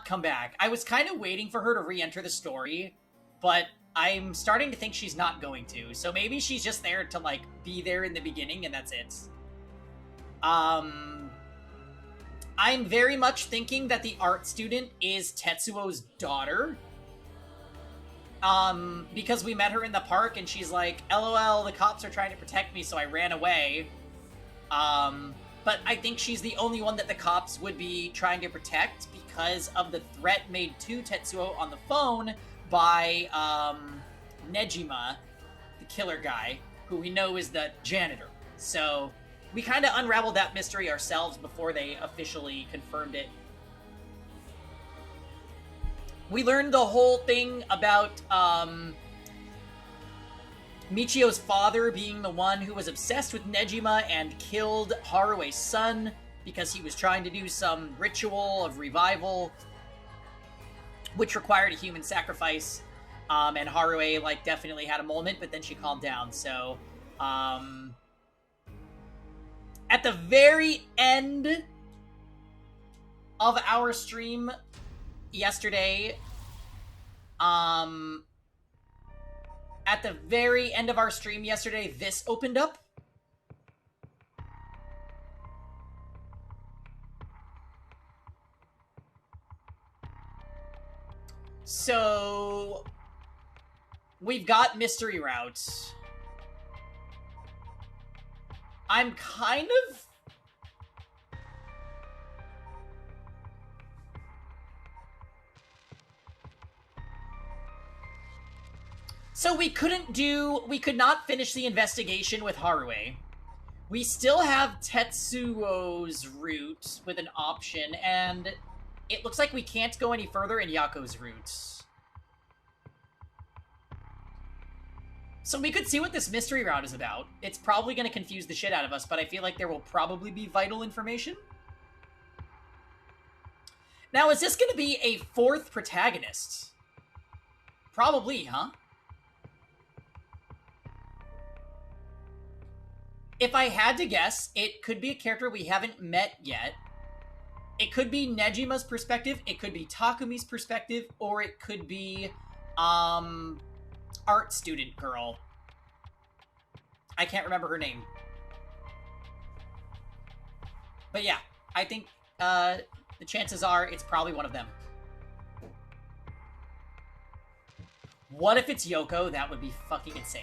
come back. I was kind of waiting for her to re-enter the story, but I'm starting to think she's not going to. So maybe she's just there to, like, be there in the beginning and that's it. I'm very much thinking that the art student is Tetsuo's daughter. Because we met her in the park and she's like, LOL, the cops are trying to protect me, so I ran away. But I think she's the only one that the cops would be trying to protect because of the threat made to Tetsuo on the phone by, Nejima, the killer guy, who we know is the janitor. So we kind of unraveled that mystery ourselves before they officially confirmed it. We learned the whole thing about, Michio's father being the one who was obsessed with Nejima and killed Harue's son because he was trying to do some ritual of revival, which required a human sacrifice. And Haruo, like, definitely had a moment, but then she calmed down. So, at the very end of our stream yesterday, this opened up. So we've got mystery routes. I'm kind of... So we could not finish the investigation with Haruo. We still have Tetsuo's route with an option, and it looks like we can't go any further in Yako's route. So we could see what this mystery route is about. It's probably going to confuse the shit out of us, but I feel like there will probably be vital information. Now, is this going to be a fourth protagonist? Probably, huh? If I had to guess, it could be a character we haven't met yet. It could be Nejima's perspective, it could be Takumi's perspective, or it could be, art student girl. I can't remember her name. But yeah, I think, the chances are it's probably one of them. What if it's Yoko? That would be fucking insane.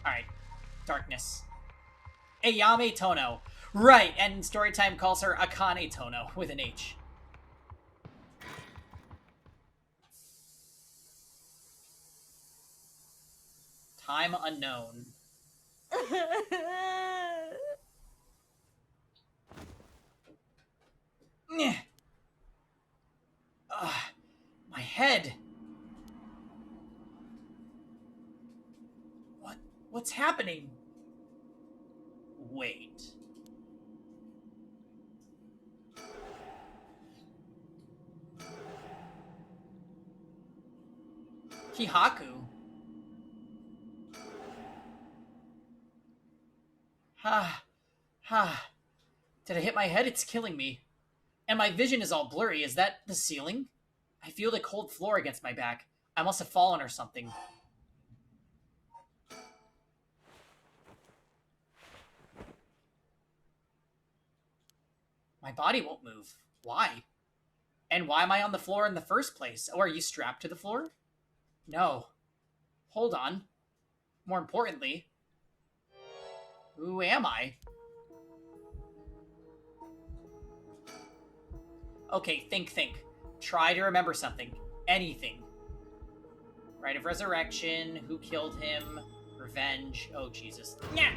Alright, darkness. Ayame Tono. Right, and Storytime calls her Akane Tono with an H. Time unknown. My head. What's happening? Wait. Kihaku? Did I hit my head? It's killing me. And my vision is all blurry. Is that the ceiling? I feel the cold floor against my back. I must have fallen or something. My body won't move. Why? And why am I on the floor in the first place? Oh, are you strapped to the floor? No. Hold on. More importantly, who am I? Okay, think. Try to remember something. Anything. Rite of Resurrection. Who killed him? Revenge. Oh, Jesus. Yeah.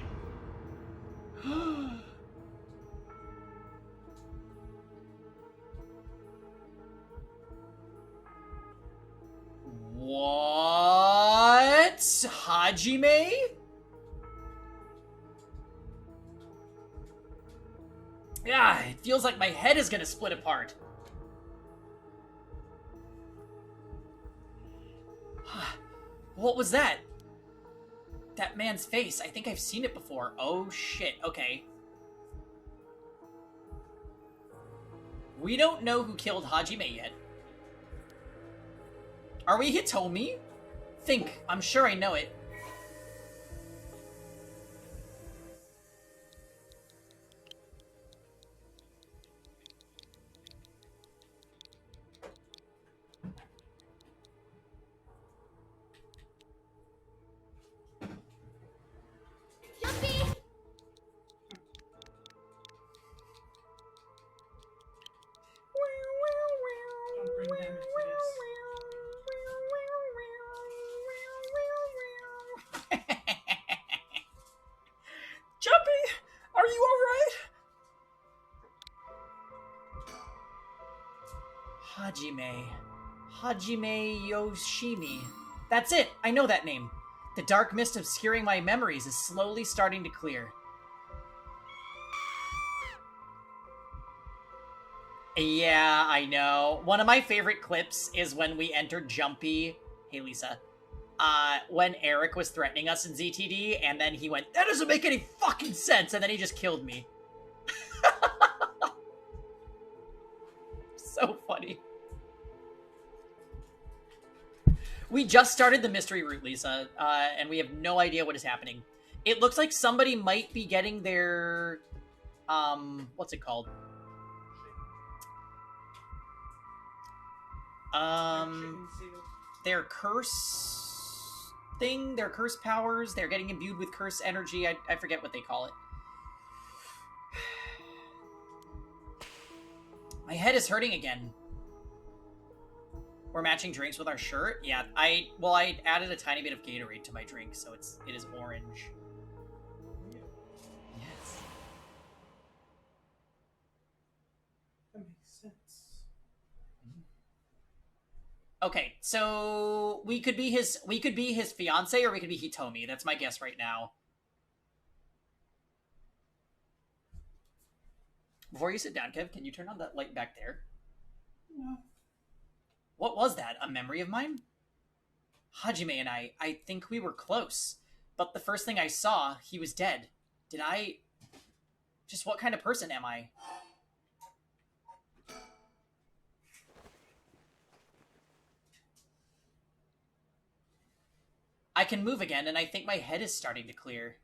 What? Hajime? Yeah, it feels like my head is gonna split apart. What was that? That man's face. I think I've seen it before. Oh shit, okay. We don't know who killed Hajime yet. Are we Hitomi? Think. I'm sure I know it. Don't bring them into this. Jumpy, are you alright? Hajime Yoshimi. That's it, I know that name. The dark mist obscuring my memories is slowly starting to clear. Yeah, I know. One of my favorite clips is when we entered Jumpy. Hey, Lisa. When Eric was threatening us in ZTD, and then he went, "That doesn't make any fucking sense," and then he just killed me. So funny. We just started the mystery route, Lisa, and we have no idea what is happening. It looks like somebody might be getting their, what's it called? Their curse thing, their curse powers, they're getting imbued with curse energy. I forget what they call it. My head is hurting again. We're matching drinks with our shirt? Yeah, I added a tiny bit of Gatorade to my drink, so it is orange. Yes. That makes sense. Okay, so we could be his fiance, or we could be Hitomi. That's my guess right now. Before you sit down, Kev, can you turn on that light back there? No. What was that? A memory of mine? Hajime and I think we were close. But the first thing I saw, he was dead. Did I... Just what kind of person am I? I can move again, and I think my head is starting to clear.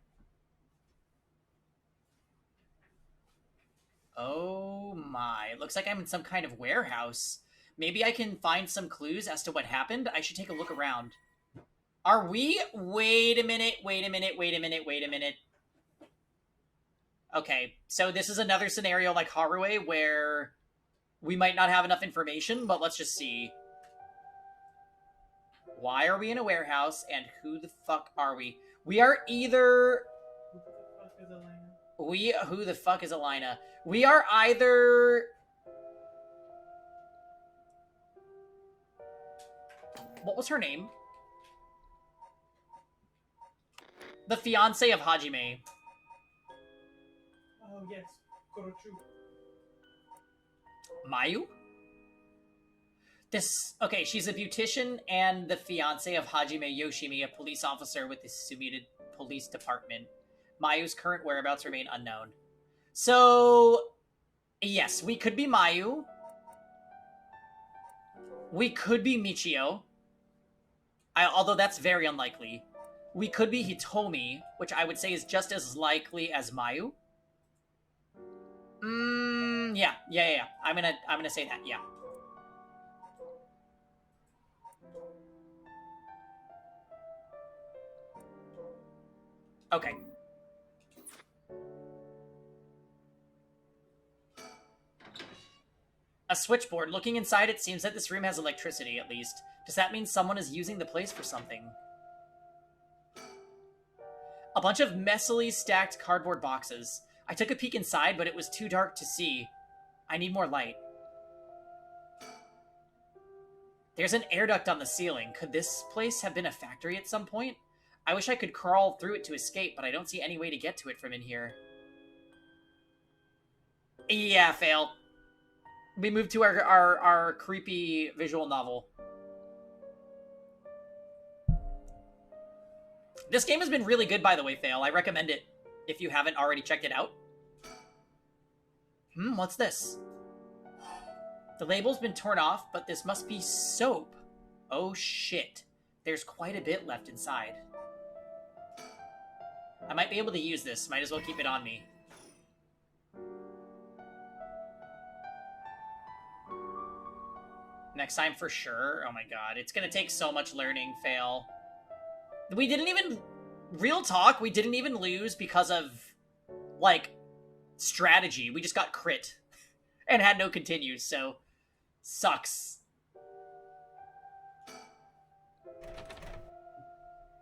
Oh my. It looks like I'm in some kind of warehouse. Maybe I can find some clues as to what happened. I should take a look around. Are we? Wait a minute. Okay, so this is another scenario like Harué where we might not have enough information, but let's just see. Why are we in a warehouse, and who the fuck are we? We are either... Who the fuck is Elena? We are either... What was her name? The fiance of Hajime. Oh, yes. Korochu. Mayu? Okay, she's a beautician and the fiance of Hajime Yoshimi, a police officer with the Sumida Police Department. Mayu's current whereabouts remain unknown. So, yes, we could be Mayu. We could be Michio. Although that's very unlikely. We could be Hitomi, which I would say is just as likely as Mayu. Yeah. I'm gonna say that, yeah. Okay. A switchboard. Looking inside, it seems that this room has electricity, at least. Does that mean someone is using the place for something? A bunch of messily stacked cardboard boxes. I took a peek inside, but it was too dark to see. I need more light. There's an air duct on the ceiling. Could this place have been a factory at some point? I wish I could crawl through it to escape, but I don't see any way to get to it from in here. Yeah, fail. We moved to our creepy visual novel. This game has been really good, by the way, Fail. I recommend it if you haven't already checked it out. What's this? The label's been torn off, but this must be soap. Oh shit. There's quite a bit left inside. I might be able to use this. Might as well keep it on me. Next time for sure. Oh my god. It's gonna take so much learning, fail. We didn't even... Real talk, we didn't even lose because of, like, strategy. We just got crit. And had no continues, so... Sucks.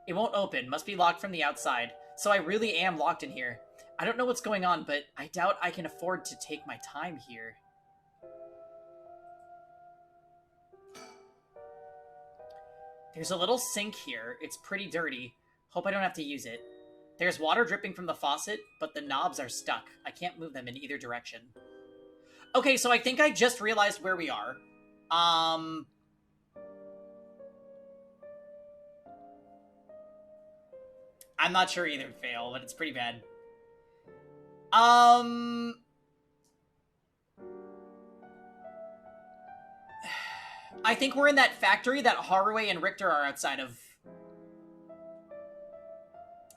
It won't open. Must be locked from the outside. So I really am locked in here. I don't know what's going on, but I doubt I can afford to take my time here. There's a little sink here. It's pretty dirty. Hope I don't have to use it. There's water dripping from the faucet, but the knobs are stuck. I can't move them in either direction. Okay, so I think I just realized where we are. I'm not sure either, fail, but it's pretty bad. I think we're in that factory that Haruwe and Richter are outside of.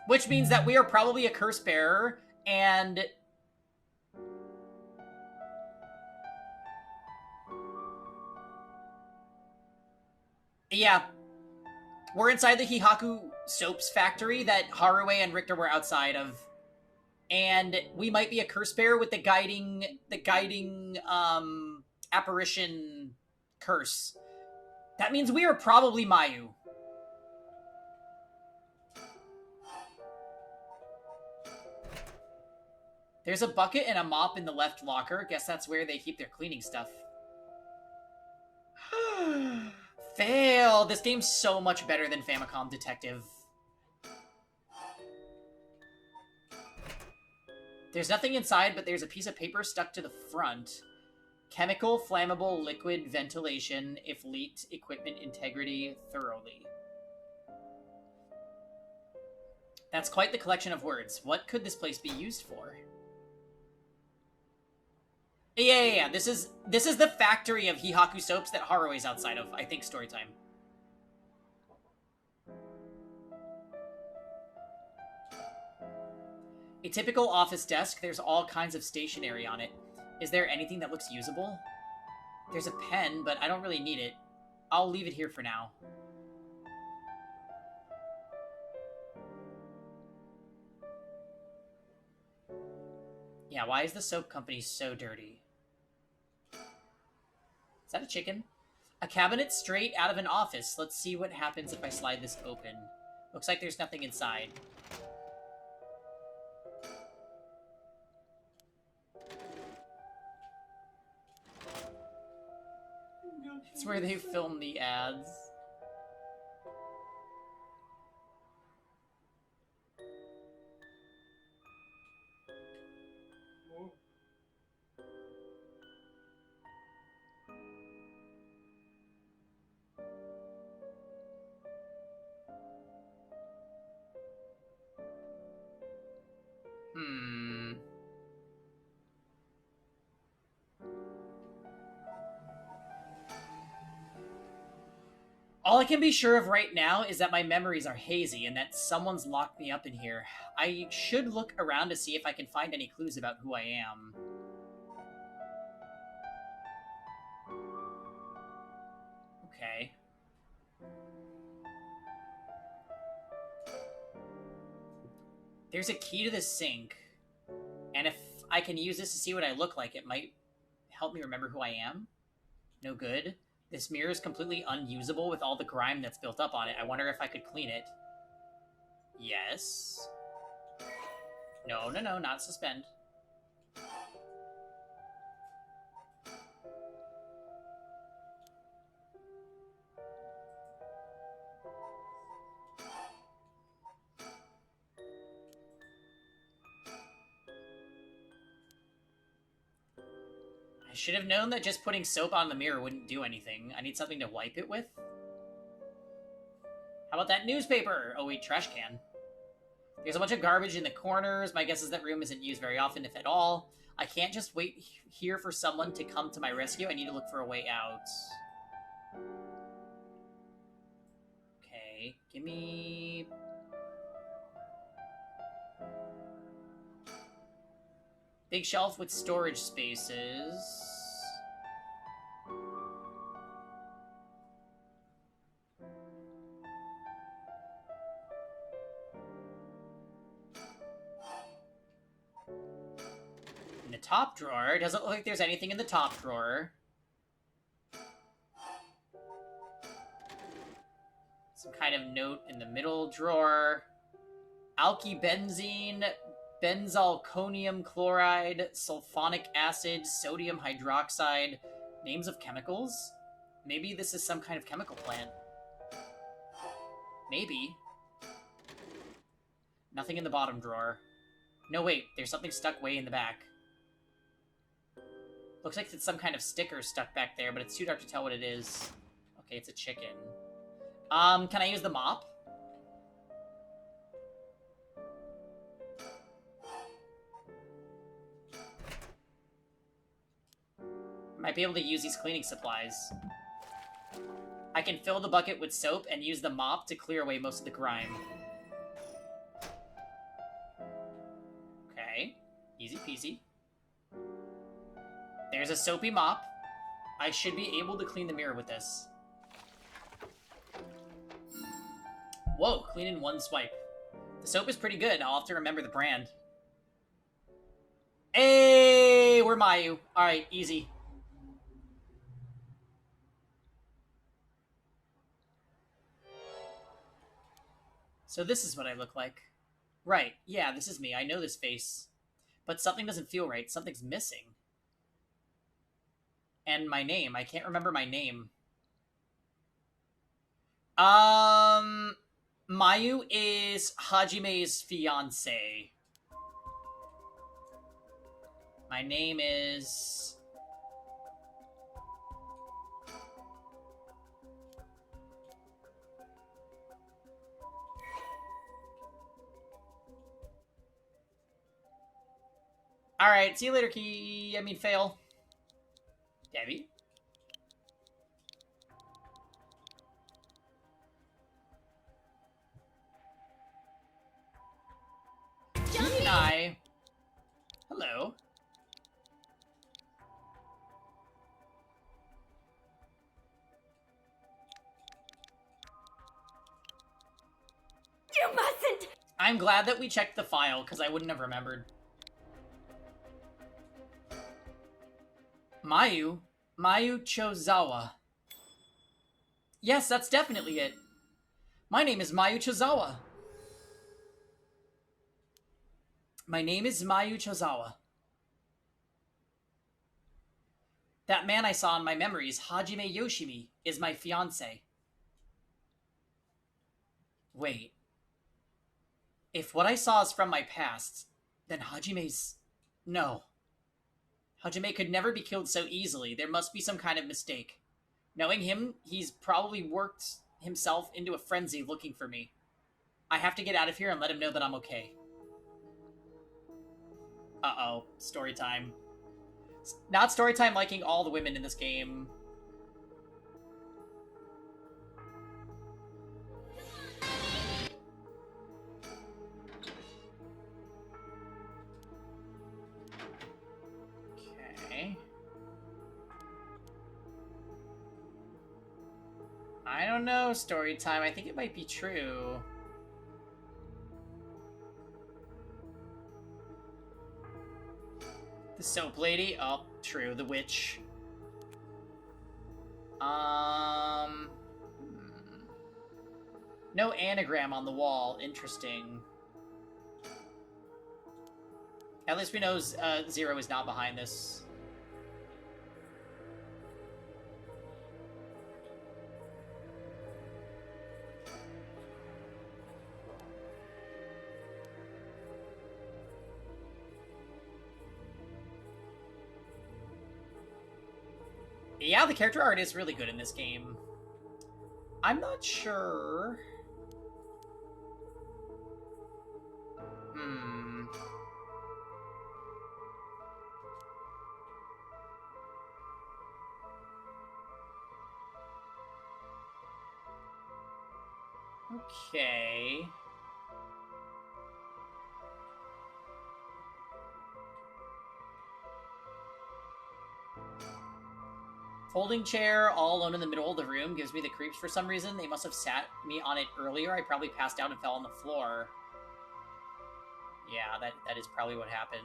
Which means that we are probably a curse bearer, and... Yeah. We're inside the Hihaku Soaps factory that Haruwe and Richter were outside of. And we might be a curse bearer with the guiding apparition curse. That means we are probably Mayu. There's a bucket and a mop in the left locker. Guess that's where they keep their cleaning stuff. Fail! This game's so much better than Famicom Detective. There's nothing inside, but there's a piece of paper stuck to the front. Chemical, flammable, liquid, ventilation, if leaked, equipment integrity thoroughly. That's quite the collection of words. What could this place be used for? Yeah. This is the factory of Hihaku Soaps that Haruwe's outside of. I think story time. A typical office desk. There's all kinds of stationery on it. Is there anything that looks usable? There's a pen, but I don't really need it. I'll leave it here for now. Yeah, why is the soap company so dirty? Is that a chicken? A cabinet straight out of an office. Let's see what happens if I slide this open. Looks like there's nothing inside. It's where they film the ads. All I can be sure of right now is that my memories are hazy and that someone's locked me up in here. I should look around to see if I can find any clues about who I am. Okay. There's a key to the sink. And if I can use this to see what I look like, it might help me remember who I am. No good. This mirror is completely unusable with all the grime that's built up on it. I wonder if I could clean it. Yes. No, not suspend. I should have known that just putting soap on the mirror wouldn't do anything. I need something to wipe it with. How about that newspaper? Oh wait, trash can. There's a bunch of garbage in the corners. My guess is that room isn't used very often, if at all. I can't just wait here for someone to come to my rescue. I need to look for a way out. Okay, give me... Big shelf with storage spaces. In the top drawer, doesn't look like there's anything in the top drawer. Some kind of note in the middle drawer. Alkybenzene, benzalkonium chloride, sulfonic acid, sodium hydroxide. Names of chemicals? Maybe this is some kind of chemical plant. Maybe. Nothing in the bottom drawer. No, wait, there's something stuck way in the back. Looks like it's some kind of sticker stuck back there, but it's too dark to tell what it is. Okay, it's a chicken. Can I use the mop? Might be able to use these cleaning supplies. I can fill the bucket with soap and use the mop to clear away most of the grime. Okay, easy peasy. There's a soapy mop. I should be able to clean the mirror with this. Whoa, clean in one swipe. The soap is pretty good. I'll have to remember the brand. Hey, we're Mayu. Alright, easy. So this is what I look like. Right, yeah, this is me. I know this face. But something doesn't feel right. Something's missing. And my name. I can't remember my name. Mayu is Hajime's fiance. My name is... Alright, see you later, fail. Debbie? Johnny! Hi. Hello. You mustn't! I'm glad that we checked the file, because I wouldn't have remembered. Mayu Chozawa. Yes, that's definitely it. My name is Mayu Chozawa. My name is Mayu Chozawa. That man I saw in my memories, Hajime Yoshimi, is my fiancé. Wait. If what I saw is from my past, then Hajime's... No. Hajime could never be killed so easily. There must be some kind of mistake. Knowing him, he's probably worked himself into a frenzy looking for me. I have to get out of here and let him know that I'm okay. Uh-oh. Story time. Not story time liking all the women in this game. Okay. I don't know, story time. I think it might be true. The soap lady? Oh, true. The witch. No anagram on the wall. Interesting. At least we know Zero is not behind this. Yeah, the character art is really good in this game. I'm not sure. Okay. Folding chair, all alone in the middle of the room, gives me the creeps for some reason. They must have sat me on it earlier. I probably passed out and fell on the floor. Yeah, that is probably what happened.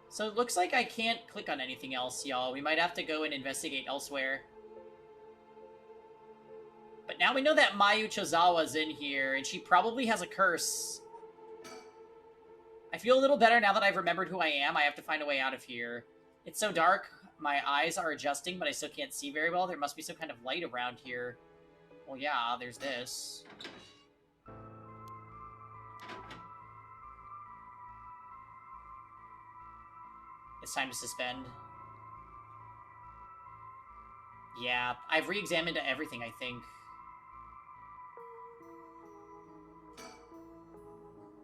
So it looks like I can't click on anything else, y'all. We might have to go and investigate elsewhere. But now we know that Mayu Chozawa's in here, and she probably has a curse. I feel a little better now that I've remembered who I am. I have to find a way out of here. It's so dark. My eyes are adjusting, but I still can't see very well. There must be some kind of light around here. Well, yeah, there's this. It's time to suspend. Yeah, I've re-examined everything, I think.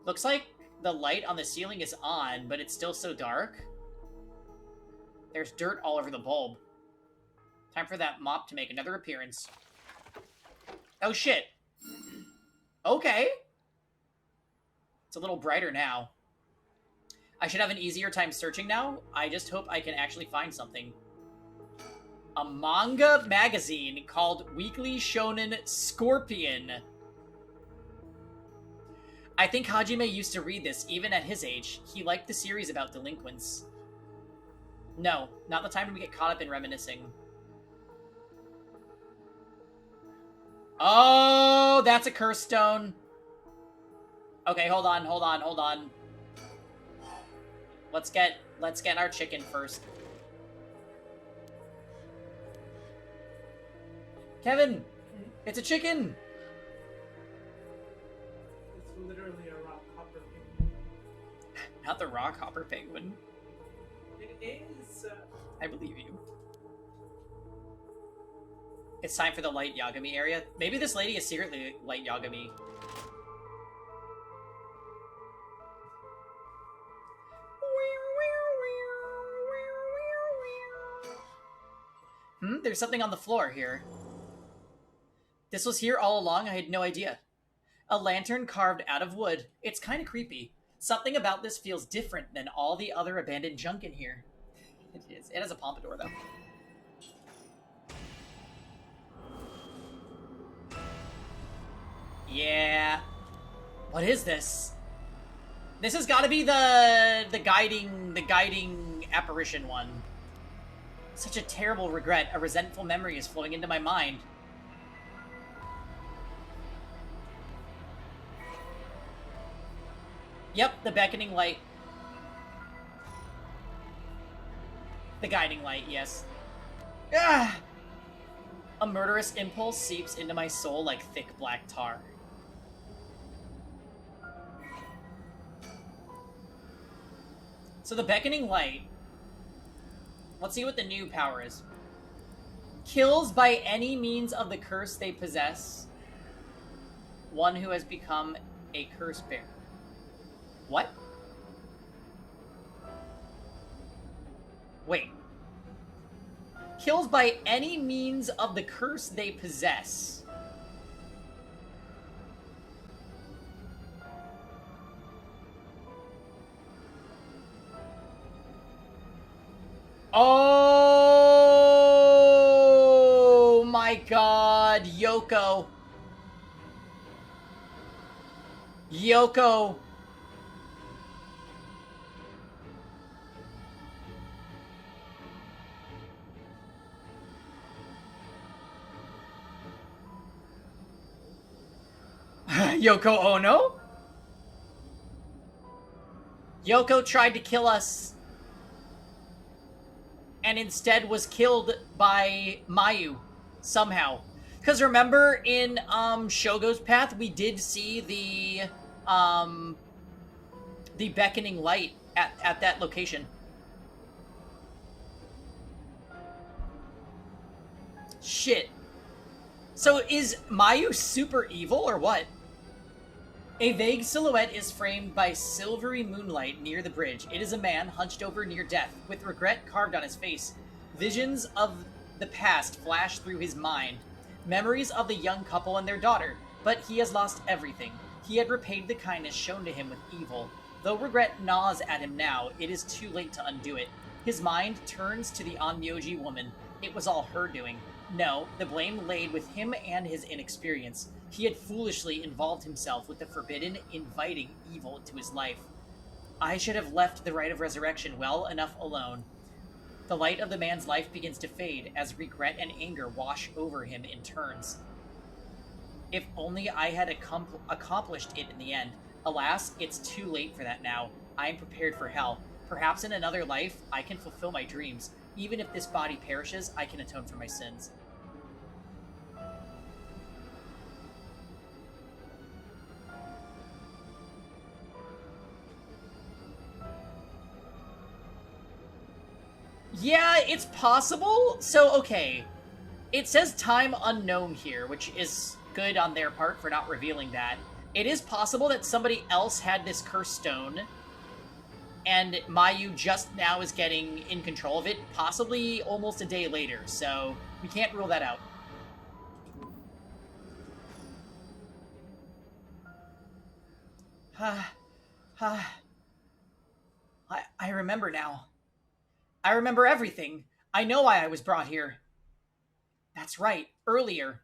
Looks like the light on the ceiling is on, but it's still so dark. There's dirt all over the bulb. Time for that mop to make another appearance. Oh, shit. Okay. It's a little brighter now. I should have an easier time searching now. I just hope I can actually find something. A manga magazine called Weekly Shonen Scorpion. I think Hajime used to read this, even at his age. He liked the series about delinquents. No, not the time when we get caught up in reminiscing. Oh, that's a curse stone. Okay, hold on. Let's get our chicken first. Kevin, it's a chicken. It's literally a rock hopper penguin. Not the rock hopper penguin. It is. I believe you. It's time for the Light Yagami area. Maybe this lady is secretly Light Yagami. There's something on the floor here. This was here all along? I had no idea. A lantern carved out of wood. It's kind of creepy. Something about this feels different than all the other abandoned junk in here. It is. It has a pompadour, though. Yeah. What is this? This has got to be the guiding apparition one. Such a terrible regret. A resentful memory is flowing into my mind. Yep, the beckoning light. The guiding light, yes. Ah! A murderous impulse seeps into my soul like thick black tar. So the beckoning light... Let's see what the new power is. Kills by any means of the curse they possess one who has become a curse bearer. What? Wait. Kills by any means of the curse they possess. Oh my god, Yoko. Yoko. Yoko Ono? Yoko tried to kill us and instead was killed by Mayu somehow. Because remember in Shogo's Path, we did see the beckoning light at that location. Shit. So is Mayu super evil or what? A vague silhouette is framed by silvery moonlight near the bridge. It is a man hunched over near death, with regret carved on his face. Visions of The past flashed through his mind. Memories of the young couple and their daughter, but he has lost everything. He had repaid the kindness shown to him with evil. Though regret gnaws at him now, it is too late to undo it. His mind turns to the Onmyoji woman. It was all her doing. No, the blame laid with him and his inexperience. He had foolishly involved himself with the forbidden, inviting evil into his life. I should have left the rite of resurrection well enough alone. The light of the man's life begins to fade as regret and anger wash over him in turns. If only I had accomplished it in the end. Alas, it's too late for that now. I am prepared for hell. Perhaps in another life, I can fulfill my dreams. Even if this body perishes, I can atone for my sins. Yeah, it's possible. So, okay. It says time unknown here, which is good on their part for not revealing that. It is possible that somebody else had this cursed stone, and Mayu just now is getting in control of it, possibly almost a day later, so we can't rule that out. I remember now. I remember everything. I know why I was brought here. That's right, earlier.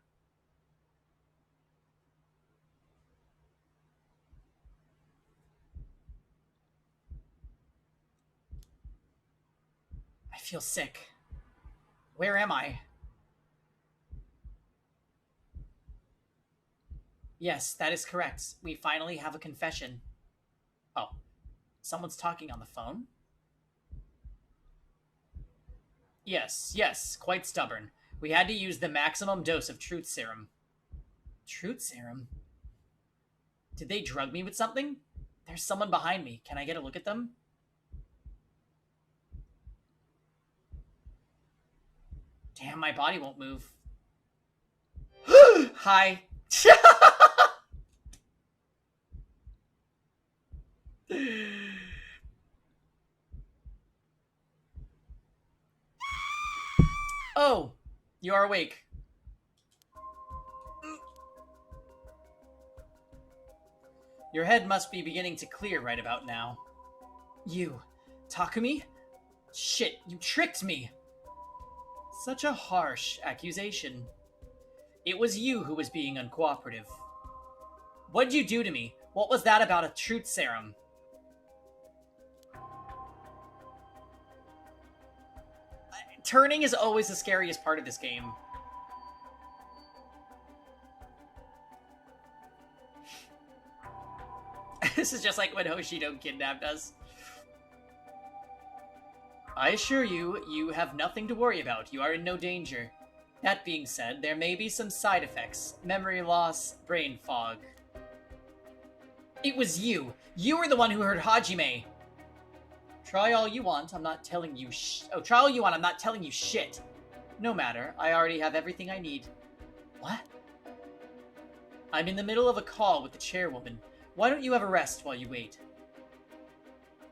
I feel sick. Where am I? Yes, that is correct. We finally have a confession. Oh, someone's talking on the phone? Yes, quite stubborn. We had to use the maximum dose of truth serum. Truth serum? Did they drug me with something? There's someone behind me. Can I get a look at them? Damn, my body won't move. Hi. Oh, you are awake. Your head must be beginning to clear right about now. You, Takumi? Shit, you tricked me! Such a harsh accusation. It was you who was being uncooperative. What'd you do to me? What was that about a truth serum? Turning is always the scariest part of this game. This is just like when Hoshido kidnapped us. I assure you, you have nothing to worry about. You are in no danger. That being said, there may be some side effects. Memory loss, brain fog. It was you! You were the one who hurt Hajime! Try all you want, I'm not telling you try all you want, I'm not telling you shit. No matter, I already have everything I need. What? I'm in the middle of a call with the chairwoman. Why don't you have a rest while you wait?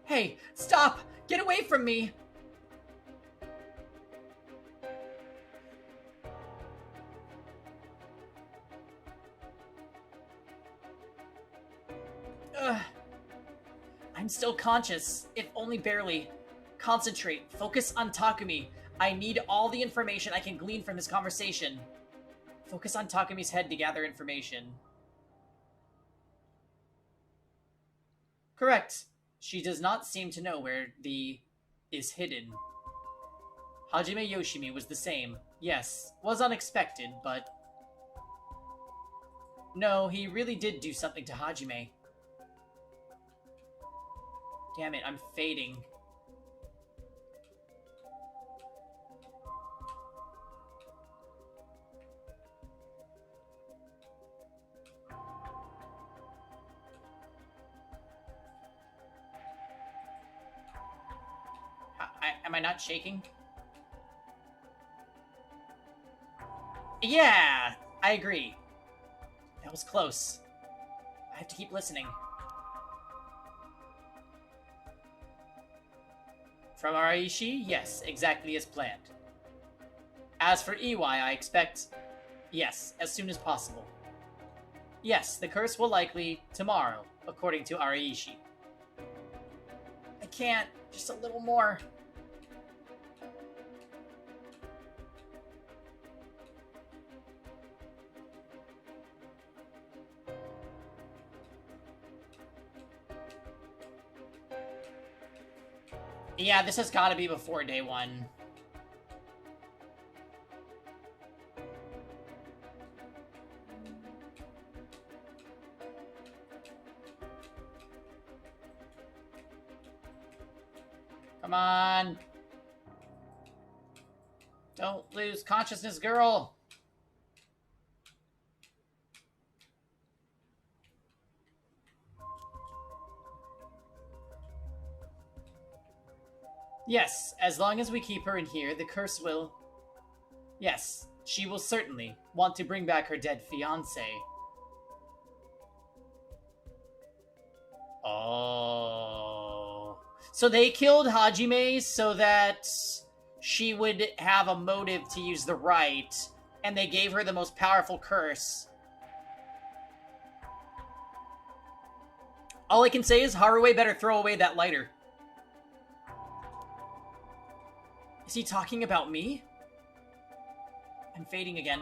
Hey, stop! Get away from me! I'm still conscious, if only barely. Concentrate. Focus on Takumi. I need all the information I can glean from this conversation. Focus on Takumi's head to gather information. Correct. She does not seem to know where the is hidden. Hajime Yoshimi was the same. Yes, was unexpected, but... No, he really did do something to Hajime. Damn it, I'm fading. Am I not shaking? Yeah, I agree. That was close. I have to keep listening. From Araishi? Yes, exactly as planned. As for EY, I expect... Yes, as soon as possible. Yes, the curse will likely tomorrow, according to Ariishi. I can't. Just a little more. Yeah, this has got to be before day 1. Come on. Don't lose consciousness, girl. Yes, as long as we keep her in here, the curse will... Yes, she will certainly want to bring back her dead fiancé. Oh. So they killed Hajime so that she would have a motive to use the right, and they gave her the most powerful curse. All I can say is Haruwe better throw away that lighter. Is he talking about me? I'm fading again.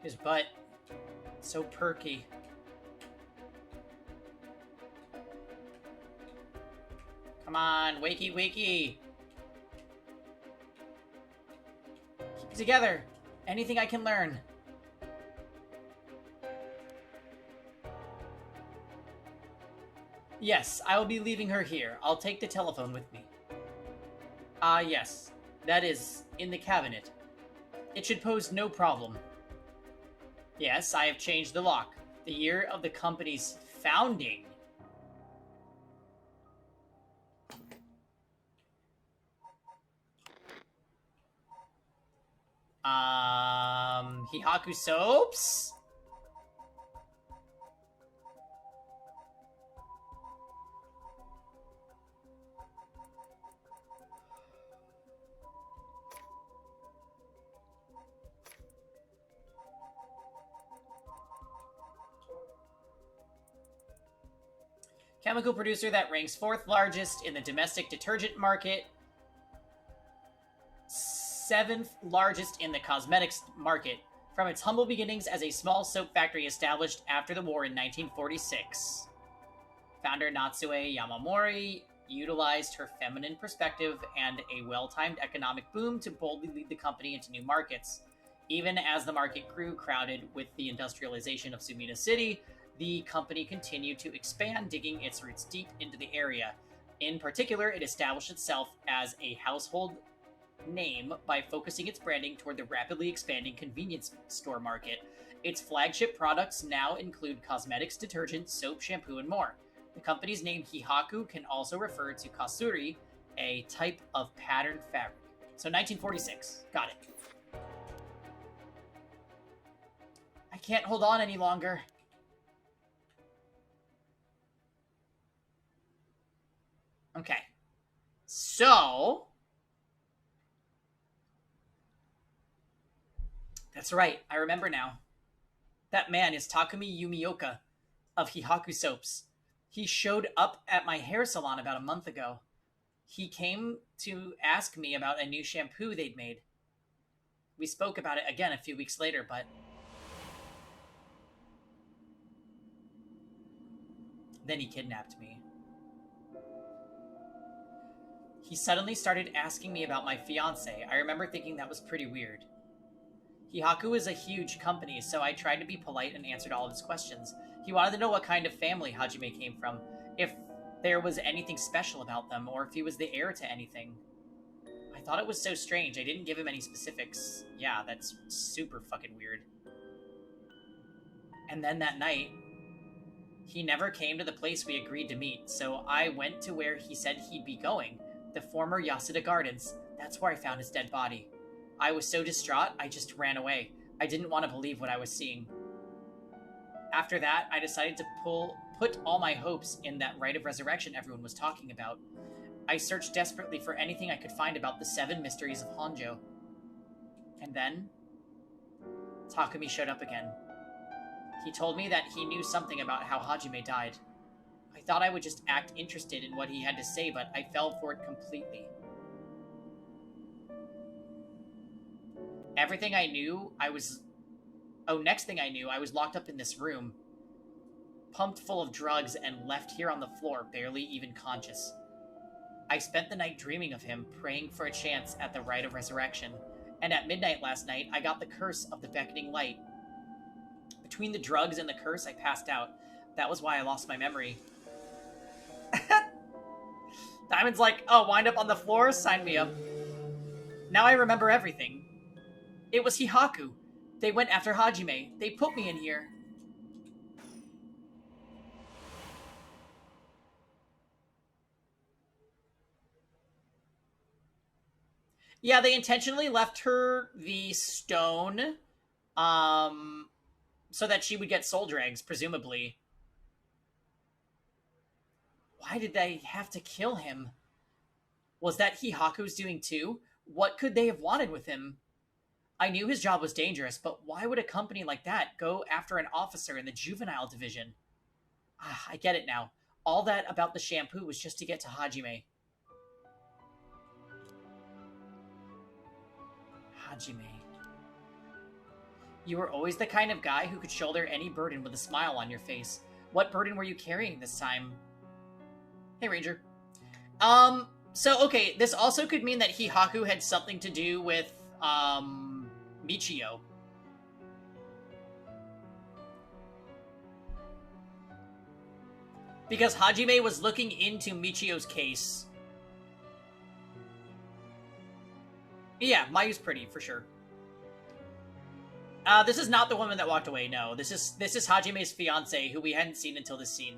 His butt, so perky. Come on, wakey, wakey. Keep it together. Anything I can learn. Yes, I will be leaving her here. I'll take the telephone with me. Ah, yes. That is, in the cabinet. It should pose no problem. Yes, I have changed the lock. The year of the company's founding. Hihaku Soaps? Chemical producer that ranks 4th largest in the domestic detergent market, 7th largest in the cosmetics market, from its humble beginnings as a small soap factory established after the war in 1946. Founder Natsue Yamamori utilized her feminine perspective and a well-timed economic boom to boldly lead the company into new markets. Even as the market grew crowded with the industrialization of Sumida City, the company continued to expand, digging its roots deep into the area. In particular, it established itself as a household name by focusing its branding toward the rapidly expanding convenience store market. Its flagship products now include cosmetics, detergent, soap, shampoo, and more. The company's name Hihaku can also refer to kasuri, a type of patterned fabric. So 1946. Got it. I can't hold on any longer. Okay. So... That's right, I remember now. That man is Takumi Yumioka of Hihaku Soaps. He showed up at my hair salon about a month ago. He came to ask me about a new shampoo they'd made. We spoke about it again a few weeks later, but... Then he kidnapped me. He suddenly started asking me about my fiancé. I remember thinking that was pretty weird. Hihaku is a huge company, so I tried to be polite and answered all of his questions. He wanted to know what kind of family Hajime came from, if there was anything special about them, or if he was the heir to anything. I thought it was so strange. I didn't give him any specifics. Yeah, that's super fucking weird. And then that night, he never came to the place we agreed to meet, so I went to where he said he'd be going, the former Yasuda Gardens. That's where I found his dead body. I was so distraught, I just ran away. I didn't want to believe what I was seeing. After that, I decided to put all my hopes in that rite of resurrection everyone was talking about. I searched desperately for anything I could find about the 7 mysteries of Honjo. And then, Takumi showed up again. He told me that he knew something about how Hajime died. I thought I would just act interested in what he had to say, but I fell for it completely. Next thing I knew, I was locked up in this room, pumped full of drugs, and left here on the floor, barely even conscious. I spent the night dreaming of him, praying for a chance at the rite of resurrection, and at midnight last night, I got the curse of the beckoning light. Between the drugs and the curse, I passed out. That was why I lost my memory. Diamond's like, oh, wind up on the floor? Sign me up. Now I remember everything. It was Hihaku. They went after Hajime. They put me in here. Yeah, they intentionally left her the stone, so that she would get soul dregs, presumably. Why did they have to kill him? Was that Hihaku's doing too? What could they have wanted with him? I knew his job was dangerous, but why would a company like that go after an officer in the juvenile division? Ah, I get it now. All that about the shampoo was just to get to Hajime. Hajime. You were always the kind of guy who could shoulder any burden with a smile on your face. What burden were you carrying this time? Hey, Ranger. So, okay, this also could mean that Hihaku had something to do with, Michio. Because Hajime was looking into Michio's case. Yeah, Mayu's pretty, for sure. This is not the woman that walked away, no. This is Hajime's fiancée, who we hadn't seen until this scene.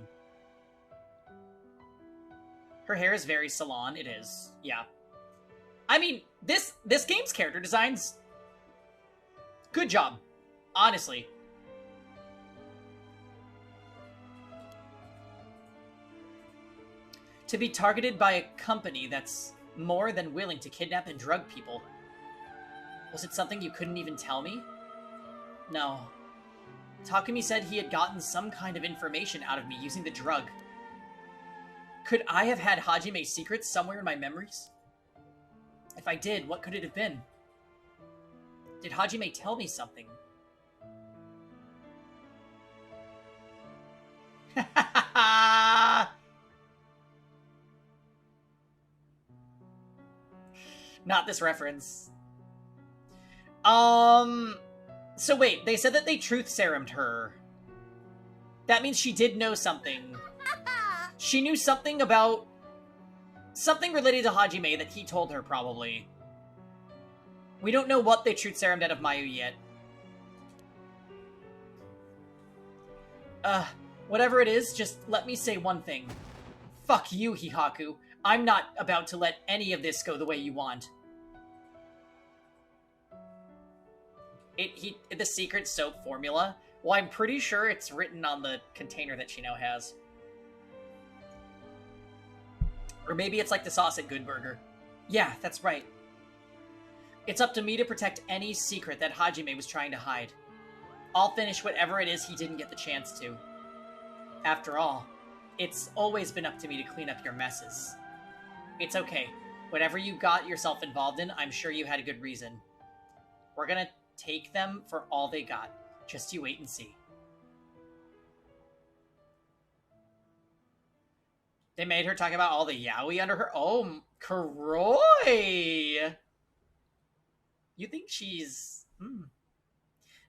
Her hair is very salon, it is. Yeah. I mean, this game's character designs... Good job. Honestly. To be targeted by a company that's more than willing to kidnap and drug people. Was it something you couldn't even tell me? No. Takumi said he had gotten some kind of information out of me using the drug. Could I have had Hajime's secrets somewhere in my memories? If I did, what could it have been? Did Hajime tell me something? Not this reference. So wait, they said that they truth serumed her. That means she did know something. She knew something about... something related to Hajime that he told her, probably. We don't know what they truth serumed out of Mayu yet. Whatever it is, just let me say one thing. Fuck you, Hihaku. I'm not about to let any of this go the way you want. The secret soap formula? Well, I'm pretty sure it's written on the container that she now has. Or maybe it's like the sauce at Good Burger. Yeah, that's right. It's up to me to protect any secret that Hajime was trying to hide. I'll finish whatever it is he didn't get the chance to. After all, it's always been up to me to clean up your messes. It's okay. Whatever you got yourself involved in, I'm sure you had a good reason. We're gonna take them for all they got. Just you wait and see. They made her talk about all the yaoi under her. Oh, Kuroi! You think she's...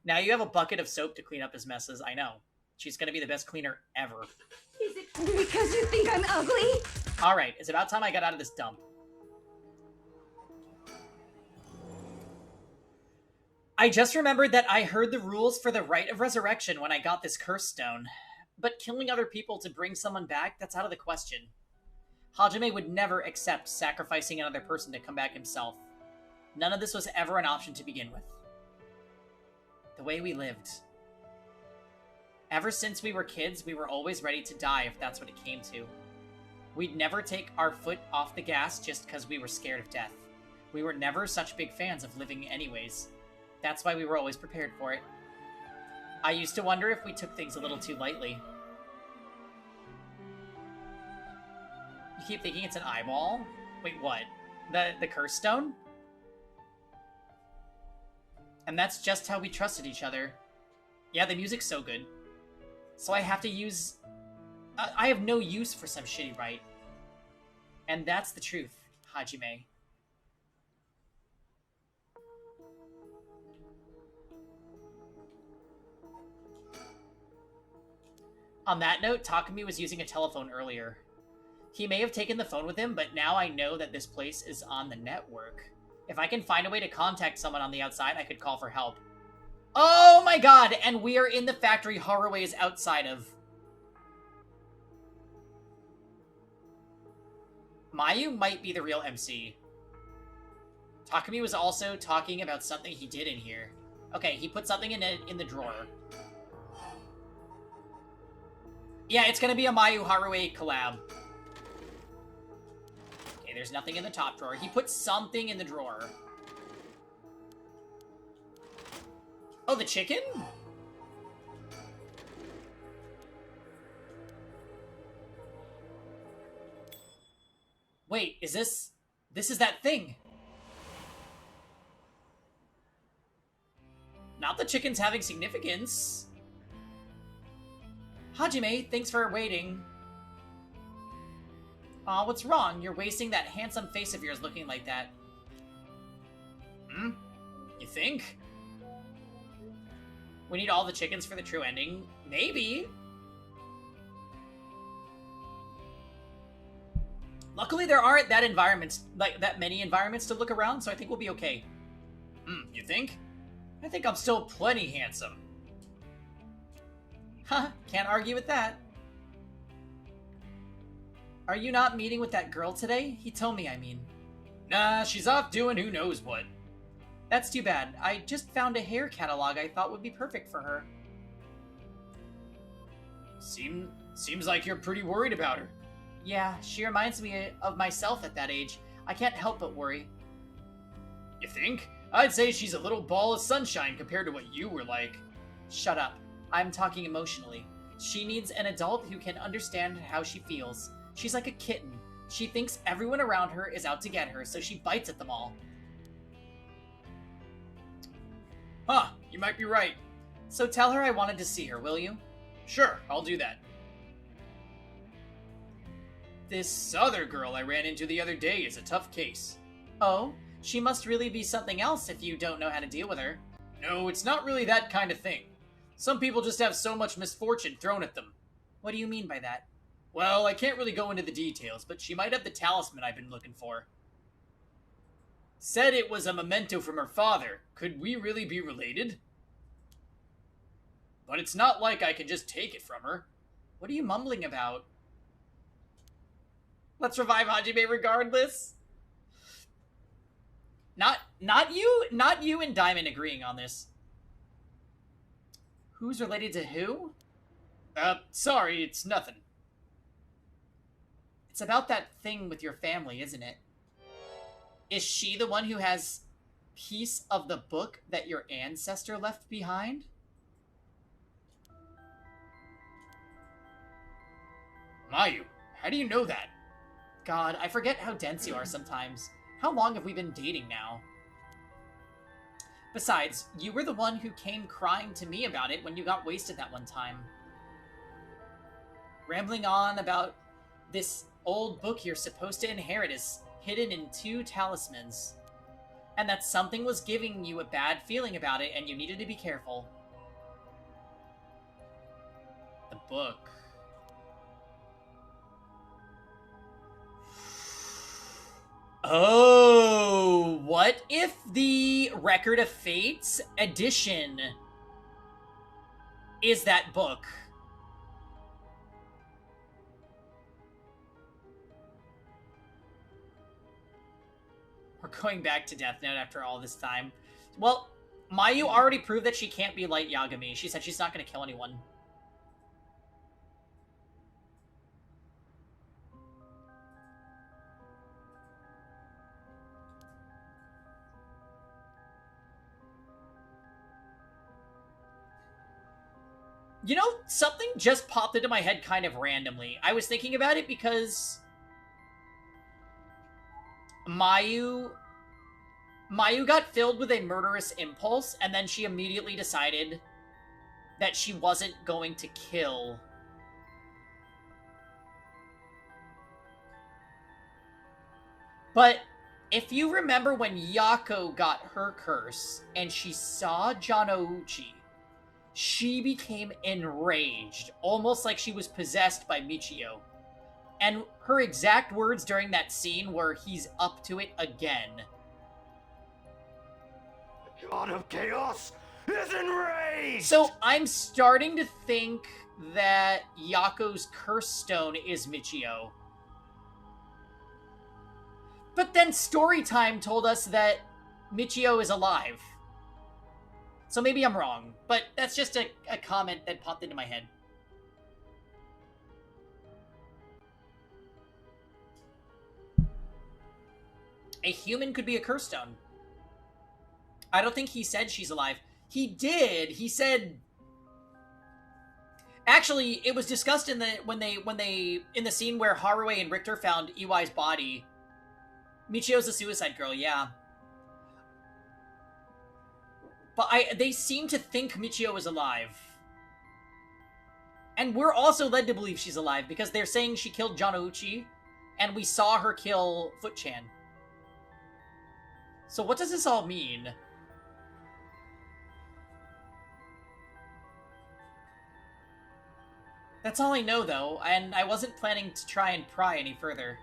Now you have a bucket of soap to clean up his messes. I know. She's gonna be the best cleaner ever. Is it because you think I'm ugly? Alright, it's about time I got out of this dump. I just remembered that I heard the rules for the Rite of Resurrection when I got this curse stone. But killing other people to bring someone back, that's out of the question. Hajime would never accept sacrificing another person to come back himself. None of this was ever an option to begin with. The way we lived. Ever since we were kids, we were always ready to die if that's what it came to. We'd never take our foot off the gas just because we were scared of death. We were never such big fans of living anyways. That's why we were always prepared for it. I used to wonder if we took things a little too lightly. You keep thinking it's an eyeball? Wait, what? The curse stone? And that's just how we trusted each other. Yeah, the music's so good. So I have to use... I have no use for some shitty rite. And that's the truth, Hajime. On that note, Takumi was using a telephone earlier. He may have taken the phone with him, but now I know that this place is on the network. If I can find a way to contact someone on the outside, I could call for help. Oh my god! And we are in the factory Haruwe is outside of. Mayu might be the real MC. Takumi was also talking about something he did in here. Okay, he put something in the drawer. Yeah, it's gonna be a Mayu Haruwe collab. Okay, there's nothing in the top drawer. He put something in the drawer. Oh, the chicken? Wait, is this... This is that thing. Not the chicken's having significance. Hajime, thanks for waiting. Aw, what's wrong? You're wasting that handsome face of yours looking like that. Hmm? You think? We need all the chickens for the true ending? Maybe. Luckily, there aren't that many environments to look around, so I think we'll be okay. You think? I think I'm still plenty handsome. Huh, can't argue with that. Are you not meeting with that girl today? He told me, I mean. Nah, she's off doing who knows what. That's too bad. I just found a hair catalog I thought would be perfect for her. Seems like you're pretty worried about her. Yeah, she reminds me of myself at that age. I can't help but worry. You think? I'd say she's a little ball of sunshine compared to what you were like. Shut up. I'm talking emotionally. She needs an adult who can understand how she feels. She's like a kitten. She thinks everyone around her is out to get her, so she bites at them all. Huh, you might be right. So tell her I wanted to see her, will you? Sure, I'll do that. This other girl I ran into the other day is a tough case. Oh? She must really be something else if you don't know how to deal with her. No, it's not really that kind of thing. Some people just have so much misfortune thrown at them. What do you mean by that? Well, I can't really go into the details, but she might have the talisman I've been looking for. Said it was a memento from her father. Could we really be related? But it's not like I can just take it from her. What are you mumbling about? Let's revive Hajime regardless. Not you and Diamond agreeing on this. Who's related to who? Sorry, it's nothing. It's about that thing with your family, isn't it? Is she the one who has piece of the book that your ancestor left behind? Mayu, how do you know that? God, I forget how dense you are sometimes. How long have we been dating now? Besides, you were the one who came crying to me about it when you got wasted that one time. Rambling on about this old book you're supposed to inherit is hidden in 2 talismans. And that something was giving you a bad feeling about it and you needed to be careful. The book. Oh, what if the Record of Fates edition is that book? We're going back to Death Note after all this time. Well, Mayu already proved that she can't be Light Yagami. She said she's not going to kill anyone. You know, something just popped into my head kind of randomly. I was thinking about it because Mayu got filled with a murderous impulse, and then she immediately decided that she wasn't going to kill. But if you remember when Yako got her curse and she saw Janouchi, she became enraged, almost like she was possessed by Michio. And her exact words during that scene were, "He's up to it again." The god of chaos is enraged! So I'm starting to think that Yako's curse stone is Michio. But then Storytime told us that Michio is alive. So maybe I'm wrong, but that's just a comment that popped into my head. A human could be a curse stone. I don't think he said she's alive. He did. He said. Actually, it was discussed in the in the scene where Haruo and Richter found Iwai's body. Michio's a suicide girl, yeah. But they seem to think Michio is alive. And we're also led to believe she's alive because they're saying she killed Janouchi, and we saw her kill Foot-chan. So what does this all mean? That's all I know, though, and I wasn't planning to try and pry any further.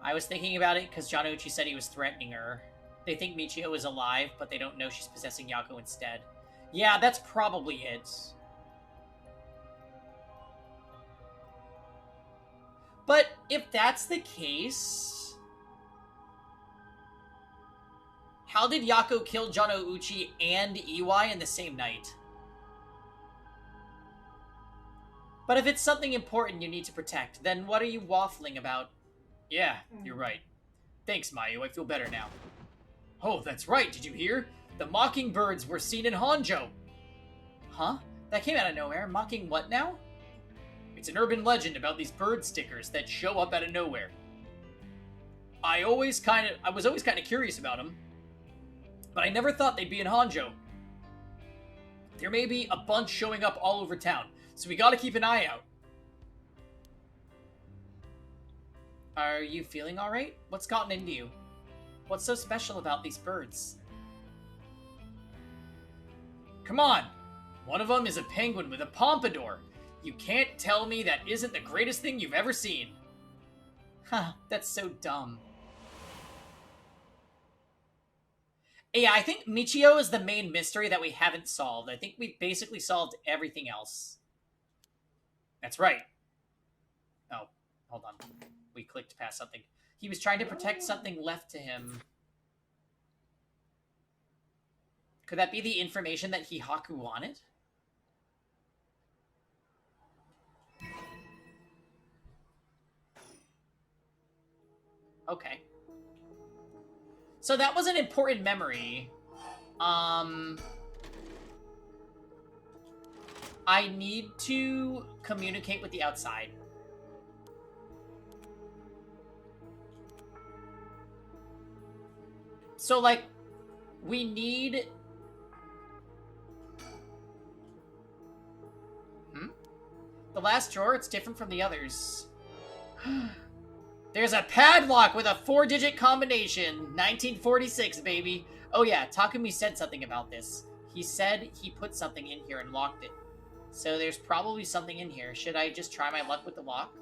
I was thinking about it because Janouchi said he was threatening her. They think Michio is alive, but they don't know she's possessing Yako instead. Yeah, that's probably it. But if that's the case, how did Yako kill Janouchi and Iwai in the same night? But if it's something important you need to protect, then what are you waffling about? Yeah, you're right. Thanks, Mayu. I feel better now. Oh, that's right. Did you hear? The mockingbirds were seen in Honjo. Huh? That came out of nowhere. Mocking what now? It's an urban legend about these bird stickers that show up out of nowhere. I was always kind of curious about them, but I never thought they'd be in Honjo. There may be a bunch showing up all over town, so we gotta keep an eye out. Are you feeling alright? What's gotten into you? What's so special about these birds? Come on! One of them is a penguin with a pompadour. You can't tell me that isn't the greatest thing you've ever seen. Huh, that's so dumb. Yeah, I think Michio is the main mystery that we haven't solved. I think we've basically solved everything else. That's right. Oh, hold on. We clicked past something. He was trying to protect something left to him. Could that be the information that Hihaku wanted? Okay. So that was an important memory. I need to communicate with the outside. So, like, we need... The last drawer, it's different from the others. There's a padlock with a 4-digit combination. 1946, baby. Oh yeah, Takumi said something about this. He said he put something in here and locked it. So there's probably something in here. Should I just try my luck with the lock?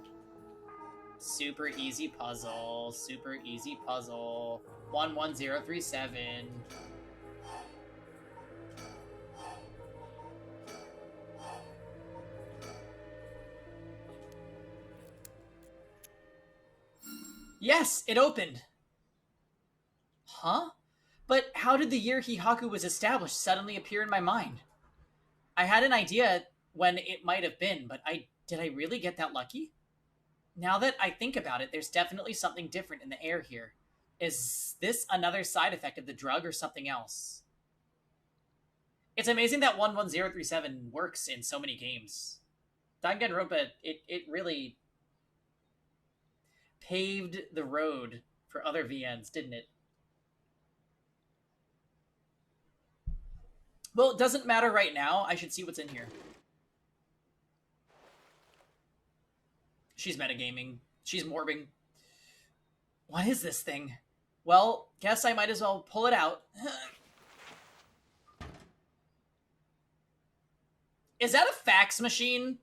Super easy puzzle. Super easy puzzle. 11037. Yes, it opened. Huh? But how did the year Hihaku was established suddenly appear in my mind? I had an idea when it might have been, but did I really get that lucky? Now that I think about it, there's definitely something different in the air here. Is this another side effect of the drug or something else? It's amazing that 11037 works in so many games. Danganronpa, it really paved the road for other VNs, didn't it? Well, it doesn't matter right now. I should see what's in here. She's metagaming. She's morbing. What is this thing? Well, guess I might as well pull it out. Is that a fax machine?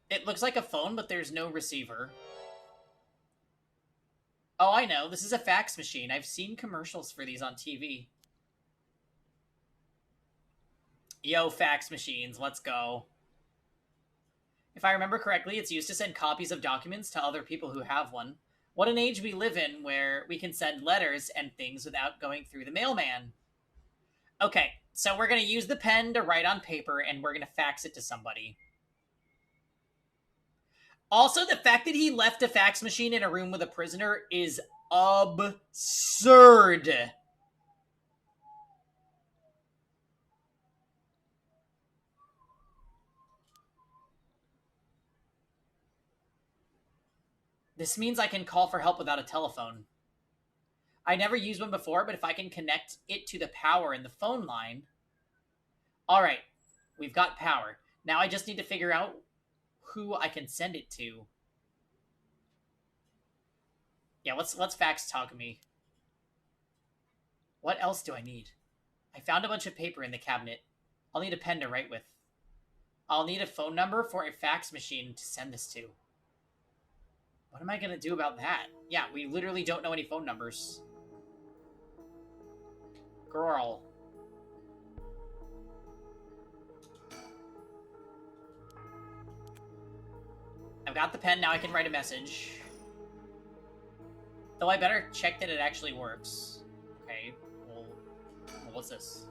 It looks like a phone, but there's no receiver. Oh, I know. This is a fax machine. I've seen commercials for these on TV. Yo, fax machines, let's go. If I remember correctly, it's used to send copies of documents to other people who have one. What an age we live in where we can send letters and things without going through the mailman. Okay, so we're going to use the pen to write on paper, and we're going to fax it to somebody. Also, the fact that he left a fax machine in a room with a prisoner is absurd. This means I can call for help without a telephone. I never used one before, but if I can connect it to the power in the phone line... Alright, we've got power. Now I just need to figure out who I can send it to. Yeah, let's fax Takumi. What else do I need? I found a bunch of paper in the cabinet. I'll need a pen to write with. I'll need a phone number for a fax machine to send this to. What am I going to do about that? Yeah, we literally don't know any phone numbers. Girl. I've got the pen, now I can write a message. Though I better check that it actually works. Okay, well what's this?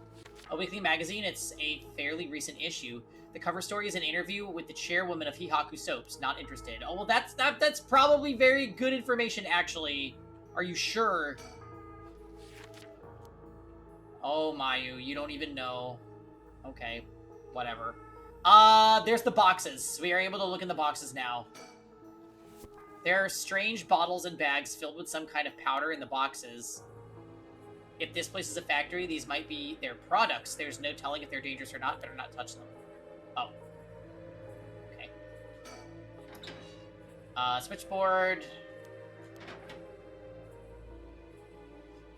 A weekly magazine, it's a fairly recent issue. The cover story is an interview with the chairwoman of Hihaku Soaps. Not interested. Oh, well, that's probably very good information, actually. Are you sure? Oh, Mayu, you don't even know. Okay, whatever. There's the boxes. We are able to look in the boxes now. There are strange bottles and bags filled with some kind of powder in the boxes. If this place is a factory, these might be their products. There's no telling if they're dangerous or not. Better not touch them. Oh. Okay. Switchboard.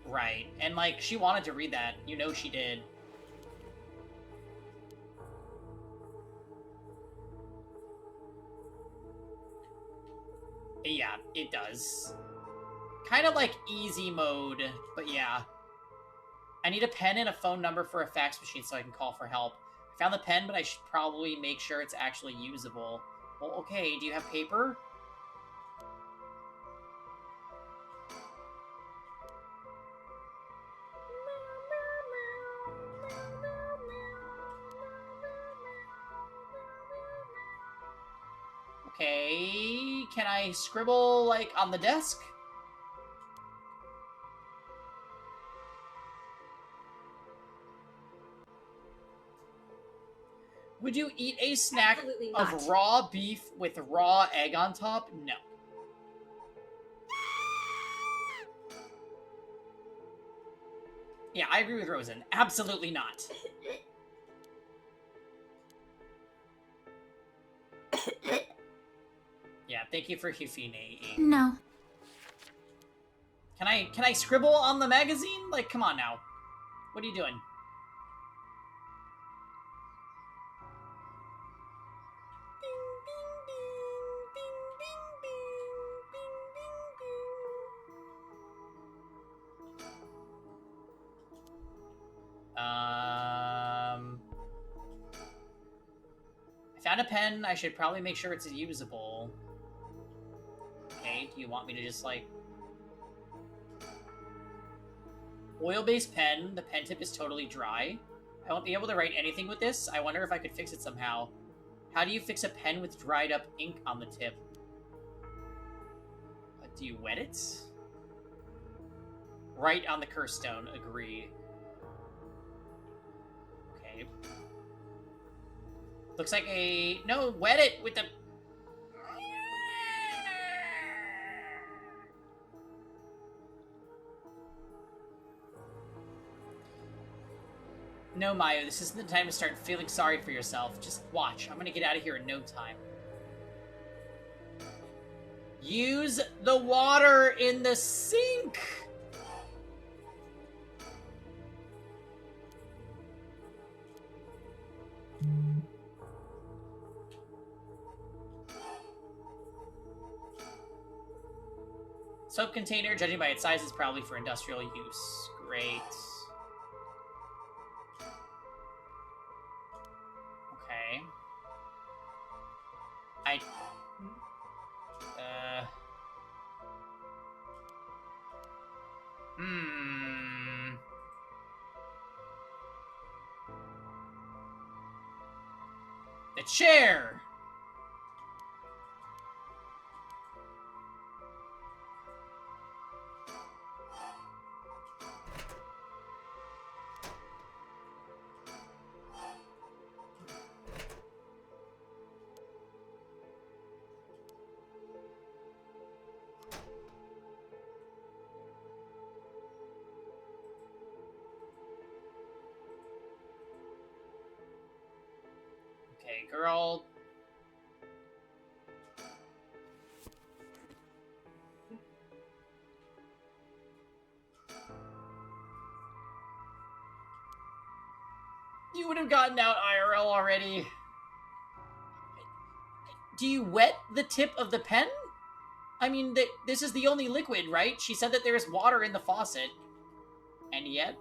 Right. And, like, she wanted to read that. You know she did. Yeah, it does. Kind of like easy mode, but yeah. I need a pen and a phone number for a fax machine so I can call for help. I found the pen, but I should probably make sure it's actually usable. Well, okay, do you have paper? Okay, can I scribble, like, on the desk? Would you eat a snack of raw beef with raw egg on top? No. Yeah, I agree with Rosen. Absolutely not. Yeah, thank you for Hifine. No. Can I scribble on the magazine? Like, come on now. What are you doing? I found a pen. I should probably make sure it's usable. Okay, do you want me to just, like... Oil-based pen. The pen tip is totally dry. I won't be able to write anything with this. I wonder if I could fix it somehow. How do you fix a pen with dried up ink on the tip? Do you wet it? Write on the curse stone. Agree. Okay. Looks like a... No, wet it with the... No, Mayu, this isn't the time to start feeling sorry for yourself. Just watch. I'm gonna get out of here in no time. Use the water in the sink! Soap container, judging by its size, is probably for industrial use. Great. Okay. The chair! Okay, girl. You would have gotten out IRL already. Do you wet the tip of the pen? I mean, this is the only liquid, right? She said that there's water in the faucet. And yet...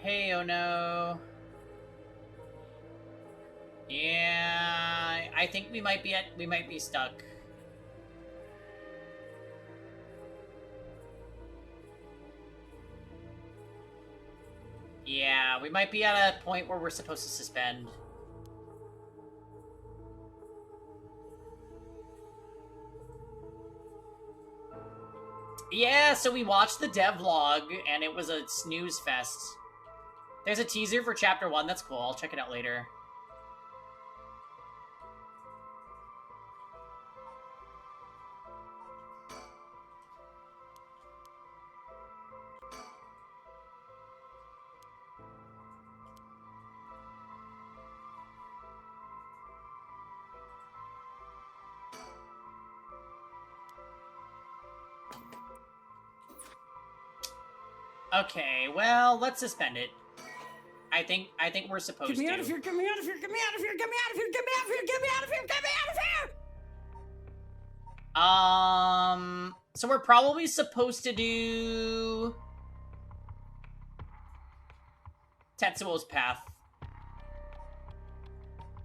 Hey, oh no. Yeah, I think we might be stuck. Yeah, we might be at a point where we're supposed to suspend. Yeah, so we watched the devlog, and it was a snooze fest. There's a teaser for Chapter 1, that's cool. I'll check it out later. Okay, well, let's suspend it. I think we're supposed to. Get me out of here, get me out of here, get me out of here, get me out of here, get me out of here, get me out of here, get me out of here! So we're probably supposed to do... Tetsuo's path.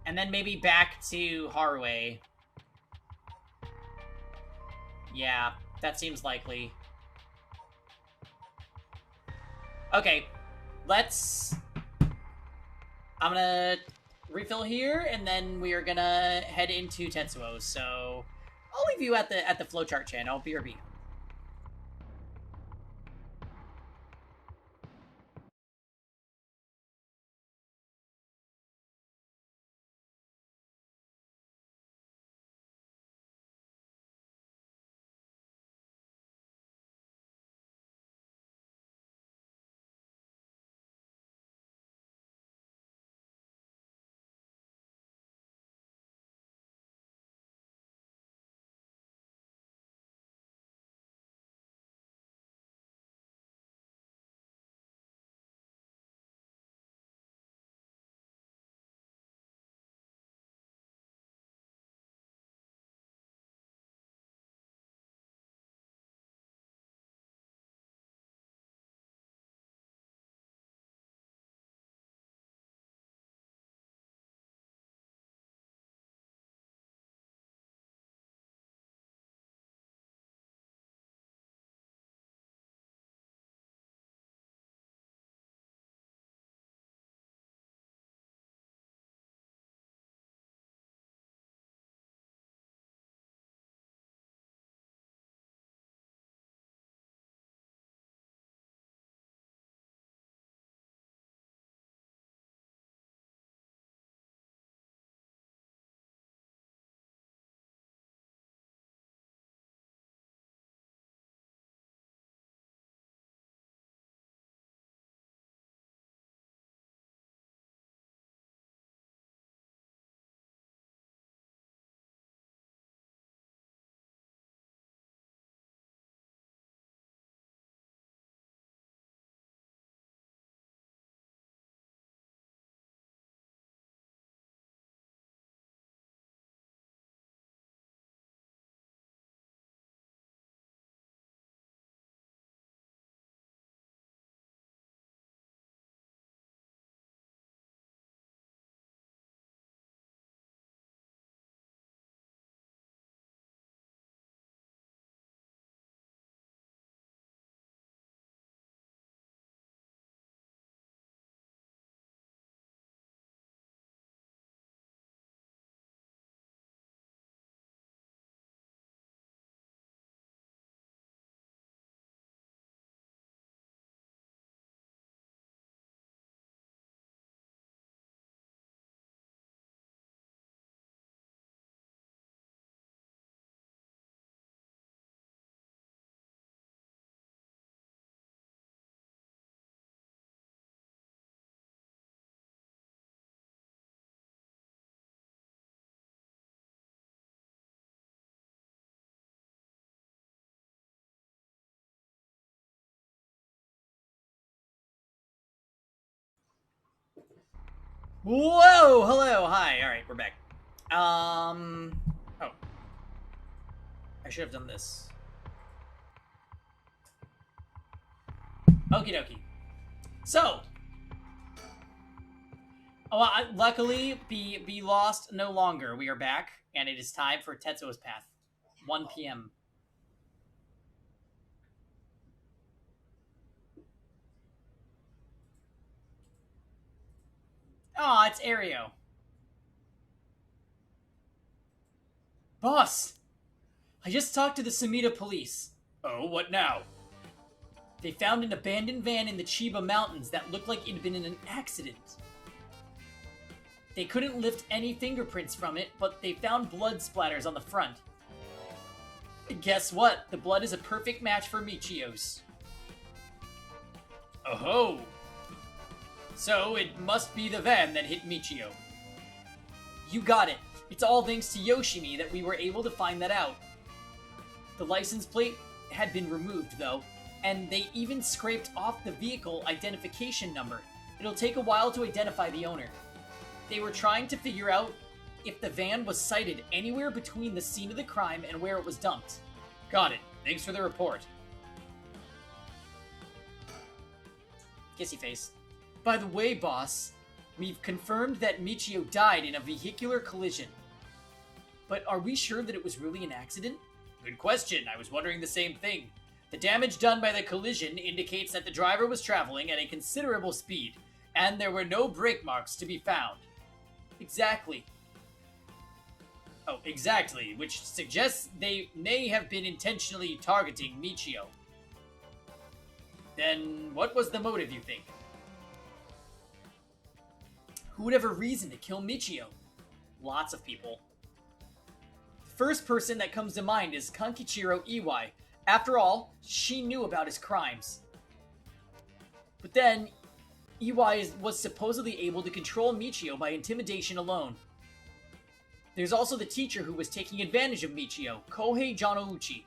And then maybe back to Harué. Yeah, that seems likely. Okay, let's... I'm gonna refill here, and then we are gonna head into Tetsuo. So I'll leave you at the flowchart channel. BRB. Whoa! Hello! Hi! Alright, we're back. Oh. I should have done this. Okie dokie. So. Luckily, be lost no longer. We are back, and it is time for Tetsuo's Path. 1 p.m. Aw, it's Aereo. Boss! I just talked to the Samita police. Oh, what now? They found an abandoned van in the Chiba Mountains that looked like it had been in an accident. They couldn't lift any fingerprints from it, but they found blood splatters on the front. Guess what? The blood is a perfect match for Michio's. Oh-ho! So, it must be the van that hit Michio. You got it. It's all thanks to Yoshimi that we were able to find that out. The license plate had been removed, though, and they even scraped off the vehicle identification number. It'll take a while to identify the owner. They were trying to figure out if the van was sighted anywhere between the scene of the crime and where it was dumped. Got it. Thanks for the report. Kissy face. By the way, boss, we've confirmed that Michio died in a vehicular collision. But are we sure that it was really an accident? Good question. I was wondering the same thing. The damage done by the collision indicates that the driver was traveling at a considerable speed, and there were no brake marks to be found. Exactly. Oh, exactly, which suggests they may have been intentionally targeting Michio. Then what was the motive, you think? Who would have a reason to kill Michio? Lots of people. The first person that comes to mind is Kankichiro Iwai. After all, she knew about his crimes. But then, Iwai was supposedly able to control Michio by intimidation alone. There's also the teacher who was taking advantage of Michio, Kohei Janouchi.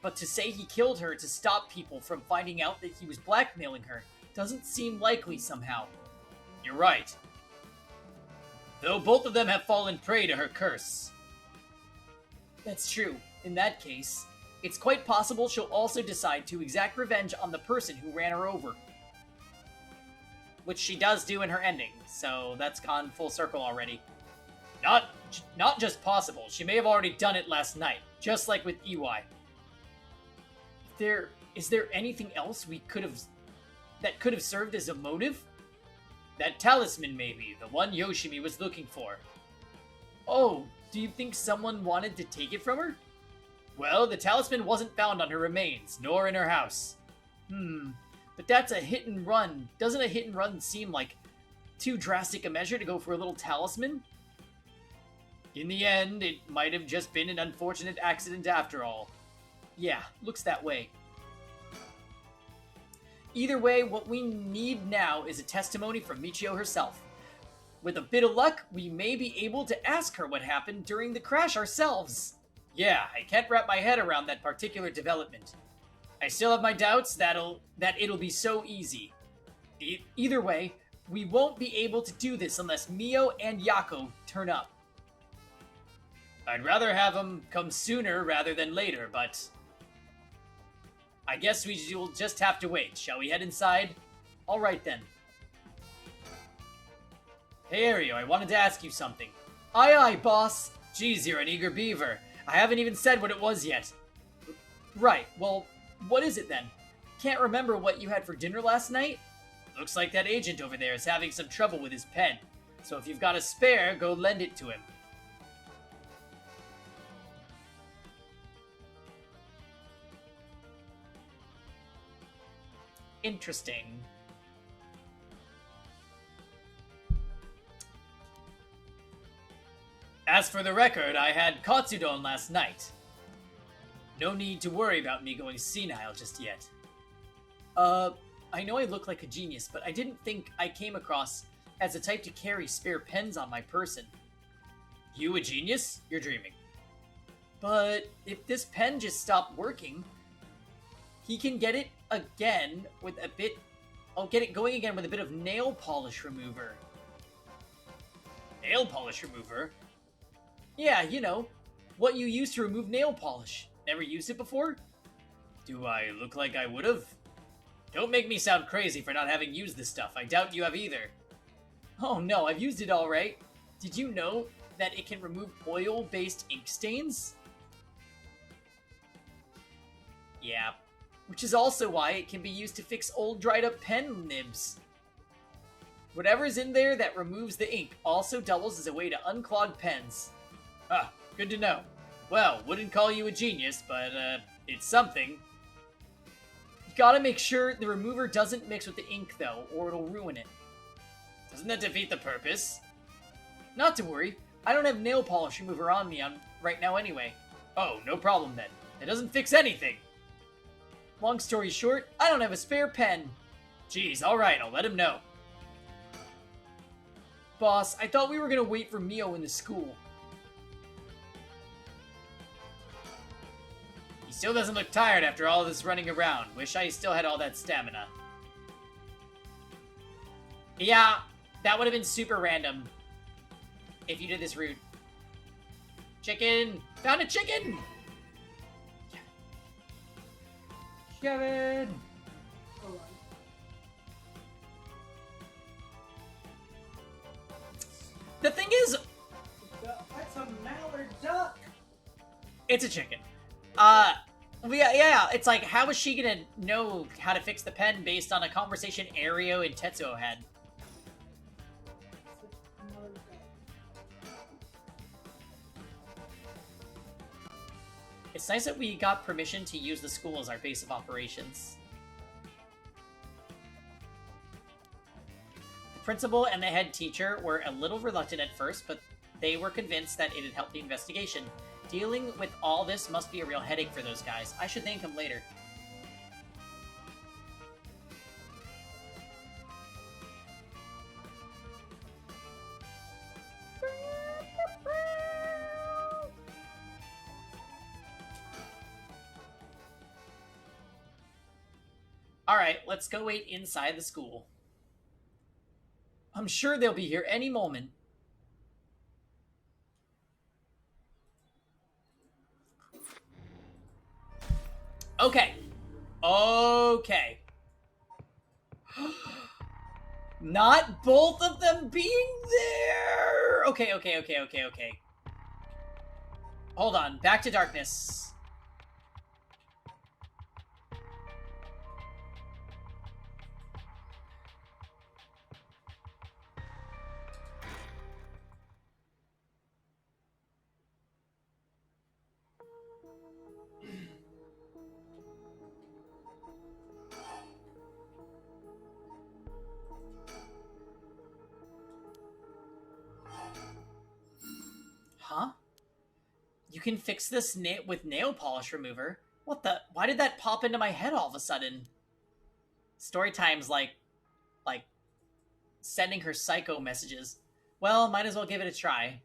But to say he killed her to stop people from finding out that he was blackmailing her doesn't seem likely somehow. You're right. Though both of them have fallen prey to her curse. That's true. In that case, it's quite possible she'll also decide to exact revenge on the person who ran her over. Which she does do in her ending, so that's gone full circle already. Not just possible, she may have already done it last night, just like with Iwai. Is there anything else that could have served as a motive? That talisman, maybe, the one Yoshimi was looking for. Oh, do you think someone wanted to take it from her? Well, the talisman wasn't found on her remains, nor in her house. But that's a hit and run. Doesn't a hit and run seem like too drastic a measure to go for a little talisman? In the end, it might have just been an unfortunate accident after all. Yeah, looks that way. Either way, what we need now is a testimony from Michio herself. With a bit of luck, we may be able to ask her what happened during the crash ourselves. Yeah, I can't wrap my head around that particular development. I still have my doubts that it'll be so easy. Either way, we won't be able to do this unless Mio and Yako turn up. I'd rather have them come sooner rather than later, but I guess we'll just have to wait. Shall we head inside? Alright then. Hey Aereo, I wanted to ask you something. Aye aye, boss. Geez, you're an eager beaver. I haven't even said what it was yet. Right, well, what is it then? Can't remember what you had for dinner last night? Looks like that agent over there is having some trouble with his pen. So if you've got a spare, go lend it to him. Interesting. As for the record, I had katsudon last night. No need to worry about me going senile just yet. I know I look like a genius, but I didn't think I came across as the type to carry spare pens on my person. You a genius? You're dreaming. But if this pen just stopped working, he can get it again with a bit... I'll get it going again with a bit of nail polish remover. Nail polish remover? Yeah, you know, what you use to remove nail polish. Never used it before? Do I look like I would've? Don't make me sound crazy for not having used this stuff. I doubt you have either. Oh no, I've used it alright. Did you know that it can remove oil-based ink stains? Yeah, which is also why it can be used to fix old dried-up pen nibs. Whatever's in there that removes the ink also doubles as a way to unclog pens. Ah, good to know. Well, wouldn't call you a genius, but, it's something. You gotta make sure the remover doesn't mix with the ink, though, or it'll ruin it. Doesn't that defeat the purpose? Not to worry. I don't have nail polish remover on me right now anyway. Oh, no problem then. It doesn't fix anything. Long story short, I don't have a spare pen. Geez, alright, I'll let him know. Boss, I thought we were gonna wait for Mio in the school. He still doesn't look tired after all this running around. Wish I still had all that stamina. Yeah, that would have been super random if you did this route. Chicken! Found a chicken! Kevin! Hold on. The thing is, That's a mallard duck. it's a chicken. Yeah, it's like, how is she gonna know how to fix the pen based on a conversation Ario and Tetsuo had? Mallard duck. It's nice that we got permission to use the school as our base of operations. The principal and the head teacher were a little reluctant at first, but they were convinced that it'd help the investigation. Dealing with all this must be a real headache for those guys. I should thank them later. Alright, let's go wait inside the school. I'm sure they'll be here any moment. Okay. Okay. Not both of them being there! Okay. Hold on, back to darkness. Huh? You can fix this with nail polish remover? What the? Why did that pop into my head all of a sudden? Story time's like sending her psycho messages. Well, might as well give it a try.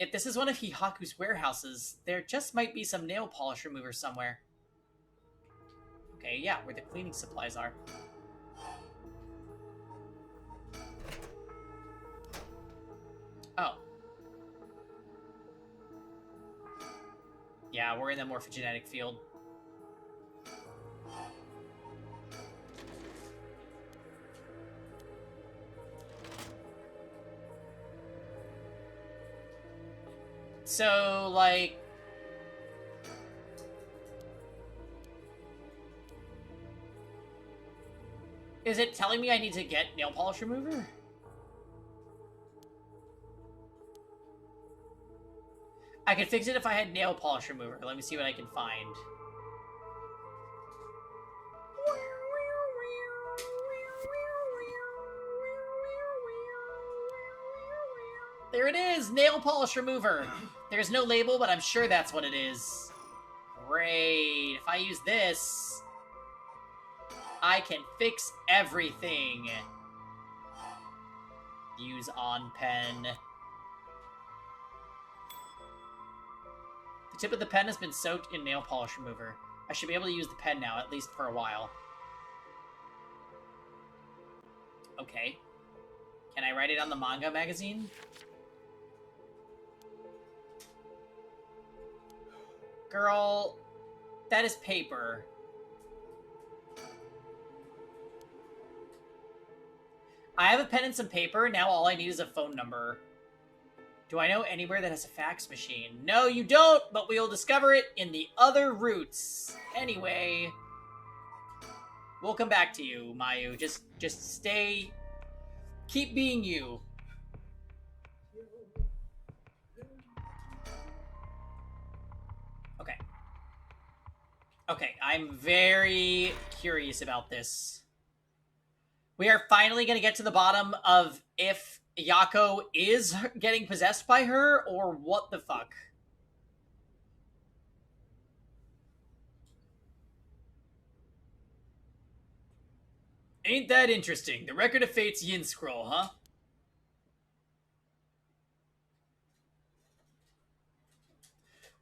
If this is one of Hihaku's warehouses, there just might be some nail polish remover somewhere. Okay, yeah, where the cleaning supplies are. Oh. Yeah, we're in the morphogenetic field. So, like... Is it telling me I need to get nail polish remover? I could fix it if I had nail polish remover. Let me see what I can find. There it is! Nail polish remover! There's no label, but I'm sure that's what it is. Great. If I use this, I can fix everything. Use on pen. The tip of the pen has been soaked in nail polish remover. I should be able to use the pen now, at least for a while. Okay. Can I write it on the manga magazine? Girl, that is paper. I have a pen and some paper. Now all I need is a phone number. Do I know anywhere that has a fax machine? No, you don't, but we'll discover it in the other routes. Anyway, we'll come back to you, Mayu. Just stay... Keep being you. Okay. Okay, I'm very curious about this. We are finally going to get to the bottom of if Yako is getting possessed by her, or what the fuck. Ain't that interesting? The Record of Fate's Yin Scroll, huh?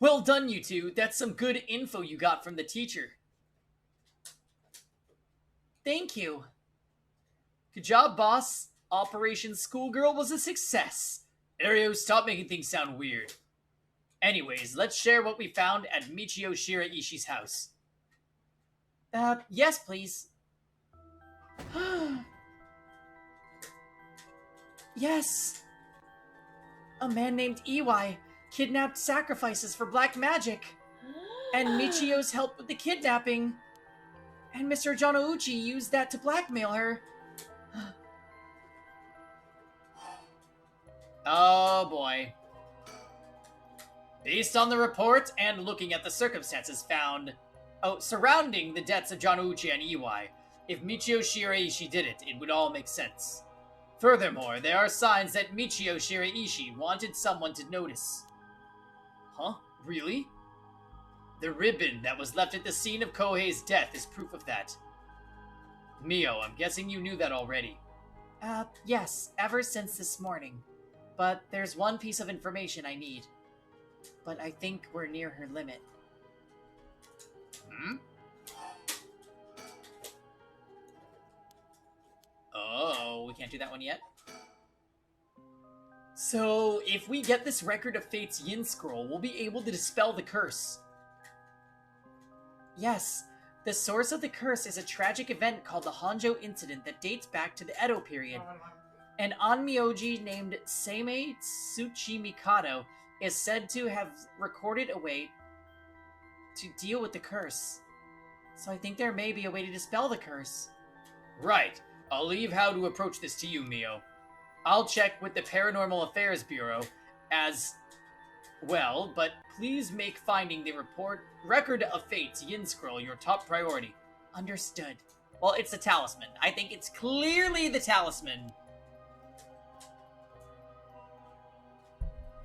Well done, you two. That's some good info you got from the teacher. Thank you. Good job, boss. Operation Schoolgirl was a success. Ario, stop making things sound weird. Anyways, let's share what we found at Michio Shiraishi's house. Yes, please. Yes. A man named Iwai kidnapped sacrifices for black magic. And Michio's helped with the kidnapping. And Mr. Jonouchi used that to blackmail her. Oh boy. Based on the report and looking at the circumstances found surrounding the deaths of Jonouchi and Iwai, if Michio Shiraishi did it, it would all make sense. Furthermore, there are signs that Michio Shiraishi wanted someone to notice. Huh? Really? The ribbon that was left at the scene of Kohei's death is proof of that. Mio, I'm guessing you knew that already. Yes, ever since this morning. But there's one piece of information I need. But I think we're near her limit. Hmm? Oh, we can't do that one yet? So, if we get this Record of Fate's Yin Scroll, we'll be able to dispel the curse. Yes, the source of the curse is a tragic event called the Honjo Incident that dates back to the Edo period. An onmyoji named Seimei Tsuchimikado is said to have recorded a way to deal with the curse. So I think there may be a way to dispel the curse. Right. I'll leave how to approach this to you, Mio. I'll check with the Paranormal Affairs Bureau as well, but please make finding the Record of Fate's Yin Scroll your top priority. Understood. Well, it's the talisman. I think it's clearly the talisman.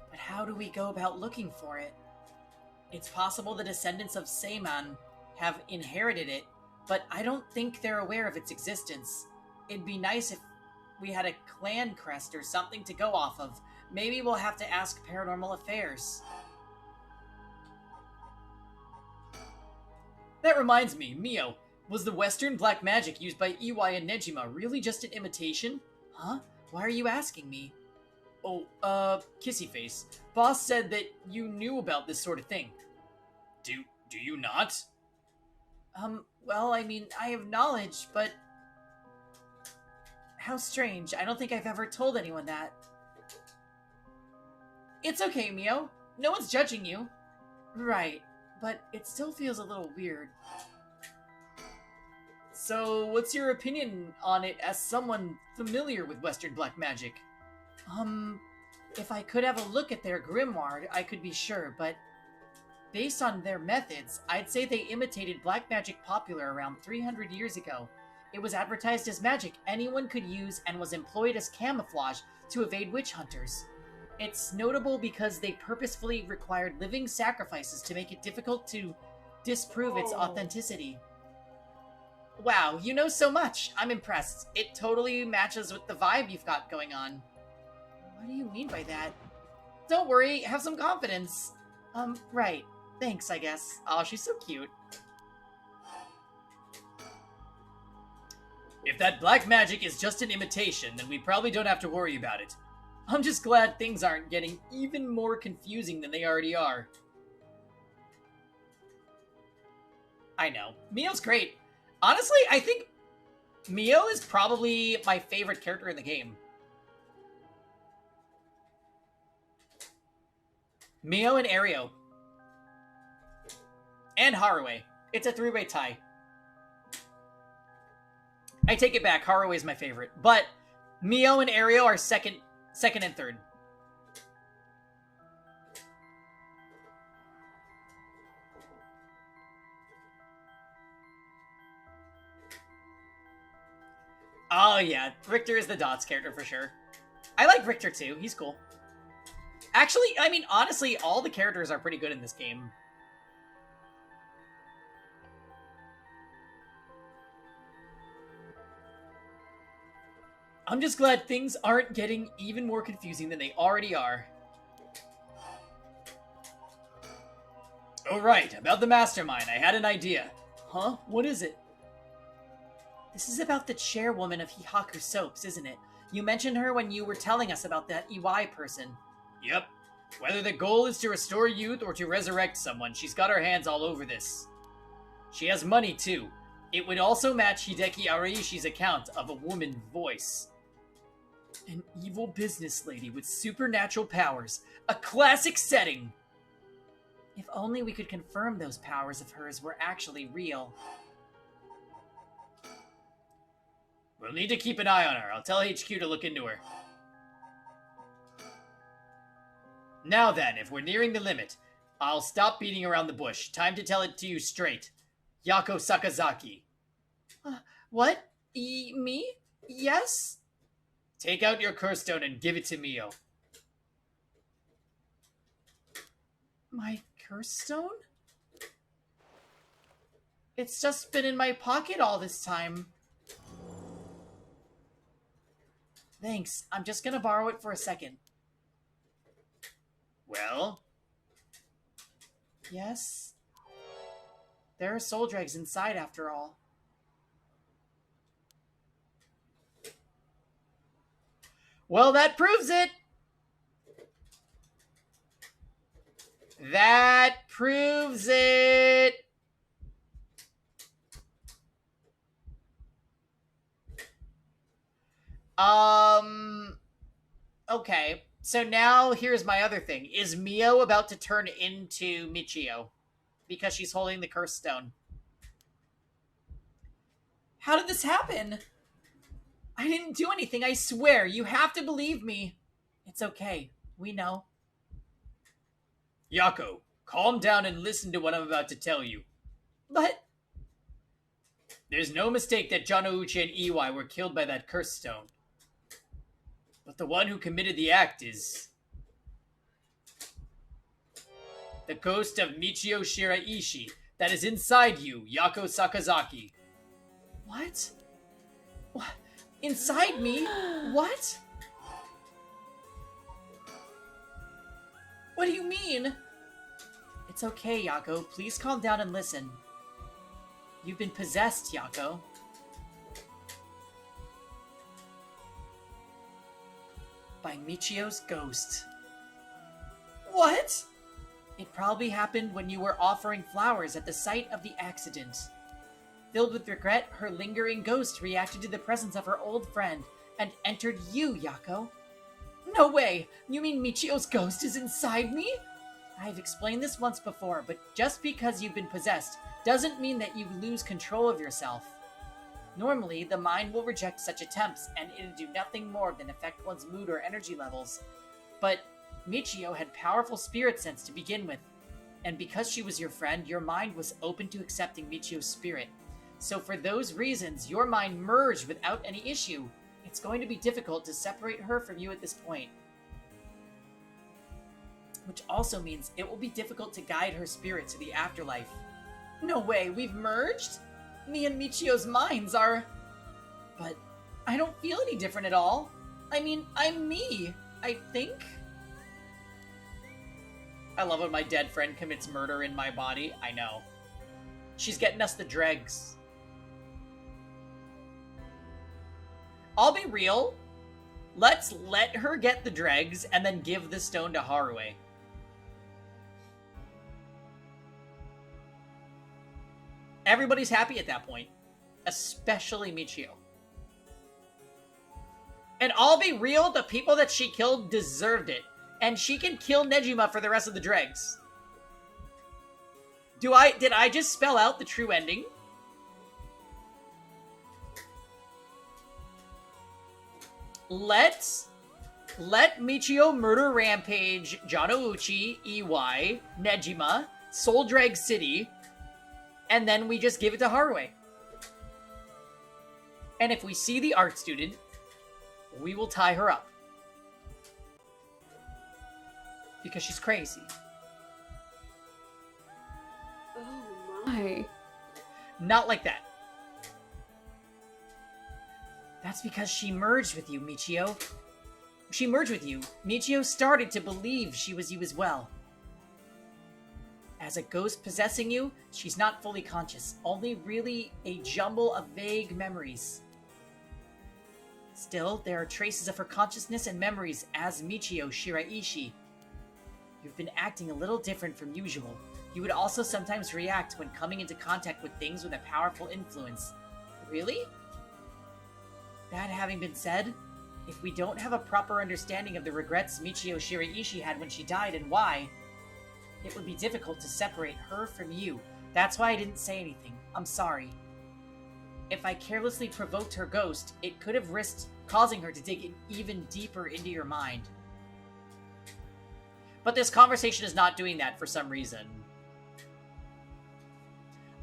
But how do we go about looking for it? It's possible the descendants of Seiman have inherited it, but I don't think they're aware of its existence. It'd be nice if we had a clan crest or something to go off of. Maybe we'll have to ask Paranormal Affairs. That reminds me, Mio, was the Western black magic used by Iwai and Nejima really just an imitation? Huh? Why are you asking me? Oh, Kissy Face. Boss said that you knew about this sort of thing. Do you not? Well, I mean, I have knowledge, but... How strange. I don't think I've ever told anyone that. It's okay, Mio. No one's judging you. Right, but it still feels a little weird. So, what's your opinion on it as someone familiar with Western black magic? If I could have a look at their grimoire, I could be sure, but... Based on their methods, I'd say they imitated black magic popular around 300 years ago. It was advertised as magic anyone could use and was employed as camouflage to evade witch hunters. It's notable because they purposefully required living sacrifices to make it difficult to disprove its authenticity. Wow, you know so much. I'm impressed. It totally matches with the vibe you've got going on. What do you mean by that? Don't worry, have some confidence. Right. Thanks, I guess. Oh, she's so cute. If that black magic is just an imitation, then we probably don't have to worry about it. I'm just glad things aren't getting even more confusing than they already are. I know. Mio's great. Honestly, I think Mio is probably my favorite character in the game. Mio and Ario. And Haruwe. It's a three-way tie. I take it back. Haruwe is my favorite. But Mio and Ario are second and third. Oh, yeah. Richter is the Dots character for sure. I like Richter, too. He's cool. Actually, I mean, honestly, all the characters are pretty good in this game. I'm just glad things aren't getting even more confusing than they already are. Oh, right. About the mastermind, I had an idea. Huh? What is it? This is about the chairwoman of Hihaku Soaps, isn't it? You mentioned her when you were telling us about that EY person. Yep. Whether the goal is to restore youth or to resurrect someone, she's got her hands all over this. She has money, too. It would also match Hideki Araishi's account of a woman voice. An evil business lady with supernatural powers. A classic setting! If only we could confirm those powers of hers were actually real. We'll need to keep an eye on her. I'll tell HQ to look into her. Now then, if we're nearing the limit, I'll stop beating around the bush. Time to tell it to you straight. Yako Sakazaki. What? Me? Yes? Take out your curse stone and give it to Mio. My curse stone? It's just been in my pocket all this time. Thanks. I'm just gonna borrow it for a second. Well? Yes? There are soul dregs inside after all. Well, that proves it! That proves it! Okay. So now, here's my other thing. Is Mio about to turn into Michio? Because she's holding the curse stone. How did this happen? I didn't do anything, I swear. You have to believe me. It's okay. We know. Yako, calm down and listen to what I'm about to tell you. But... There's no mistake that Janouchi and Iwai were killed by that curse stone. But the one who committed the act is... the ghost of Michio Shiraishi that is inside you, Yako Sakazaki. What? What? Inside me? What? What do you mean? It's okay, Yako. Please calm down and listen. You've been possessed, Yako. By Michio's ghost. What? It probably happened when you were offering flowers at the site of the accident. Filled with regret, her lingering ghost reacted to the presence of her old friend and entered you, Yako. No way! You mean Michio's ghost is inside me? I've explained this once before, but just because you've been possessed doesn't mean that you lose control of yourself. Normally, the mind will reject such attempts, and it'll do nothing more than affect one's mood or energy levels. But Michio had powerful spirit sense to begin with, and because she was your friend, your mind was open to accepting Michio's spirit. So for those reasons, your mind merged without any issue. It's going to be difficult to separate her from you at this point. Which also means it will be difficult to guide her spirit to the afterlife. No way, we've merged? Me and Michio's minds are... But I don't feel any different at all. I mean, I'm me, I think. I love when my dead friend commits murder in my body. I know. She's getting us the dregs. I'll be real. Let's let her get the dregs and then give the stone to Haruwe. Everybody's happy at that point. Especially Michio. And I'll be real, the people that she killed deserved it. And she can kill Nejima for the rest of the dregs. Did I just spell out the true ending? Let Michio murder Rampage, Janouchi, EY, Nejima, Soul Drag City, and then we just give it to Haruhi. And if we see the art student, we will tie her up. Because she's crazy. Oh my. Not like that. That's because she merged with you, Michio. She merged with you. Michio started to believe she was you as well. As a ghost possessing you, she's not fully conscious, only really a jumble of vague memories. Still, there are traces of her consciousness and memories as Michio Shiraishi. You've been acting a little different from usual. You would also sometimes react when coming into contact with things with a powerful influence. Really? That having been said, if we don't have a proper understanding of the regrets Michio Shiraishi had when she died and why, it would be difficult to separate her from you. That's why I didn't say anything. I'm sorry. If I carelessly provoked her ghost, it could have risked causing her to dig even deeper into your mind. But this conversation is not doing that for some reason.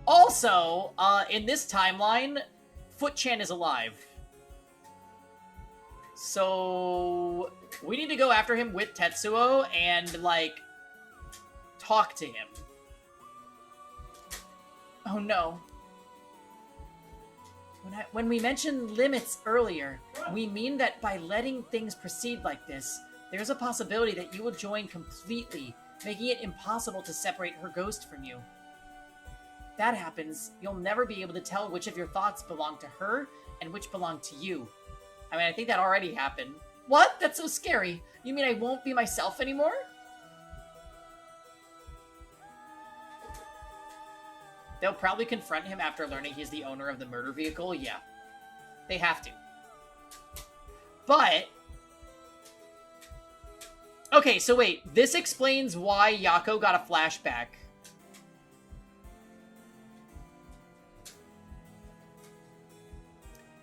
Also, in this timeline, Foot-chan is alive. So, we need to go after him with Tetsuo and, like, talk to him. Oh no. When we mentioned limits earlier, we mean that by letting things proceed like this, there's a possibility that you will join completely, making it impossible to separate her ghost from you. If that happens, you'll never be able to tell which of your thoughts belong to her and which belong to you. I mean, I think that already happened. What? That's so scary. You mean I won't be myself anymore? They'll probably confront him after learning he's the owner of the murder vehicle. Yeah. They have to. But... okay, so wait. This explains why Yako got a flashback.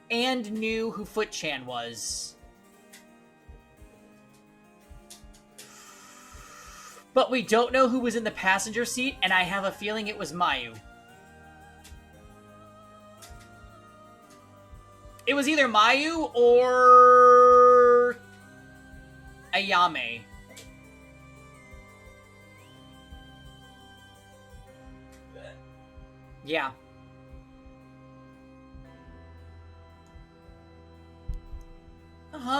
And knew who Foot-chan was. But we don't know who was in the passenger seat, and I have a feeling it was Mayu. It was either Mayu or Ayame. Yeah.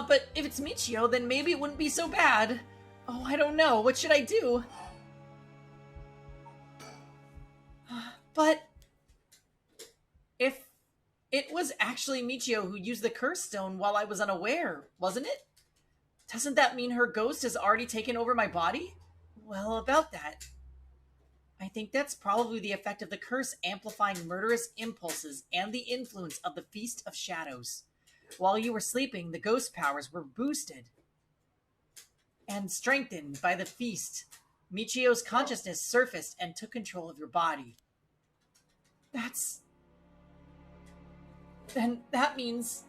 But if it's Michio, then maybe it wouldn't be so bad. Oh, I don't know. What should I do? But if it was actually Michio who used the curse stone while I was unaware, wasn't it? Doesn't that mean her ghost has already taken over my body? Well, about that. I think that's probably the effect of the curse amplifying murderous impulses and the influence of the Feast of Shadows. While you were sleeping, the ghost powers were boosted and strengthened by the feast. Michio's consciousness surfaced and took control of your body. Then that means...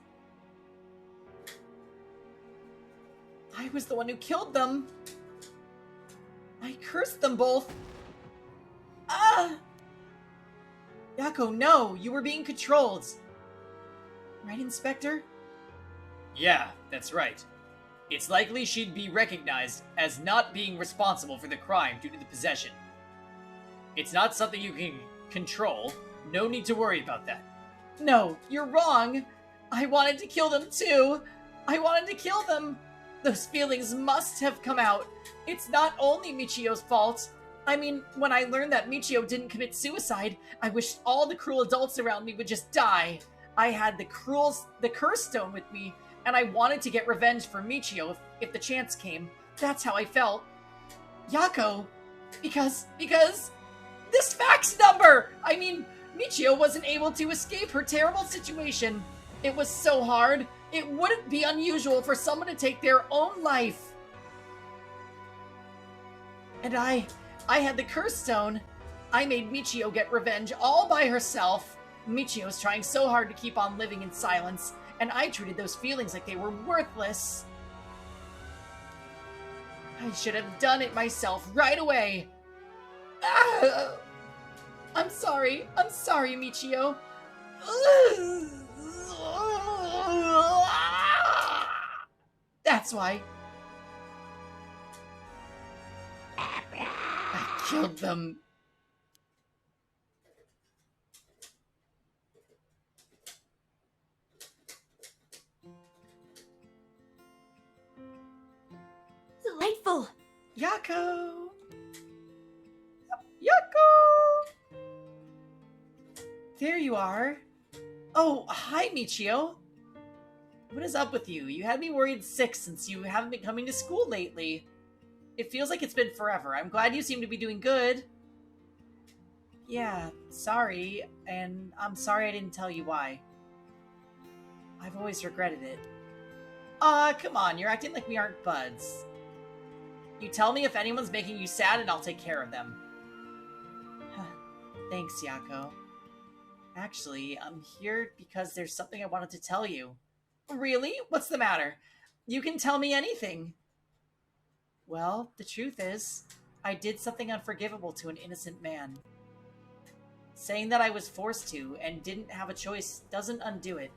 I was the one who killed them. I cursed them both. Ah! Yako, no! You were being controlled. Right, Inspector? Yeah, that's right. It's likely she'd be recognized as not being responsible for the crime due to the possession. It's not something you can control. No need to worry about that. No, you're wrong. I wanted to kill them too. I wanted to kill them. Those feelings must have come out. It's not only Michio's fault. I mean, when I learned that Michio didn't commit suicide, I wished all the cruel adults around me would just die. I had the curse stone with me, and I wanted to get revenge for Michio if the chance came. That's how I felt. Yako, because this fax number! I mean, Michio wasn't able to escape her terrible situation. It was so hard. It wouldn't be unusual for someone to take their own life. And I had the curse stone. I made Michio get revenge all by herself. Michio's trying so hard to keep on living in silence, and I treated those feelings like they were worthless. I should have done it myself right away. Ah! I'm sorry, Michio. That's why. I killed them. Delightful. Yako! Yako! There you are. Oh, hi, Michio. What is up with you? You had me worried sick since you haven't been coming to school lately. It feels like it's been forever. I'm glad you seem to be doing good. Yeah, sorry, and I'm sorry I didn't tell you why. I've always regretted it. Come on, you're acting like we aren't buds. You tell me if anyone's making you sad and I'll take care of them. Thanks, Yako. Actually, I'm here because there's something I wanted to tell you. Really? What's the matter? You can tell me anything. Well, the truth is, I did something unforgivable to an innocent man. Saying that I was forced to and didn't have a choice doesn't undo it.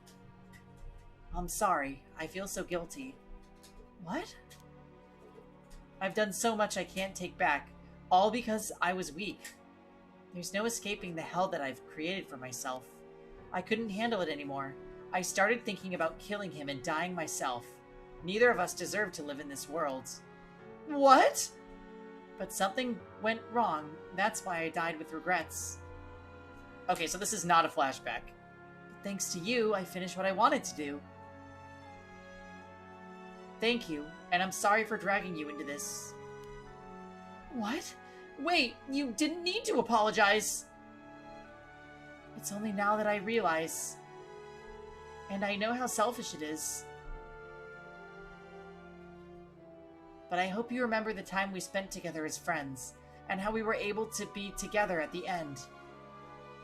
I'm sorry. I feel so guilty. What? I've done so much I can't take back, all because I was weak. There's no escaping the hell that I've created for myself. I couldn't handle it anymore. I started thinking about killing him and dying myself. Neither of us deserve to live in this world. What? But something went wrong. That's why I died with regrets. Okay, so this is not a flashback. But thanks to you, I finished what I wanted to do. Thank you, and I'm sorry for dragging you into this. What? Wait, you didn't need to apologize. It's only now that I realize. And I know how selfish it is. But I hope you remember the time we spent together as friends, and how we were able to be together at the end.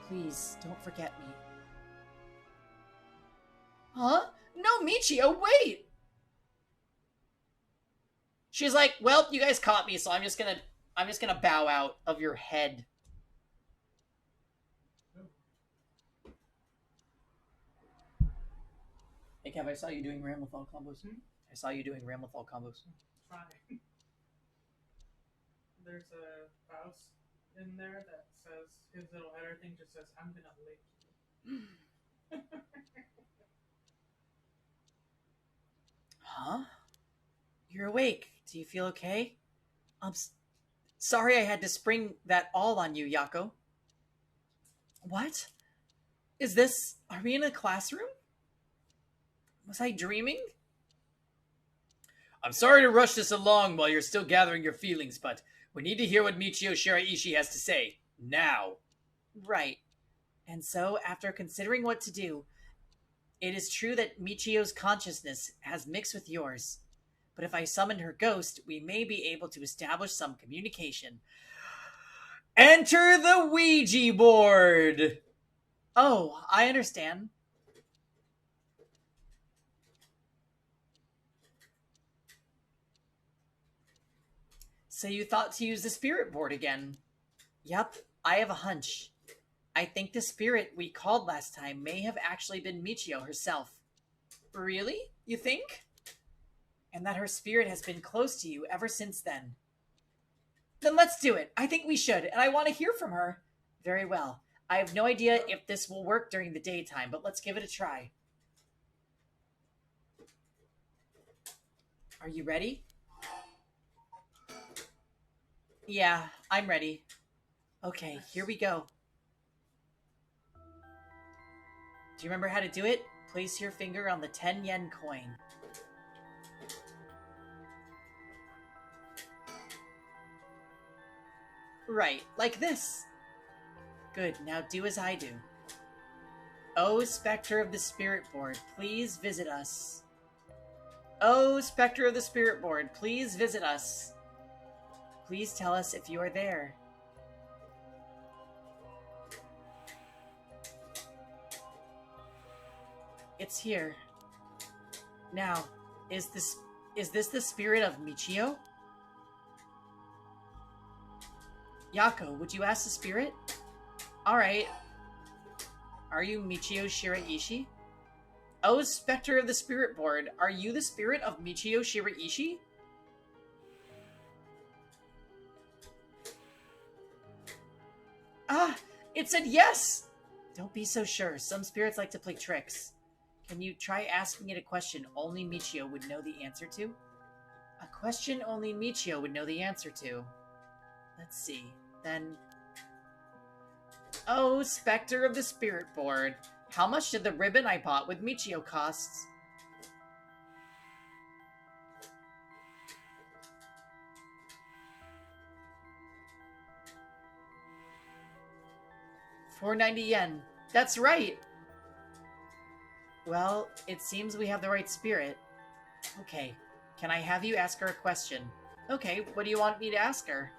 Please, don't forget me. Huh? No, Michio, wait! She's like, well, you guys caught me, so I'm just gonna bow out of your head. Hey, Kev, I saw you doing Ramlethal combos. I saw you doing Ramlethal combos. Try. There's a mouse in there that says, his little header thing just says, I'm gonna lick you. Huh? You're awake. Do you feel okay? I'm sorry I had to spring that all on you, Yako. What? Is this... Are we in a classroom? Was I dreaming? I'm sorry to rush this along while you're still gathering your feelings, but we need to hear what Michio Shiraishi has to say. Now. Right. And so, after considering what to do, it is true that Michio's consciousness has mixed with yours. But if I summon her ghost, we may be able to establish some communication. Enter the Ouija board! Oh, I understand. So you thought to use the spirit board again? Yep, I have a hunch. I think the spirit we called last time may have actually been Michio herself. Really? You think? And that her spirit has been close to you ever since then. Then let's do it. I think we should, and I want to hear from her. Very well. I have no idea if this will work during the daytime, but let's give it a try. Are you ready? Yeah, I'm ready. Okay, here we go. Do you remember how to do it? Place your finger on the 10 yen coin. Right, like this. Good, now do as I do. Oh, Spectre of the Spirit Board, please visit us. Oh, Spectre of the Spirit Board, please visit us. Please tell us if you are there. It's here. Now, is this the spirit of Michio? Yako, would you ask the spirit? Alright. Are you Michio Shiraishi? Oh, Spectre of the Spirit Board, are you the spirit of Michio Shiraishi? Ah, it said yes! Don't be so sure. Some spirits like to play tricks. Can you try asking it a question only Michio would know the answer to? A question only Michio would know the answer to. Let's see. Then... Oh, Spectre of the Spirit Board. How much did the ribbon I bought with Michio cost? $490. That's right! Well, it seems we have the right spirit. Okay, can I have you ask her a question? Okay, what do you want me to ask her?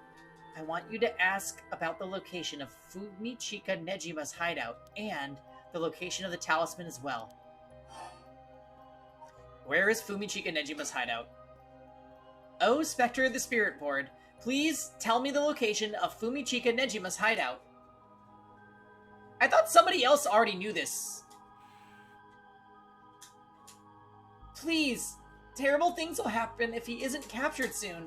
I want you to ask about the location of Fumichika Nejima's hideout, and the location of the talisman as well. Where is Fumichika Nejima's hideout? Oh, Spectre of the Spirit Board, please tell me the location of Fumichika Nejima's hideout. I thought somebody else already knew this. Please, terrible things will happen if he isn't captured soon.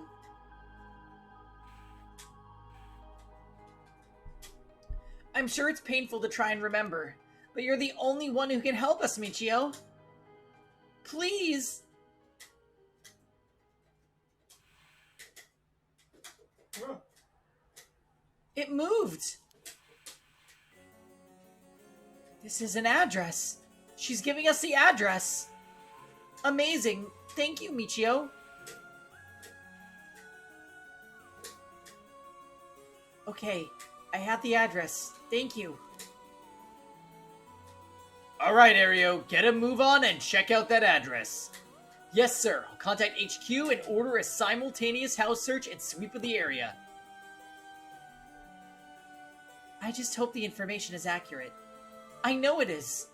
I'm sure it's painful to try and remember, but you're the only one who can help us, Michio. Please! It moved! This is an address. She's giving us the address. Amazing. Thank you, Michio. Okay, I have the address. Thank you. Alright, Ario, get a move on and check out that address. Yes, sir. I'll contact HQ and order a simultaneous house search and sweep of the area. I just hope the information is accurate. I know it is.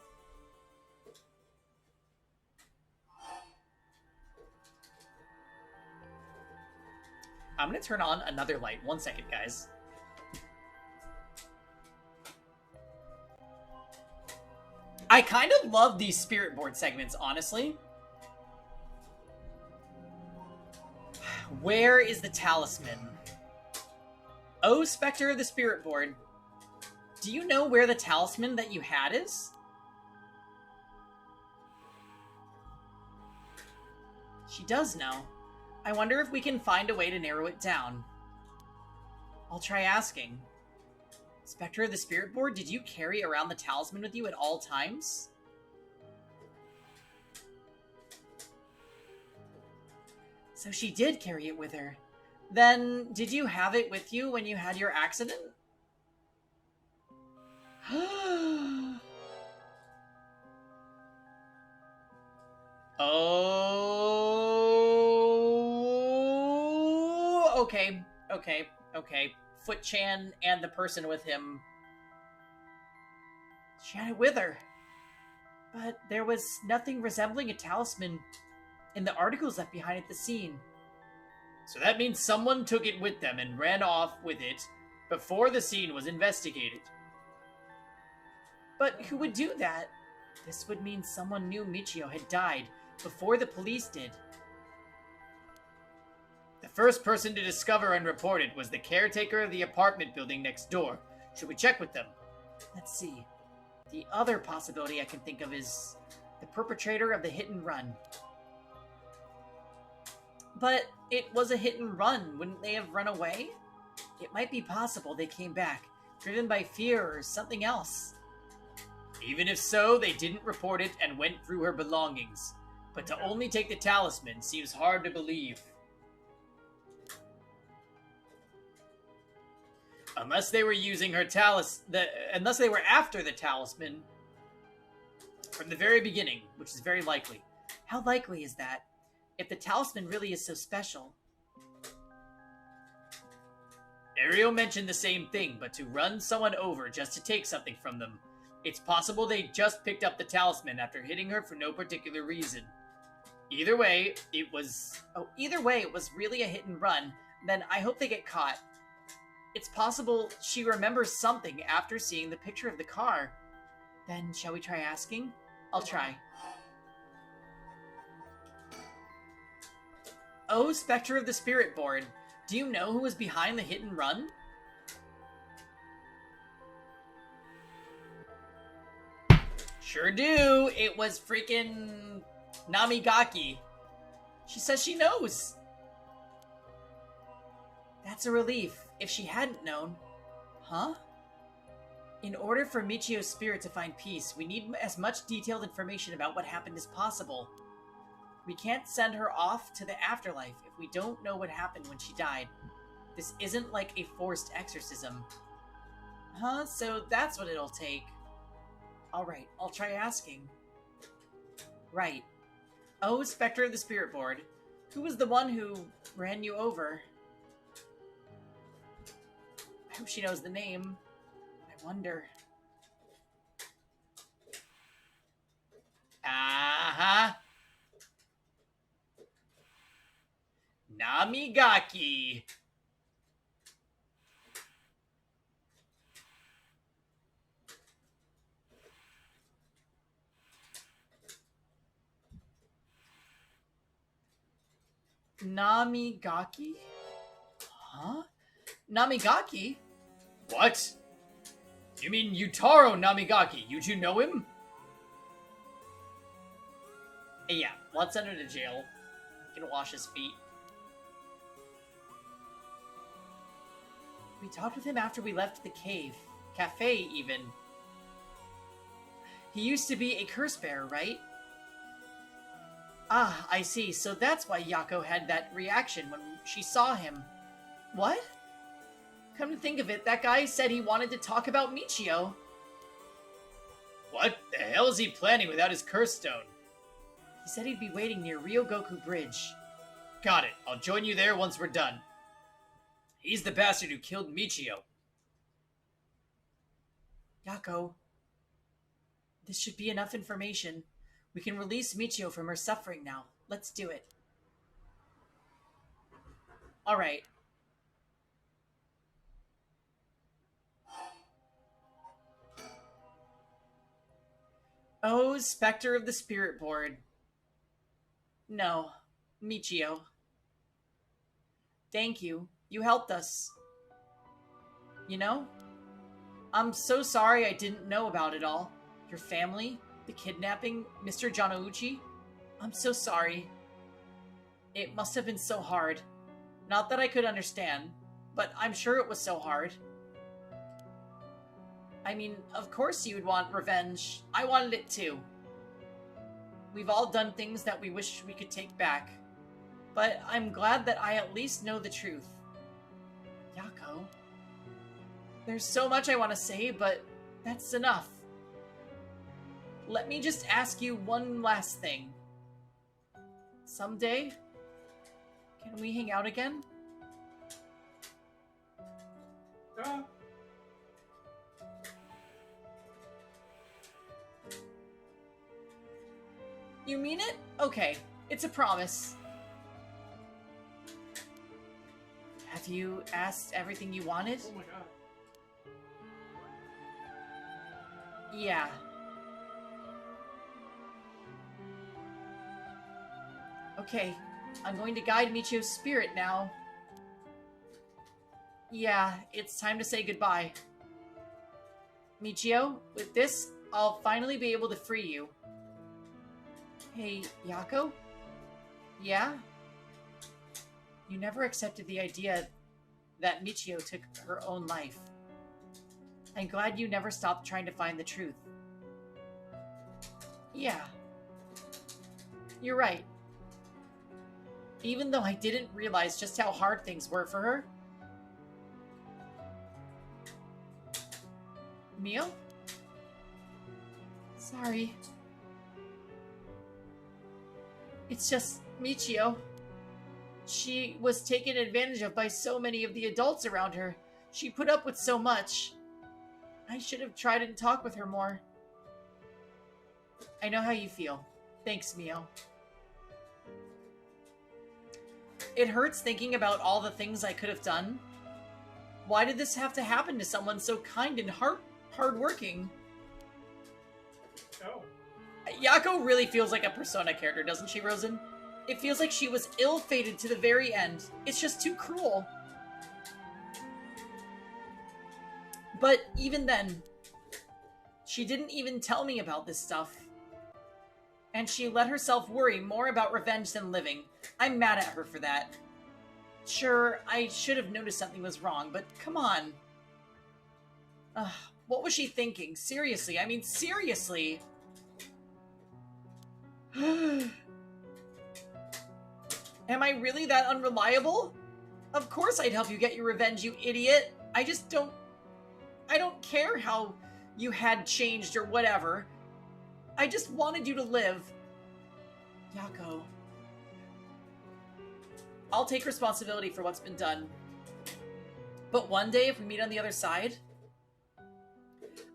I'm gonna turn on another light. 1 second, guys. I kind of love these spirit board segments, honestly. Where is the talisman? Oh, Spectre of the Spirit Board. Do you know where the talisman that you had is? She does know. I wonder if we can find a way to narrow it down. I'll try asking. Spectre of the Spirit Board, did you carry around the talisman with you at all times? So she did carry it with her. Then, did you have it with you when you had your accident? Oh, okay. Foot-chan and the person with him. She had it with her. But there was nothing resembling a talisman in the articles left behind at the scene. So that means someone took it with them and ran off with it before the scene was investigated. But who would do that? This would mean someone knew Michio had died before the police did. The first person to discover and report it was the caretaker of the apartment building next door. Should we check with them? Let's see. The other possibility I can think of is the perpetrator of the hit and run. But it was a hit and run. Wouldn't they have run away? It might be possible they came back, driven by fear or something else. Even if so, they didn't report it and went through her belongings. But to only take the talisman seems hard to believe. Unless they were using her unless they were after the talisman. From the very beginning, which is very likely. How likely is that? If the talisman really is so special. Ariel mentioned the same thing, but to run someone over just to take something from them. It's possible they just picked up the talisman after hitting her for no particular reason. Either way, it was really a hit and run. Then I hope they get caught. It's possible she remembers something after seeing the picture of the car. Then shall we try asking? I'll try. Oh, Spectre of the Spirit Board. Do you know who was behind the hit and run? Sure do. It was freaking Namigaki. She says she knows. That's a relief. If she hadn't known. Huh? In order for Michio's spirit to find peace, we need as much detailed information about what happened as possible. We can't send her off to the afterlife if we don't know what happened when she died. This isn't like a forced exorcism. Huh? So that's what it'll take. Alright, I'll try asking. Right. Oh, Spectre of the Spirit Board. Who was the one who ran you over? I hope she knows the name. I wonder. Uh-huh. Namigaki. Namigaki? Huh? Namigaki? What? You mean Yutaro Namigaki? You two know him? Yeah, let's send him to jail. He can wash his feet. We talked with him after we left the cave. Cafe, even. He used to be a curse bearer, right? Ah, I see. So that's why Yako had that reaction when she saw him. What? Come to think of it, that guy said he wanted to talk about Michio. What the hell is he planning without his curse stone? He said he'd be waiting near Ryogoku Bridge. Got it. I'll join you there once we're done. He's the bastard who killed Michio. Yako, this should be enough information. We can release Michio from her suffering now. Let's do it. Alright. Oh, Spectre of the Spirit Board. No, Michio. Thank you. You helped us. You know, I'm so sorry I didn't know about it all. Your family, the kidnapping, Mr. Janouchi. I'm so sorry. It must have been so hard. Not that I could understand, but I'm sure it was so hard. I mean, of course you would want revenge. I wanted it too. We've all done things that we wish we could take back. But I'm glad that I at least know the truth. Yako. There's so much I want to say, but that's enough. Let me just ask you one last thing. Someday, can we hang out again? You mean it? Okay, it's a promise. Have you asked everything you wanted? Oh my god. Yeah. Okay, I'm going to guide Michio's spirit now. Yeah, it's time to say goodbye. Michio, with this, I'll finally be able to free you. Hey, Yako? Yeah? You never accepted the idea that Michio took her own life. I'm glad you never stopped trying to find the truth. Yeah. You're right. Even though I didn't realize just how hard things were for her. Mio? Sorry. It's just Michio. She was taken advantage of by so many of the adults around her. She put up with so much. I should have tried and talked with her more. I know how you feel. Thanks, Mio. It hurts thinking about all the things I could have done. Why did this have to happen to someone so kind and hardworking? Oh. Yako really feels like a Persona character, doesn't she, Rosen? It feels like she was ill-fated to the very end. It's just too cruel. But even then, she didn't even tell me about this stuff. And she let herself worry more about revenge than living. I'm mad at her for that. Sure, I should have noticed something was wrong, but come on. What was she thinking? Seriously, I mean, seriously. Am I really that unreliable? Of course I'd help you get your revenge, you idiot. I don't care how you had changed or whatever. I just wanted you to live. Yako. I'll take responsibility for what's been done. But one day, if we meet on the other side,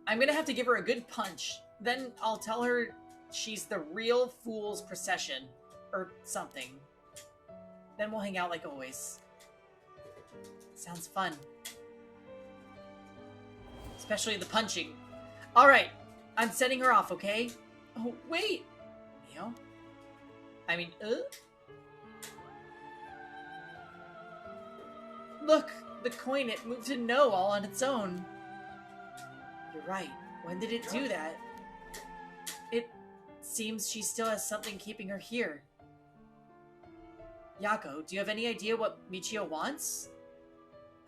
I'm gonna have to give her a good punch. Then I'll tell her she's the real fool's procession. Or something. Then we'll hang out like always. Sounds fun. Especially the punching. Alright, I'm sending her off, okay? Oh, wait! Mio? I mean, Look! The coin, it moved to no all on its own. You're right. When did it do that? It seems she still has something keeping her here. Yako, do you have any idea what Michio wants?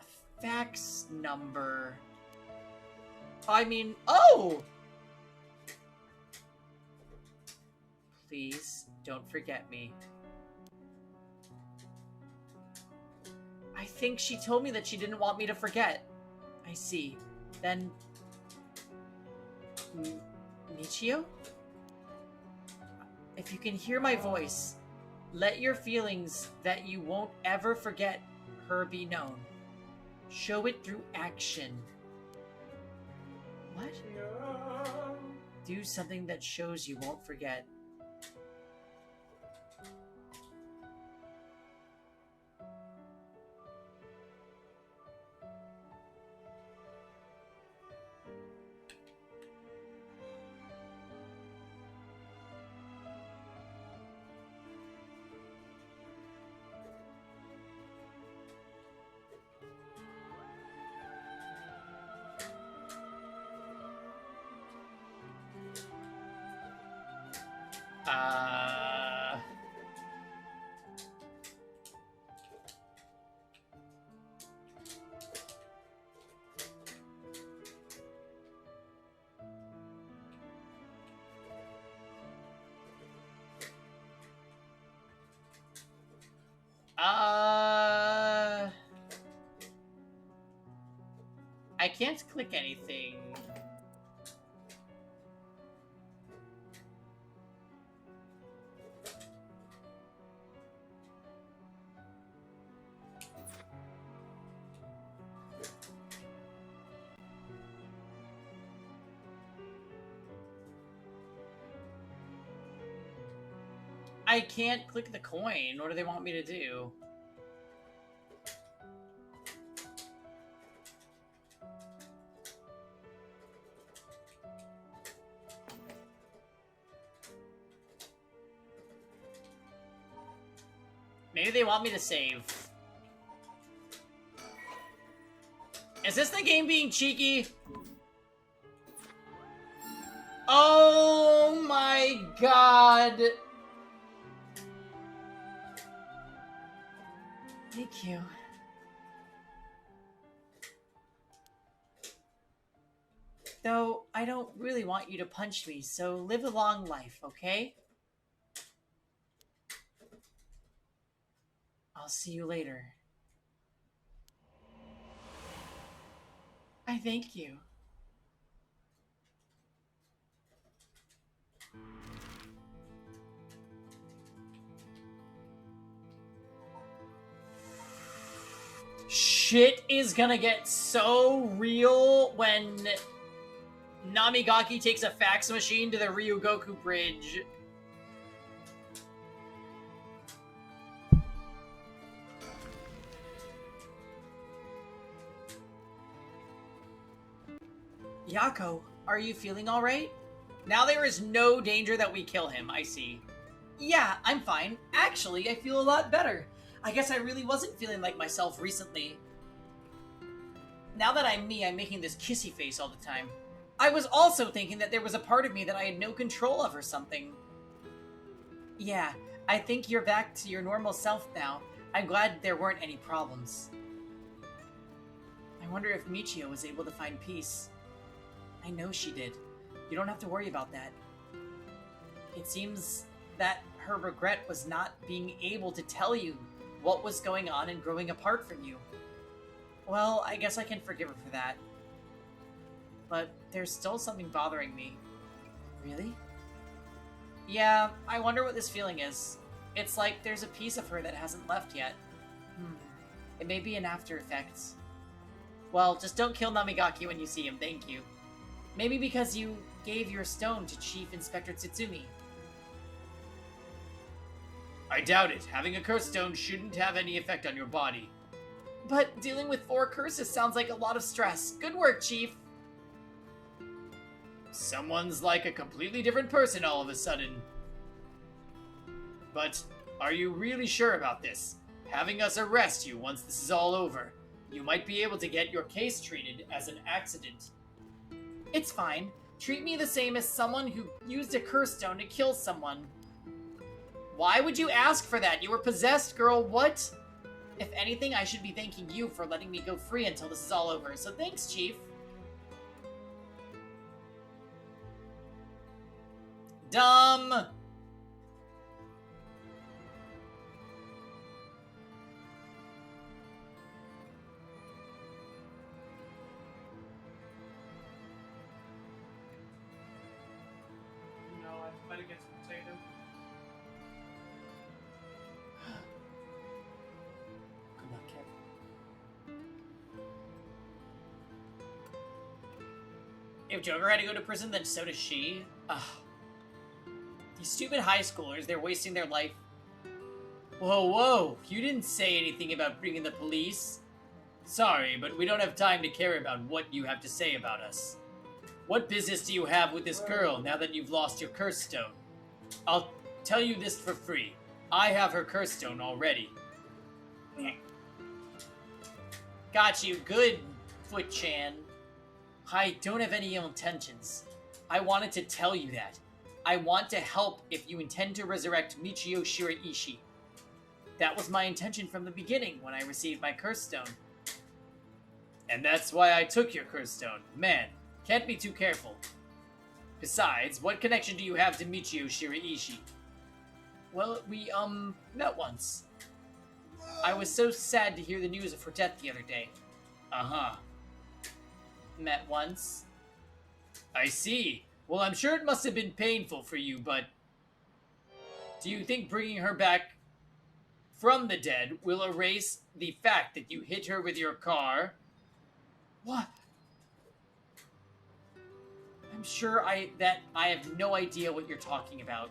A fax number. I mean, oh! Please, don't forget me. I think she told me that she didn't want me to forget. I see. Then... Michio? If you can hear my voice, let your feelings that you won't ever forget her be known. Show it through action. What? No. Do something that shows you won't forget. I can't click anything. I can't click the coin. What do they want me to do? Maybe they want me to save. Is this the game being cheeky? Oh my god! Thank you. Though, I don't really want you to punch me, so live a long life, okay? I'll see you later. I thank you. Shit is gonna get so real when Namigaki takes a fax machine to the Ryugoku Bridge. Yako, are you feeling alright? Now there is no danger that we kill him, I see. Yeah, I'm fine. Actually, I feel a lot better. I guess I really wasn't feeling like myself recently. Now that I'm me, I'm making this kissy face all the time. I was also thinking that there was a part of me that I had no control of or something. Yeah, I think you're back to your normal self now. I'm glad there weren't any problems. I wonder if Michio was able to find peace. I know she did. You don't have to worry about that. It seems that her regret was not being able to tell you what was going on and growing apart from you. Well, I guess I can forgive her for that. But there's still something bothering me. Really? Yeah, I wonder what this feeling is. It's like there's a piece of her that hasn't left yet. It may be an after effect. Well, just don't kill Namigaki when you see him, thank you. Maybe because you gave your stone to Chief Inspector Tsutsumi. I doubt it. Having a curse stone shouldn't have any effect on your body. But dealing with 4 curses sounds like a lot of stress. Good work, Chief. Someone's like a completely different person all of a sudden. But are you really sure about this? Having us arrest you once this is all over. You might be able to get your case treated as an accident. It's fine. Treat me the same as someone who used a curse stone to kill someone. Why would you ask for that? You were possessed, girl. What? If anything, I should be thanking you for letting me go free until this is all over. So thanks, Chief. Dumb. No, I better get some potato. Good luck, Kev. If Joker had to go to prison, then so does she. Ugh. These stupid high schoolers, they're wasting their life. Whoa, whoa, you didn't say anything about bringing the police. Sorry, but we don't have time to care about what you have to say about us. What business do you have with this girl now that you've lost your curse stone? I'll tell you this for free. I have her curse stone already. Got you. Good, Foot-chan. I don't have any ill intentions. I wanted to tell you that. I want to help if you intend to resurrect Michio Shiraishi. That was my intention from the beginning when I received my curse stone. And that's why I took your curse stone. Man, can't be too careful. Besides, what connection do you have to Michio Shiraishi? Well, we, met once. I was so sad to hear the news of her death the other day. Uh-huh. Met once. I see. Well, I'm sure it must have been painful for you, but... do you think bringing her back from the dead will erase the fact that you hit her with your car? What? I'm sure I have no idea what you're talking about.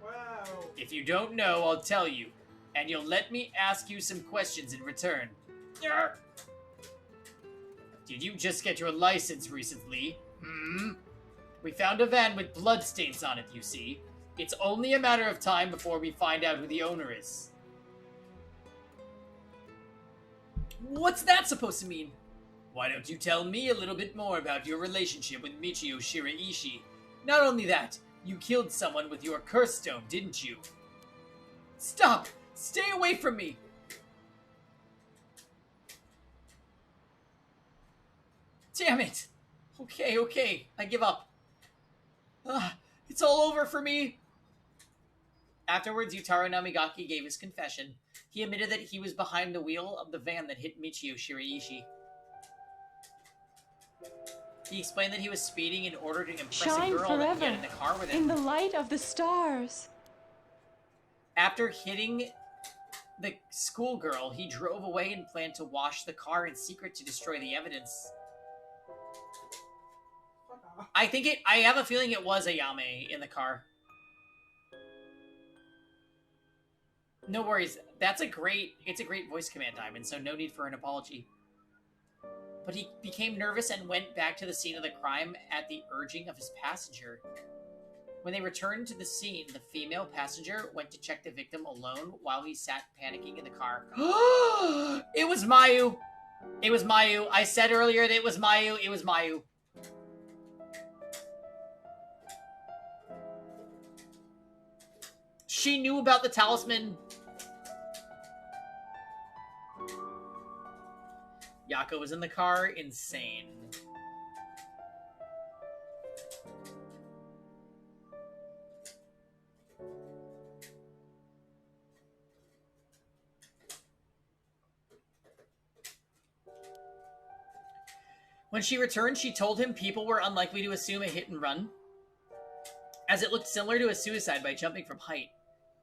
Wow. If you don't know, I'll tell you, and you'll let me ask you some questions in return. Yarr! Did you just get your license recently? We found a van with bloodstains on it, you see. It's only a matter of time before we find out who the owner is. What's that supposed to mean? Why don't you tell me a little bit more about your relationship with Michio Shiraishi? Not only that, you killed someone with your curse stone, didn't you? Stop! Stay away from me! Damn it! Okay, I give up. It's all over for me! Afterwards, Yutaro Namigaki gave his confession. He admitted that he was behind the wheel of the van that hit Michio Shiraishi. He explained that he was speeding in order to impress Shine a girl that he forever had in the car with in him. the light of the stars. After hitting the schoolgirl, he drove away and planned to wash the car in secret to destroy the evidence. Fuck off. I have a feeling it was Ayame in the car. No worries. It's a great voice command time, and so no need for an apology. But he became nervous and went back to the scene of the crime at the urging of his passenger. When they returned to the scene, the female passenger went to check the victim alone while he sat panicking in the car. It was Mayu! It was Mayu. I said earlier that it was Mayu. It was Mayu. She knew about the talisman. Yako was in the car, insane. When she returned, she told him people were unlikely to assume a hit and run, as it looked similar to a suicide by jumping from height.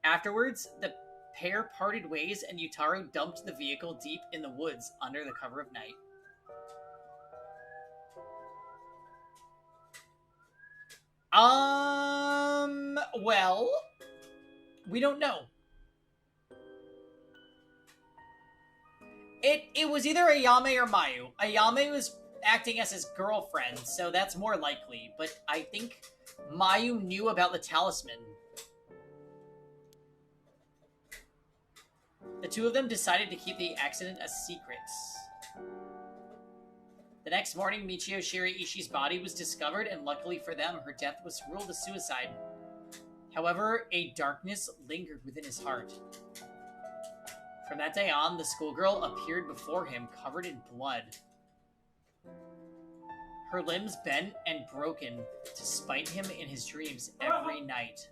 Afterwards, the pair parted ways and Yutaro dumped the vehicle deep in the woods under the cover of night. Well, we don't know. It was either Ayame or Mayu. Ayame was acting as his girlfriend, so that's more likely, but I think Mayu knew about the talisman. The two of them decided to keep the accident a secret. The next morning, Michio Shiraishi's body was discovered, and luckily for them, her death was ruled a suicide. However, a darkness lingered within his heart. From that day on, the schoolgirl appeared before him covered in blood. Her limbs bent and broken to spite him in his dreams every night.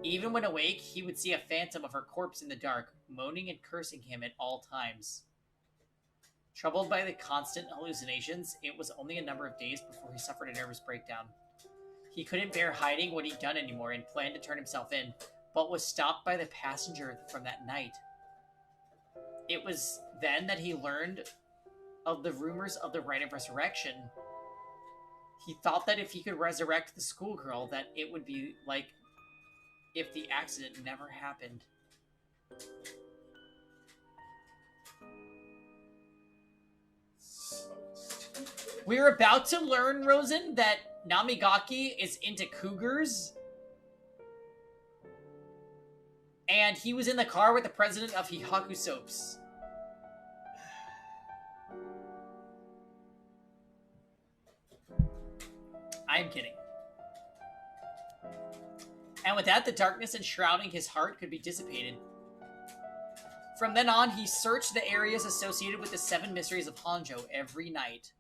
Even when awake, he would see a phantom of her corpse in the dark, moaning and cursing him at all times. Troubled by the constant hallucinations, it was only a number of days before he suffered a nervous breakdown. He couldn't bear hiding what he'd done anymore and planned to turn himself in, but was stopped by the passenger from that night. It was then that he learned of the rumors of the rite of resurrection. He thought that if he could resurrect the schoolgirl, that it would be like if the accident never happened. We're about to learn, Rosen, that Namigaki is into cougars. And he was in the car with the president of Hihaku Soaps. I'm kidding. And with that, the darkness enshrouding his heart could be dissipated. From then on, he searched the areas associated with the 7 mysteries of Honjo every night.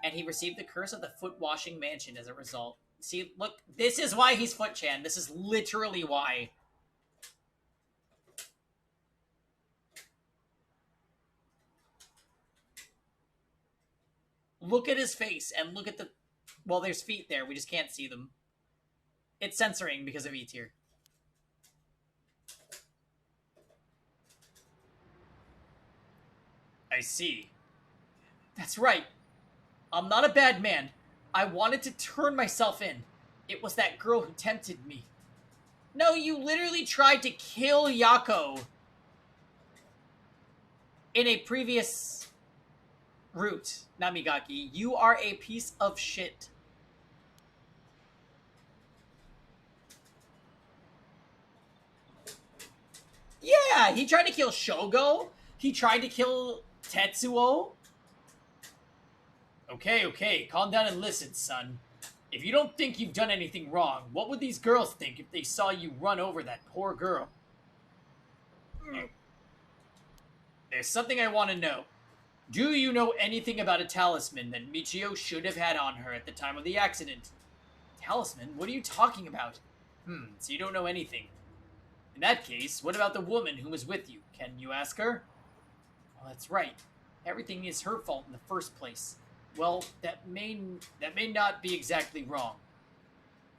And he received the curse of the foot-washing mansion as a result. See, look, this is why he's Foot-chan. This is literally why. Look at his face and look at the... Well, there's feet there. We just can't see them. It's censoring because of E-tier. I see. That's right. I'm not a bad man. I wanted to turn myself in. It was that girl who tempted me. No, you literally tried to kill Yako in a previous route, Namigaki. You are a piece of shit. Yeah, he tried to kill Shogo. He tried to kill Tetsuo. Okay, calm down and listen, son. If you don't think you've done anything wrong, what would these girls think if they saw you run over that poor girl? There's something I want to know. Do you know anything about a talisman that Michio should have had on her at the time of the accident? Talisman? What are you talking about? So you don't know anything. In that case, what about the woman who was with you? Can you ask her? Well, that's right. Everything is her fault in the first place. Well, that may not be exactly wrong.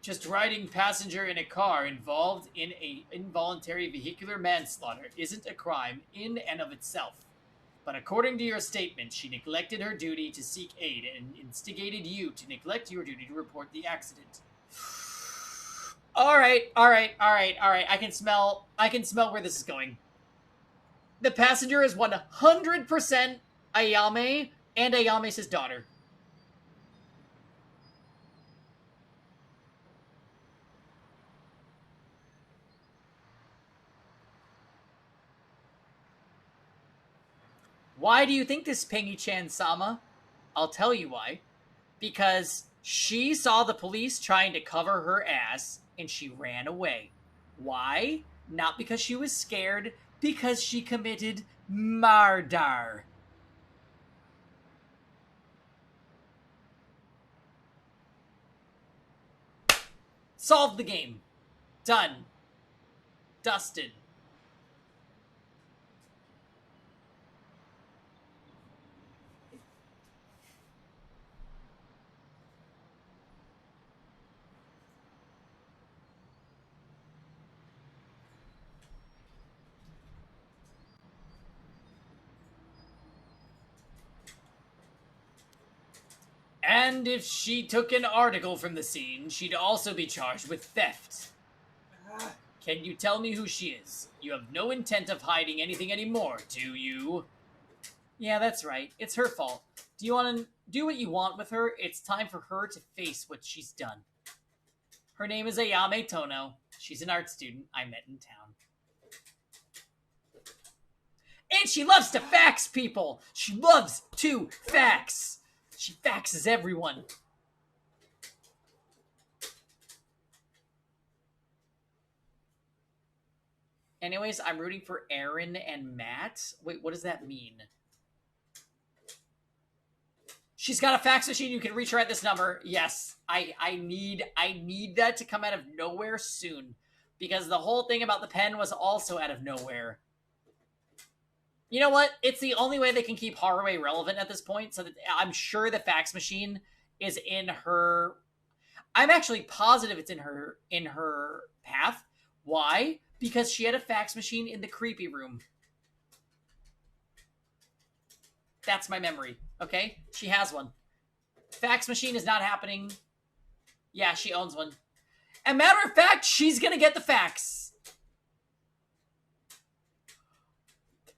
Just riding passenger in a car involved in a involuntary vehicular manslaughter isn't a crime in and of itself. But according to your statement, she neglected her duty to seek aid and instigated you to neglect your duty to report the accident. All right. I can smell where this is going. The passenger is 100% Ayame, and Ayame's his daughter. Why do you think this, Pengi-chan-sama? I'll tell you why. Because she saw the police trying to cover her ass, and she ran away. Why? Not because she was scared, because she committed murder. Solved the game. Done. Dusted. And if she took an article from the scene, she'd also be charged with theft. Can you tell me who she is? You have no intent of hiding anything anymore, do you? Yeah, that's right. It's her fault. Do you want to do what you want with her? It's time for her to face what she's done. Her name is Ayame Tono. She's an art student I met in town. And she loves to fax people! She loves to fax! She faxes everyone. Anyways, I'm rooting for Aaron and Matt. Wait, what does that mean? She's got a fax machine. You can reach her at this number. Yes, I need that to come out of nowhere soon. Because the whole thing about the pen was also out of nowhere. You know what? It's the only way they can keep Haruhi relevant at this point. So that I'm sure the fax machine is in her. I'm actually positive it's in her path. Why? Because she had a fax machine in the creepy room. That's my memory. Okay? She has one. Fax machine is not happening. Yeah, she owns one. As a matter of fact, she's gonna get the fax.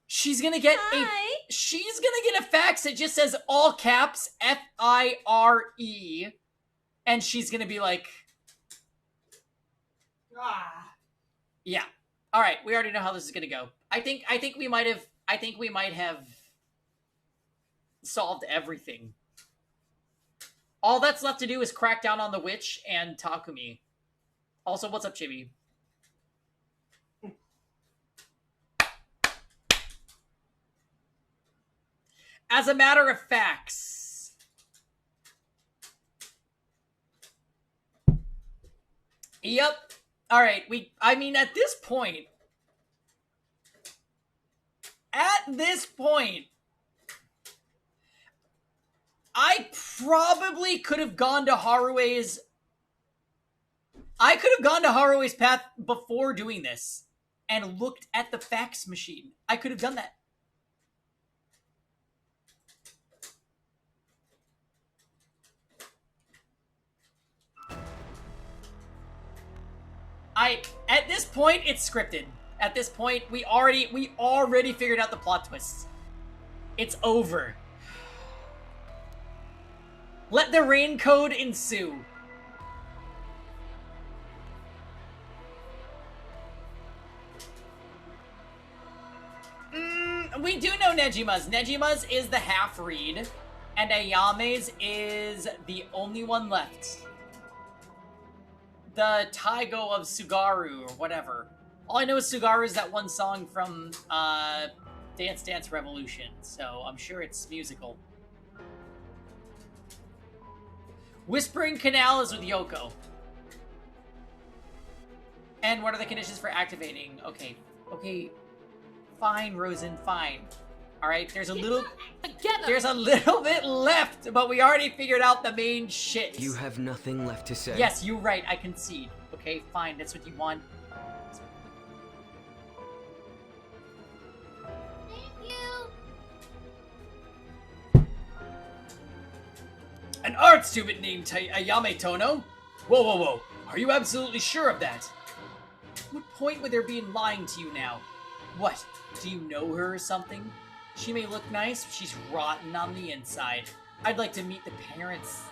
She's gonna get a fax that just says all caps FIRE, and she's gonna be like, yeah. All right, we already know how this is gonna go. I think we might have solved everything. All that's left to do is crack down on the witch and Takumi. Also, what's up, Chibi? As a matter of facts, yep. All right, I mean, at this point, I probably could have gone to Haruhi's. I could have gone to Haruhi's path before doing this and looked at the fax machine. I could have done that. At this point, it's scripted. At this point, we already figured out the plot twists. It's over. Let the rain code ensue. We do know Nejima's. Nejima's is the half-read, and Ayame's is the only one left. The Taigo of Sugaru, or whatever. All I know is Sugaru is that one song from Dance Dance Revolution, so I'm sure it's musical. Whispering Canal is with Yoko. And what are the conditions for activating? Okay. Fine, Rosen, fine. All right, there's a Together. little bit left, but we already figured out the main shit. You have nothing left to say? Yes, you're right. I concede. Okay, fine. That's what you want. Thank you. An art student named Ayame Tono? Whoa, whoa, whoa. Are you absolutely sure of that? What point would there be in lying to you now? What? Do you know her or something? She may look nice, but she's rotten on the inside. I'd like to meet the parents.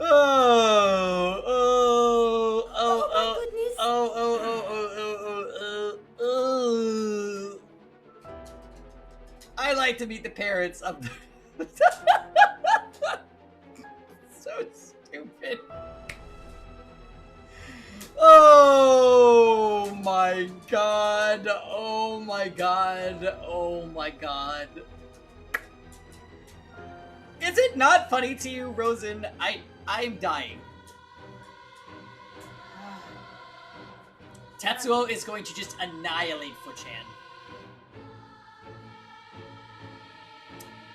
Oh, oh, oh, Oh my goodness. oh. I like to meet the parents of the... So stupid. Oh my god. Oh my god. Oh my god. Is it not funny to you, Rosen? I'm dying. Tetsuo is going to just annihilate Fuchan.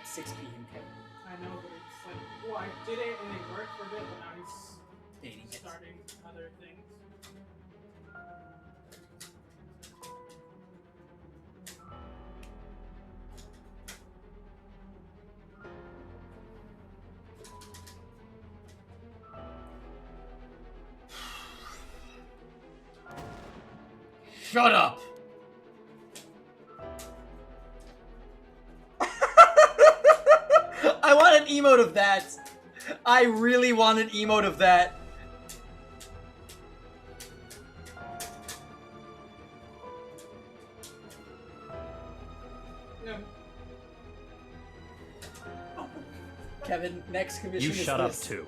6 p.m. Kevin. I know, but it's like, well, I did it and it worked for a bit, but now he's Dating it. starting other things. Shut up! I want an emote of that. I really want an emote of that. No. Kevin, next commission You is shut up this. too.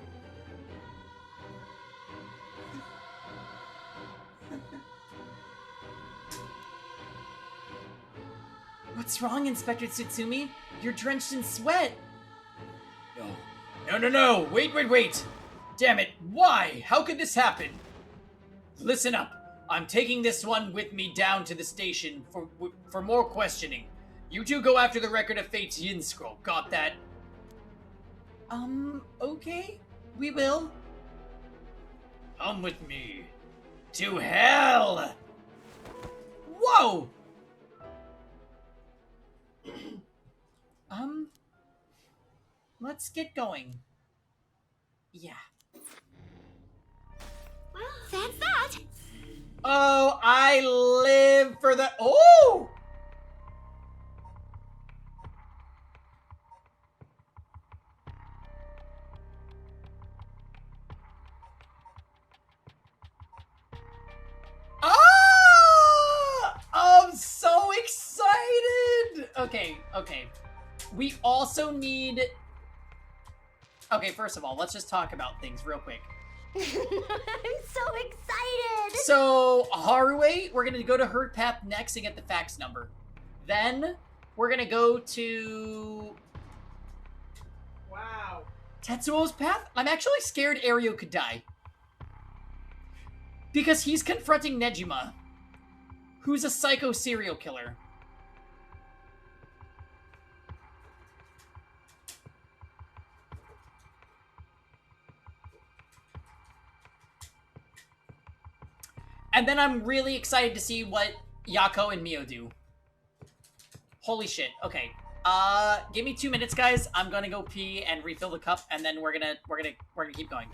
What's wrong, Inspector Tsutsumi? You're drenched in sweat. No. Wait. Damn it. Why? How could this happen? Listen up. I'm taking this one with me down to the station for more questioning. You two go after the Record of Fate's Yin Scroll. Got that? Okay. We will. Come with me. To hell! Whoa! Let's get going. Yeah. Well, that's that. Oh, I live for the... Oh! Ah! I'm so excited! Okay. We also need... Okay, first of all, let's just talk about things real quick. I'm so excited. So, Harué, we're gonna go to her path next and get the fax number. Then, we're gonna go to... Wow. Tetsuo's path? I'm actually scared Ario could die. Because he's confronting Nejima, who's a psycho serial killer. And then I'm really excited to see what Yako and Mio do. Holy shit. Okay. Give me 2 minutes, guys. I'm gonna go pee and refill the cup, and then we're gonna keep going.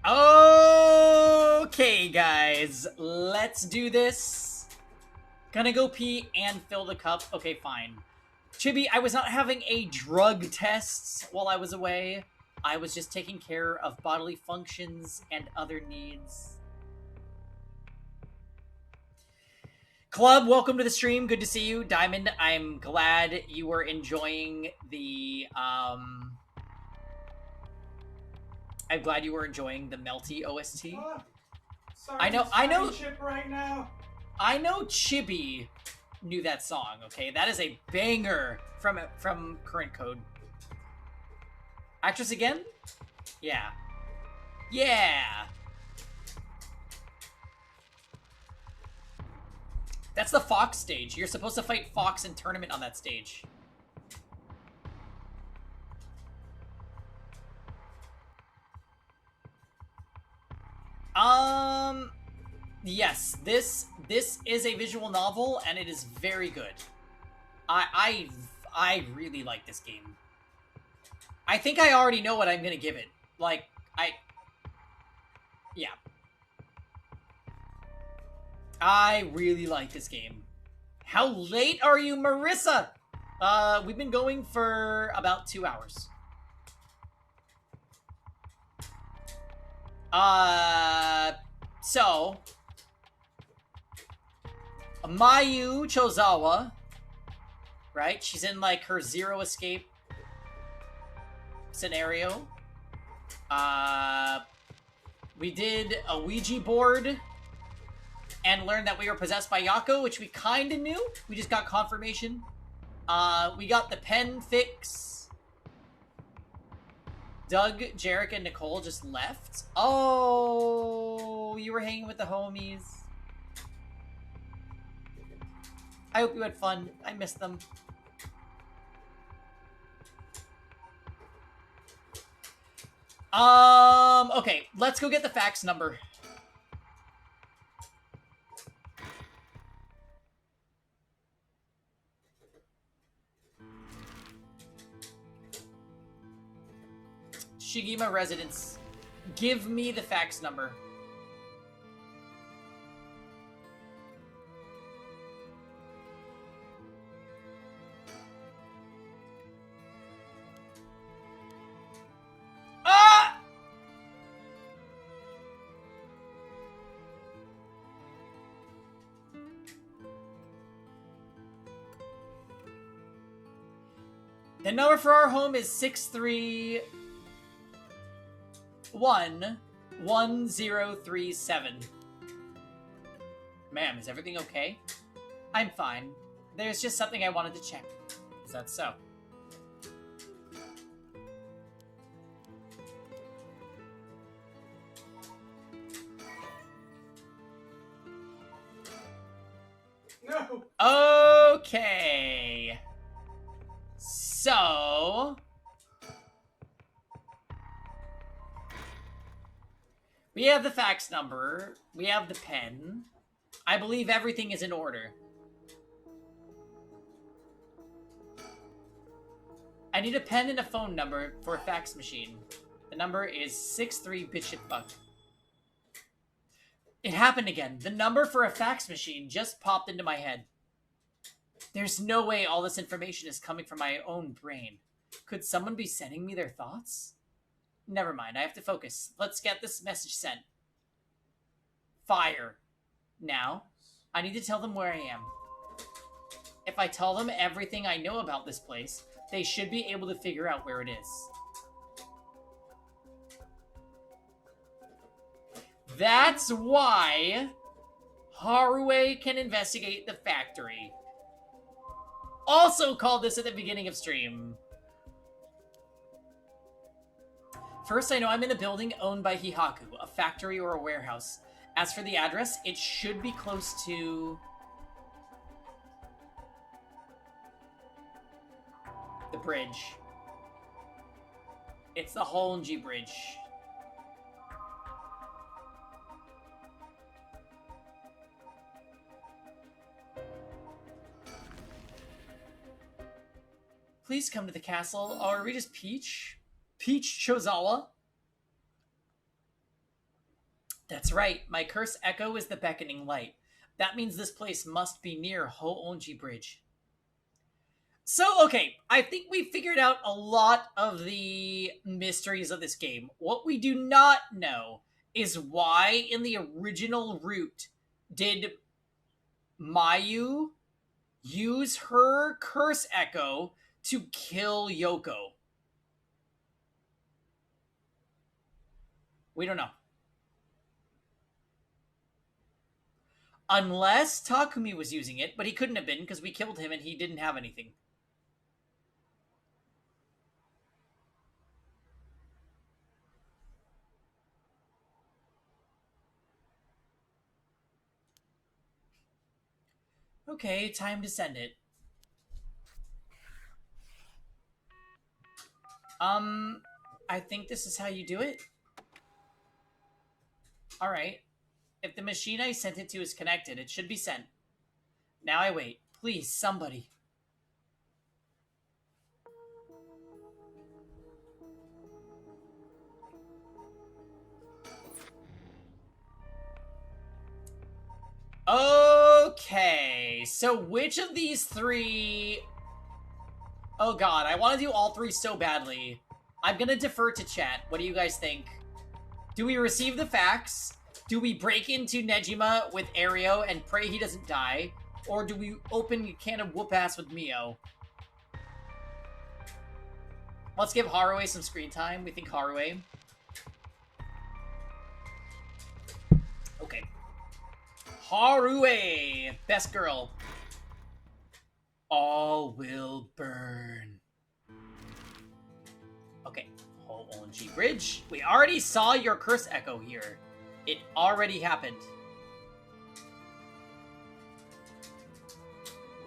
Okay, guys. Let's do this. Gonna go pee and fill the cup. Okay, fine. Chibi, I was not having a drug test while I was away. I was just taking care of bodily functions and other needs. Club, welcome to the stream. Good to see you. Diamond, I'm glad you were enjoying the, I'm glad you were enjoying the Melty OST. Sorry, I know. Ship right now. I know Chibi knew that song, okay? That is a banger from Current Code. Actress again? Yeah. Yeah! That's the Fox stage. You're supposed to fight Fox in tournament on that stage. Yes, this is a visual novel, and it is very good. I really like this game. I think I already know what I'm gonna give it. Like, yeah. I really like this game. How late are you, Marissa? We've been going for about 2 hours. So Mayu Chozawa, right? She's in like her zero escape scenario. We did a Ouija board and learned that we were possessed by Yako, which we kind of knew. We just got confirmation. We got the pen fix. Doug, Jarek, and Nicole just left. Oh, you were hanging with the homies. I hope you had fun. I missed them. Okay, let's go get the fax number. Shigima residence. Give me the fax number. Ah! The number for our home is 631-1037. Ma'am, is everything okay? I'm fine. There's just something I wanted to check. Is that so? No. Okay. So... we have the fax number. We have the pen. I believe everything is in order. I need a pen and a phone number for a fax machine. The number is 63 bitshitfuck. It happened again. The number for a fax machine just popped into my head. There's no way all this information is coming from my own brain. Could someone be sending me their thoughts? Never mind, I have to focus. Let's get this message sent. Fire. Now, I need to tell them where I am. If I tell them everything I know about this place, they should be able to figure out where it is. That's why Haruwe can investigate the factory. Also called this at the beginning of stream. First, I know I'm in a building owned by Hihaku, a factory or a warehouse. As for the address, it should be close to... the bridge. It's the Honji Bridge. Please come to the castle. Or are we just Peach? Peach Chozawa? That's right. My curse echo is the beckoning light. That means this place must be near Ho'onji Bridge. So, okay, I think we figured out a lot of the mysteries of this game. What we do not know is why in the original route did Mayu use her curse echo to kill Yoko. We don't know. Unless Takumi was using it, but he couldn't have been because we killed him and he didn't have anything. Okay, time to send it. I think this is how you do it. Alright. If the machine I sent it to is connected, it should be sent. Now I wait. Please, somebody. Okay, so which of these three... Oh god, I want to do all three so badly. I'm gonna defer to chat. What do you guys think? Do we receive the facts? Do we break into Nejima with Ario and pray he doesn't die? Or do we open a can of whoop-ass with Mio? Let's give Haruwe some screen time. We think Haruwe. Okay. Haruwe! Best girl. All will burn. Okay. Ho'onji Bridge. We already saw your curse echo here. It already happened.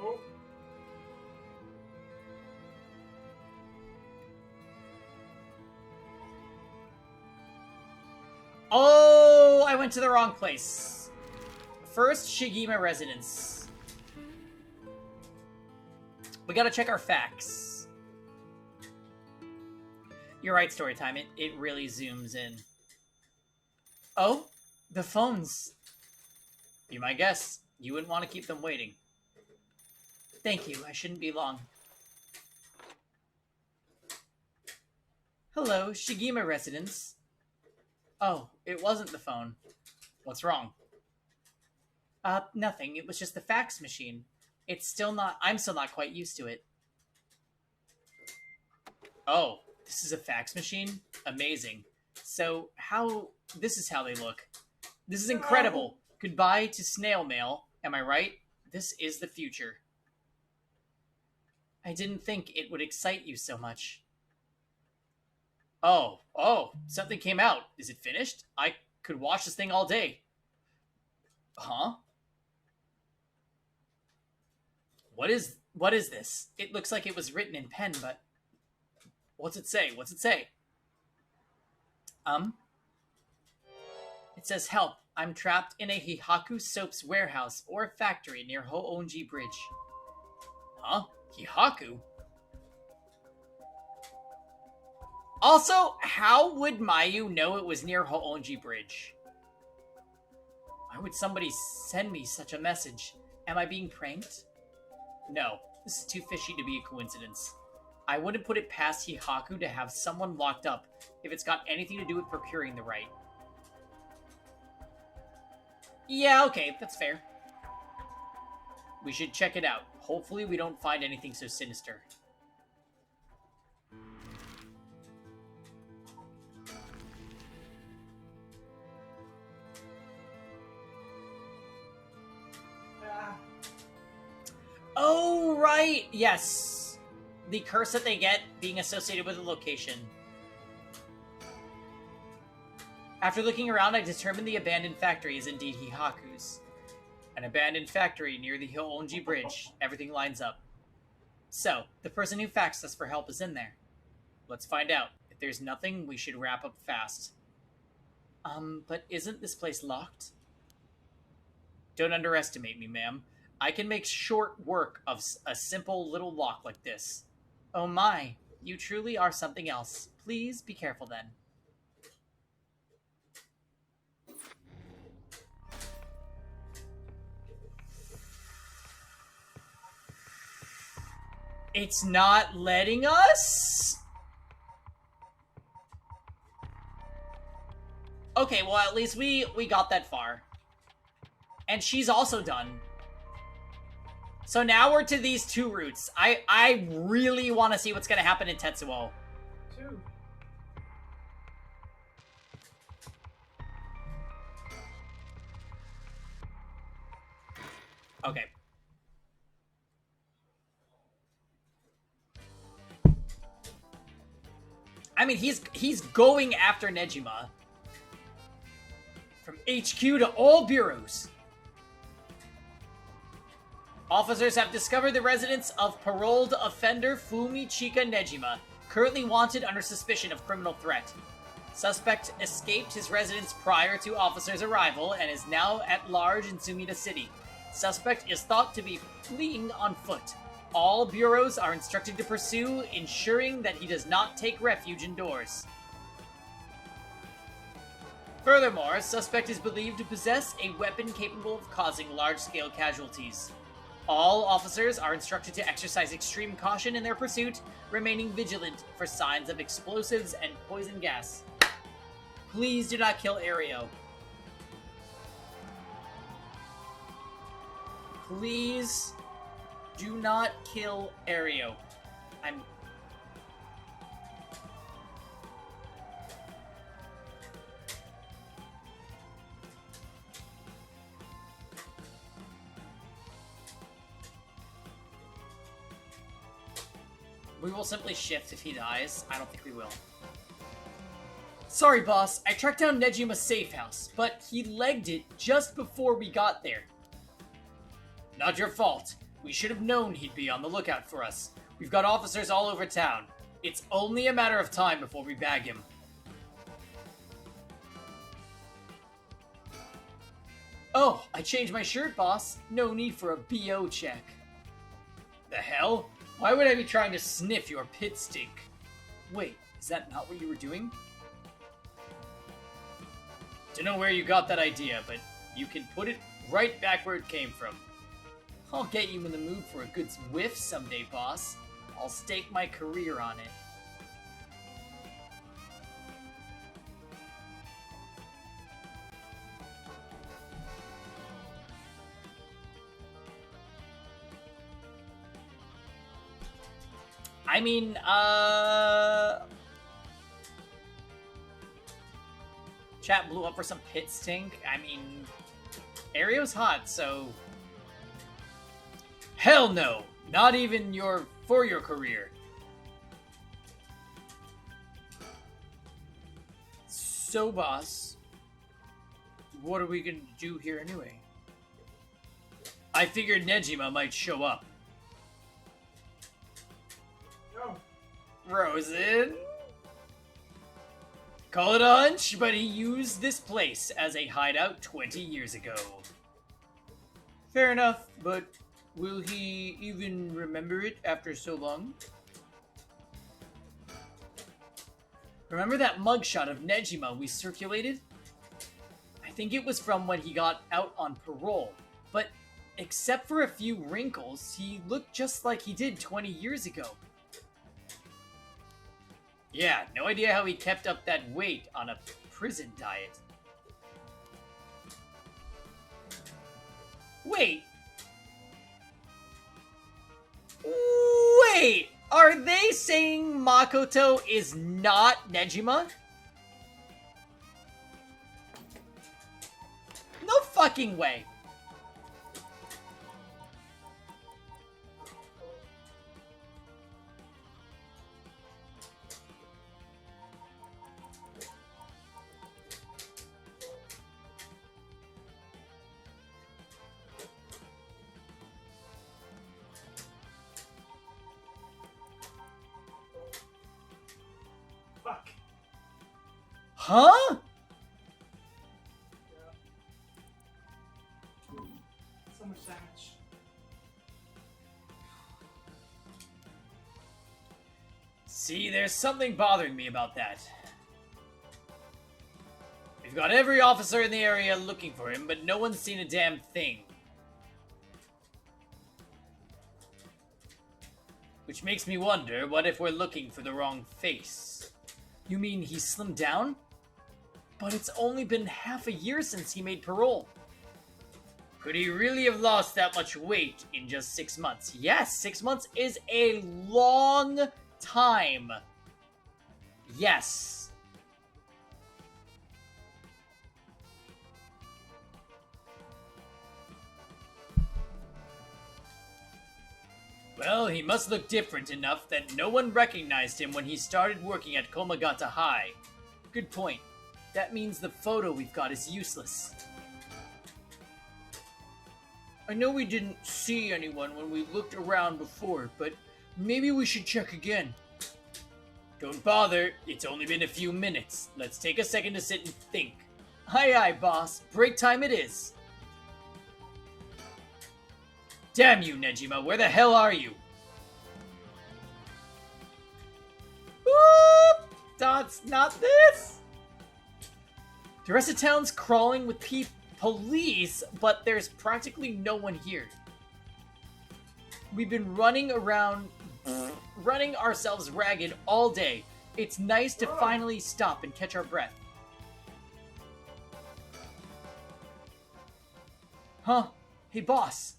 Oh. Oh, I went to the wrong place. First, Shigima residence. We gotta check our facts. You're right, Storytime. It really zooms in. Oh, the phones. Be my guest. You wouldn't want to keep them waiting. Thank you. I shouldn't be long. Hello, Shigima residence. Oh, it wasn't the phone. What's wrong? Nothing. It was just the fax machine. I'm still not quite used to it. Oh, this is a fax machine? Amazing. So, this is how they look. This is incredible. Goodbye to snail mail. Am I right? This is the future. I didn't think it would excite you so much. Oh, something came out. Is it finished? I could watch this thing all day. Huh? What is this? It looks like it was written in pen, but... What's it say? What's it say? It says, help. I'm trapped in a Hihaku Soaps warehouse or factory near Ho'onji Bridge. Huh? Hihaku? Also, how would Mayu know it was near Ho'onji Bridge? Why would somebody send me such a message? Am I being pranked? No, this is too fishy to be a coincidence. I wouldn't put it past Hihaku to have someone locked up if it's got anything to do with procuring the right. Yeah, okay, that's fair. We should check it out. Hopefully we don't find anything so sinister. Oh, right! Yes. The curse that they get being associated with a location. After looking around, I determined the abandoned factory is indeed Hihaku's. An abandoned factory near the Ho'onji Bridge. Everything lines up. So, the person who faxed us for help is in there. Let's find out. If there's nothing, we should wrap up fast. But isn't this place locked? Don't underestimate me, ma'am. I can make short work of a simple little lock like this. Oh my, you truly are something else. Please be careful then. It's not letting us? Okay, well, at least we got that far. And she's also done. So now we're to these 2 routes. I really want to see what's going to happen in Tetsuo. 2. Okay. I mean, he's going after Nejima. From HQ to all bureaus. Officers have discovered the residence of paroled offender Fumichika Nejima, currently wanted under suspicion of criminal threat. Suspect escaped his residence prior to officers' arrival and is now at large in Sumida City. Suspect is thought to be fleeing on foot. All bureaus are instructed to pursue, ensuring that he does not take refuge indoors. Furthermore, suspect is believed to possess a weapon capable of causing large-scale casualties. All officers are instructed to exercise extreme caution in their pursuit, remaining vigilant for signs of explosives and poison gas. Please do not kill Ario. Please do not kill Ario. We will simply shift if he dies. I don't think we will. Sorry, boss. I tracked down Nejima's safe house, but he legged it just before we got there. Not your fault. We should have known he'd be on the lookout for us. We've got officers all over town. It's only a matter of time before we bag him. Oh, I changed my shirt, boss. No need for a BO check. The hell? Why would I be trying to sniff your pit stink? Wait, is that not what you were doing? Don't know where you got that idea, but you can put it right back where it came from. I'll get you in the mood for a good whiff someday, boss. I'll stake my career on it. I mean, chat blew up for some pit stink. I mean, Ario's hot, so... Hell no! Not even for your career. So, boss, what are we gonna do here anyway? I figured Nejima might show up. No. Rosen? Call it a hunch, but he used this place as a hideout 20 years ago. Fair enough, but will he even remember it after so long? Remember that mugshot of Nejima we circulated? I think it was from when he got out on parole, but except for a few wrinkles, he looked just like he did 20 years ago. Yeah, no idea how he kept up that weight on a prison diet. Wait! Wait! Are they saying Makoto is not Nejima? No fucking way! Fuck. Huh? So much damage. See, there's something bothering me about that. We've got every officer in the area looking for him, but no one's seen a damn thing. Which makes me wonder, what if we're looking for the wrong face? You mean he slimmed down? But it's only been half a year since he made parole. Could he really have lost that much weight in just 6 months? Yes, 6 months is a long time. Yes. Well, he must look different enough that no one recognized him when he started working at Komagata High. Good point. That means the photo we've got is useless. I know we didn't see anyone when we looked around before, but maybe we should check again. Don't bother, it's only been a few minutes. Let's take a second to sit and think. Aye aye, boss. Break time it is. Damn you, Nejima, where the hell are you? Whoop! That's not this! The rest of town's crawling with police, but there's practically no one here. We've been running around, running ourselves ragged all day. It's nice to finally stop and catch our breath. Huh? Hey, boss.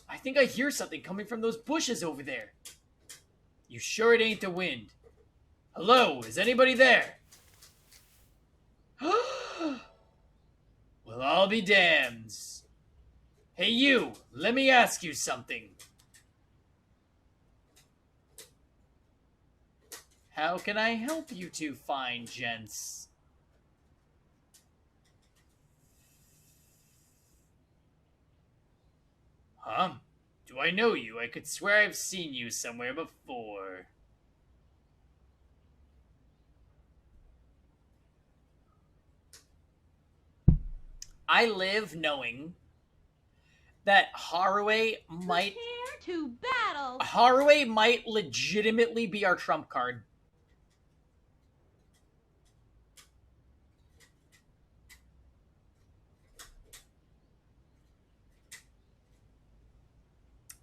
I think I hear something coming from those bushes over there. You sure it ain't the wind? Hello, is anybody there? Well, I'll be damned. Hey you, let me ask you something. How can I help you two fine gents? Huh? Do I know you? I could swear I've seen you somewhere before. I live knowing that Haruwe might... Prepare to battle! Haruwe might legitimately be our trump card.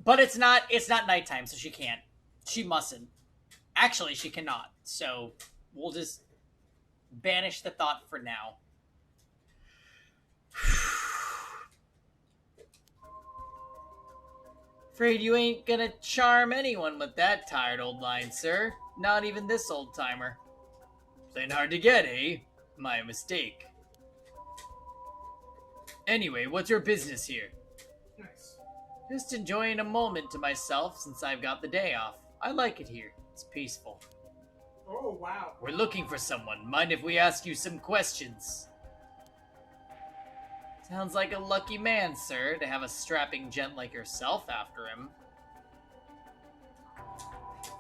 But it's not nighttime, so she can't. She mustn't. Actually, she cannot. So we'll just banish the thought for now. Afraid you ain't gonna charm anyone with that tired old line, sir. Not even this old-timer. Plain hard to get, eh? My mistake. Anyway, what's your business here? Nice. Just enjoying a moment to myself since I've got the day off. I like it here. It's peaceful. Oh, wow. We're looking for someone. Mind if we ask you some questions? Sounds like a lucky man, sir, to have a strapping gent like yourself after him.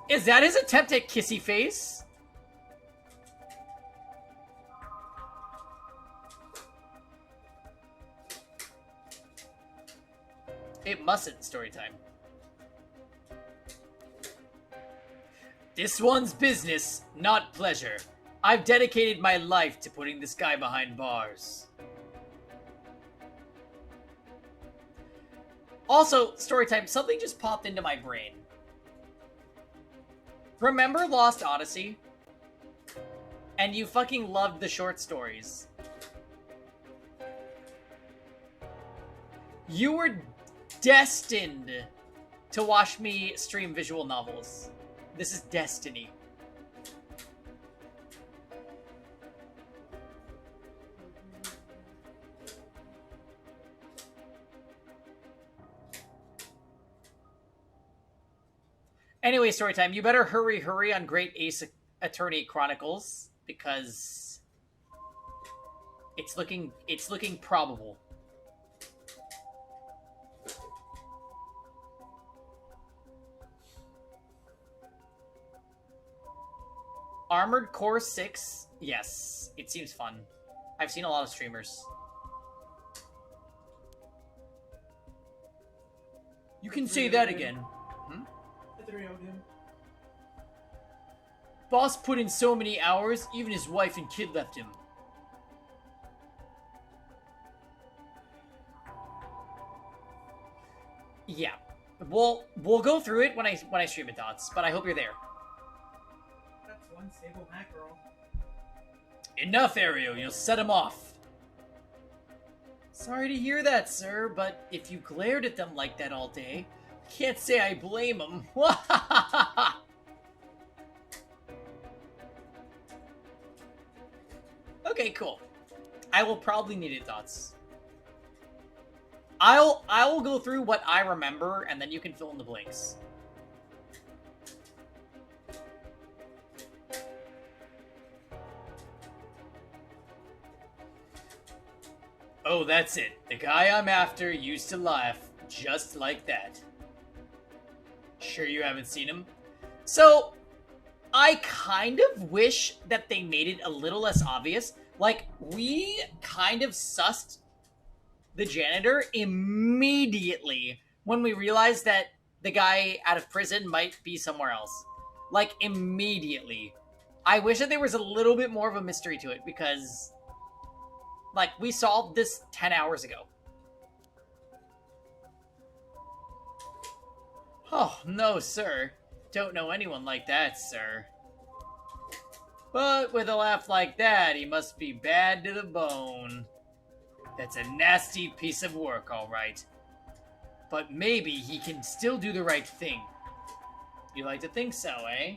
Is that his attempt at kissy face? It mustn't, story time. This one's business, not pleasure. I've dedicated my life to putting this guy behind bars. Also, story time, something just popped into my brain. Remember Lost Odyssey? And you fucking loved the short stories. You were destined to watch me stream visual novels. This is destiny. Anyway, story time. You better hurry on Great Ace Attorney Chronicles because it's looking probable. Armored Core 6? Yes, it seems fun. I've seen a lot of streamers. You can say that again. The 3 game. Boss put in so many hours, even his wife and kid left him. Yeah. We'll go through it when I stream it, Dots, but I hope you're there. That's one sable mackerel. Enough, Ario, you'll set him off. Sorry to hear that, sir, but if you glared at them like that all day, can't say I blame them. Okay, cool. I will probably need it, Dots. I will go through what I remember, and then you can fill in the blanks. Oh, that's it. The guy I'm after used to laugh just like that. Sure you haven't seen him? So, I kind of wish that they made it a little less obvious. Like, we kind of sussed the janitor immediately when we realized that the guy out of prison might be somewhere else. Like, immediately. I wish that there was a little bit more of a mystery to it, because, like, we solved this 10 hours ago. Oh, no, sir. Don't know anyone like that, sir. But with a laugh like that, he must be bad to the bone. That's a nasty piece of work, all right. But maybe he can still do the right thing. You like to think so, eh?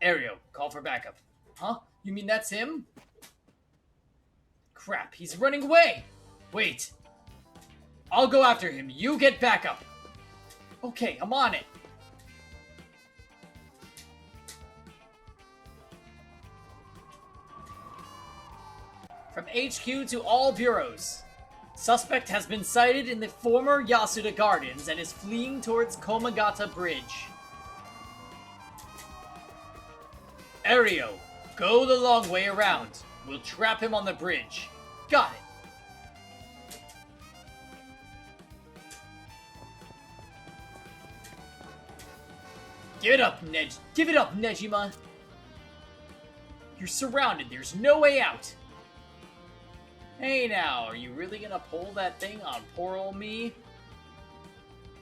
Ario, call for backup. Huh? You mean that's him? Crap, he's running away! Wait. I'll go after him. You get backup. Okay, I'm on it. From HQ to all bureaus. Suspect has been sighted in the former Yasuda Gardens and is fleeing towards Komagata Bridge. Ario, go the long way around. We'll trap him on the bridge. Got it. Give it up, Give it up, Nejima. You're surrounded. There's no way out. Hey now, are you really gonna pull that thing on poor old me?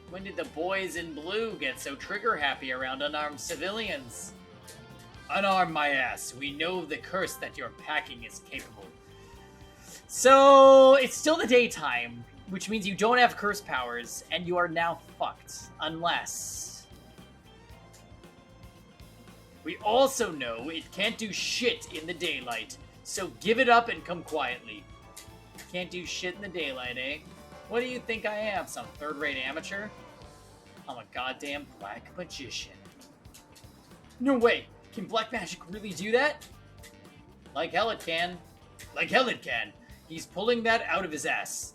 When did the boys in blue get so trigger-happy around unarmed civilians? Unarm my ass. We know the curse that your packing is capable. So, it's still the daytime, which means you don't have curse powers, and you are now fucked. Unless... We also know it can't do shit in the daylight, so give it up and come quietly. Can't do shit in the daylight, eh? What do you think I am, some third-rate amateur? I'm a goddamn black magician. No way! Can black magic really do that? Like hell it can. Like hell it can. He's pulling that out of his ass.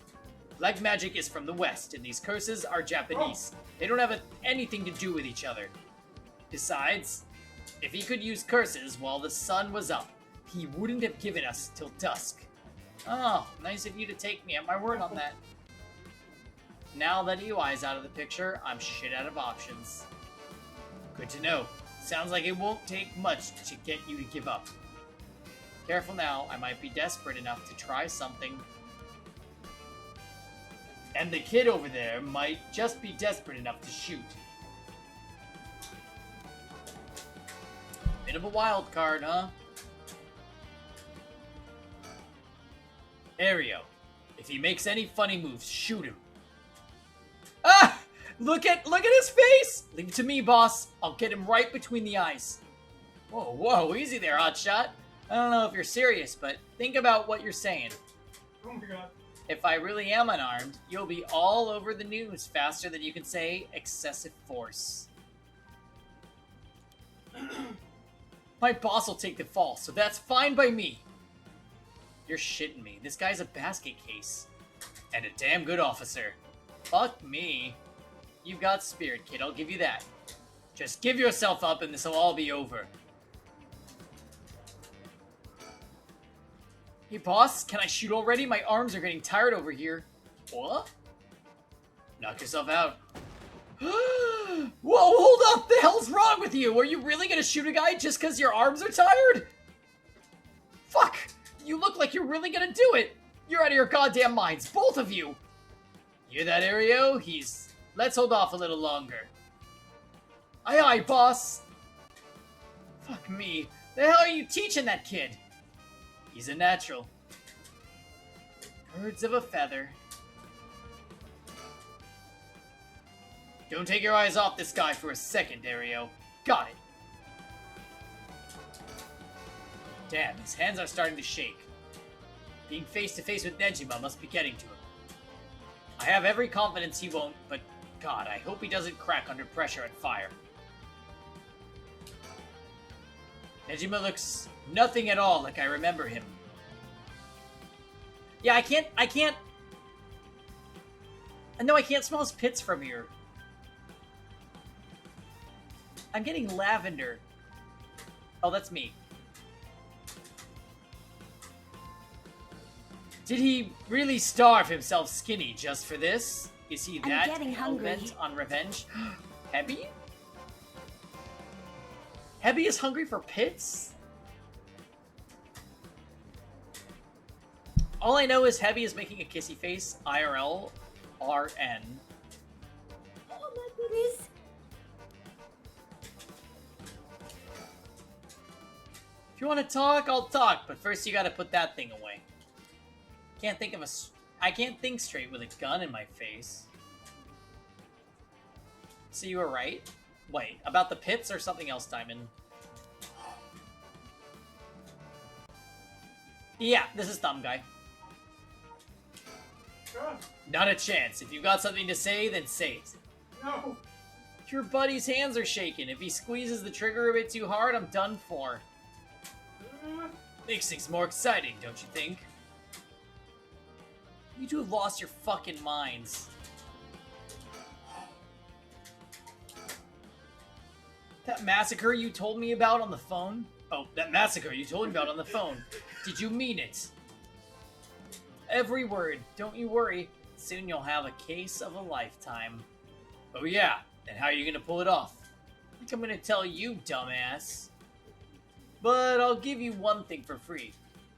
Black magic is from the West, and these curses are Japanese. They don't have anything to do with each other. Besides, if he could use curses while the sun was up, he wouldn't have given us till dusk. Oh, nice of you to take me at my word on that. Now that EY's out of the picture, I'm shit out of options. Good to know. Sounds like it won't take much to get you to give up. Careful now, I might be desperate enough to try something. And the kid over there might just be desperate enough to shoot. Bit of a wild card, huh? Ario, if he makes any funny moves, shoot him. Ah! Look at his face! Leave it to me, boss. I'll get him right between the eyes. Whoa, easy there, hotshot. I don't know if you're serious, but think about what you're saying. Oh my god. If I really am unarmed, you'll be all over the news faster than you can say excessive force. My boss will take the fall, so that's fine by me. You're shitting me. This guy's a basket case. And a damn good officer. Fuck me. You've got spirit, kid. I'll give you that. Just give yourself up and this'll all be over. Hey, boss, can I shoot already? My arms are getting tired over here. What? Knock yourself out. Whoa, hold up! The hell's wrong with you? Are you really gonna shoot a guy just because your arms are tired? Fuck! You look like you're really gonna do it! You're out of your goddamn minds, both of you! Hear that, Ario? He's Let's hold off a little longer. Aye aye, boss! Fuck me. The hell are you teaching that kid? He's a natural. Birds of a feather. Don't take your eyes off this guy for a second, Dario. Got it. Damn, his hands are starting to shake. Being face to face with Nejima must be getting to him. I have every confidence he won't, but God, I hope he doesn't crack under pressure and fire. Nejima looks nothing at all like I remember him. Yeah, I can't... No, I can't smell his pits from here. I'm getting lavender. Oh, that's me. Did he really starve himself skinny just for this? Is he that hell-bent on revenge? Hebby? Hebby is hungry for pits? All I know is Hebby is making a kissy face, IRL, RN. Oh my goodness. If you want to talk, I'll talk, but first you gotta put that thing away. I can't think straight with a gun in my face. So you were right? Wait, about the pits or something else, Diamond? Yeah, this is Thumb Guy. Not a chance. If you got something to say, then say it. No. Your buddy's hands are shaking. If he squeezes the trigger a bit too hard, I'm done for. Makes things more exciting, don't you think? You two have lost your fucking minds. That massacre you told me about on the phone? Oh, that massacre you told me about on the phone. Did you mean it? Every word. Don't you worry. Soon you'll have a case of a lifetime. Oh yeah, and how are you gonna pull it off? I think I'm gonna tell you, dumbass. But I'll give you one thing for free.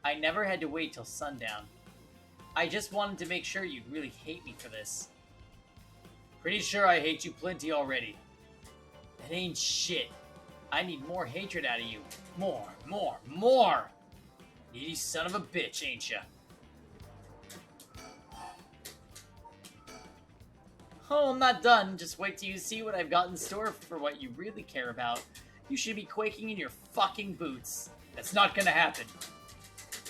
I never had to wait till sundown. I just wanted to make sure you'd really hate me for this. Pretty sure I hate you plenty already. That ain't shit. I need more hatred out of you. More, more, more! Needy son of a bitch, ain't ya? Oh, I'm not done. Just wait till you see what I've got in store for what you really care about. You should be quaking in your fucking boots. That's not gonna happen.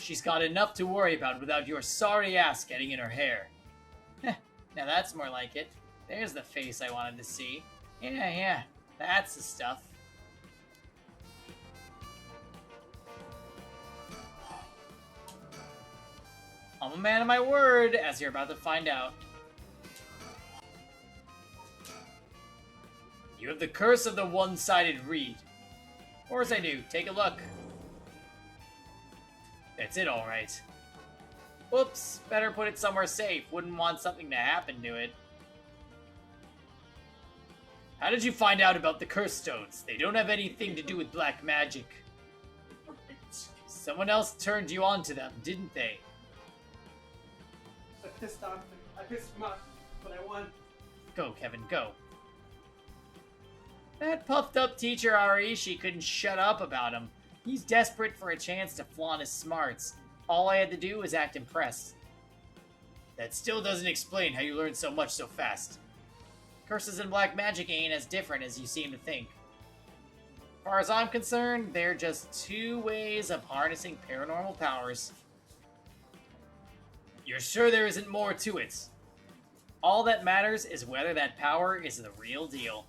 She's got enough to worry about without your sorry ass getting in her hair. Heh, now that's more like it. There's the face I wanted to see. Yeah, that's the stuff. I'm a man of my word, as you're about to find out. You have the curse of the one-sided reed. Of course I do. Take a look. That's it, alright. Whoops, better put it somewhere safe. Wouldn't want something to happen to it. How did you find out about the curse stones? They don't have anything to do with black magic. Someone else turned you on to them, didn't they? I pissed off him. I pissed him off, but I won. Go, Kevin, go. That puffed up teacher Arishi couldn't shut up about him. He's desperate for a chance to flaunt his smarts. All I had to do was act impressed. That still doesn't explain how you learned so much so fast. Curses and black magic ain't as different as you seem to think. As far as I'm concerned, they're just two ways of harnessing paranormal powers. You're sure there isn't more to it? All that matters is whether that power is the real deal.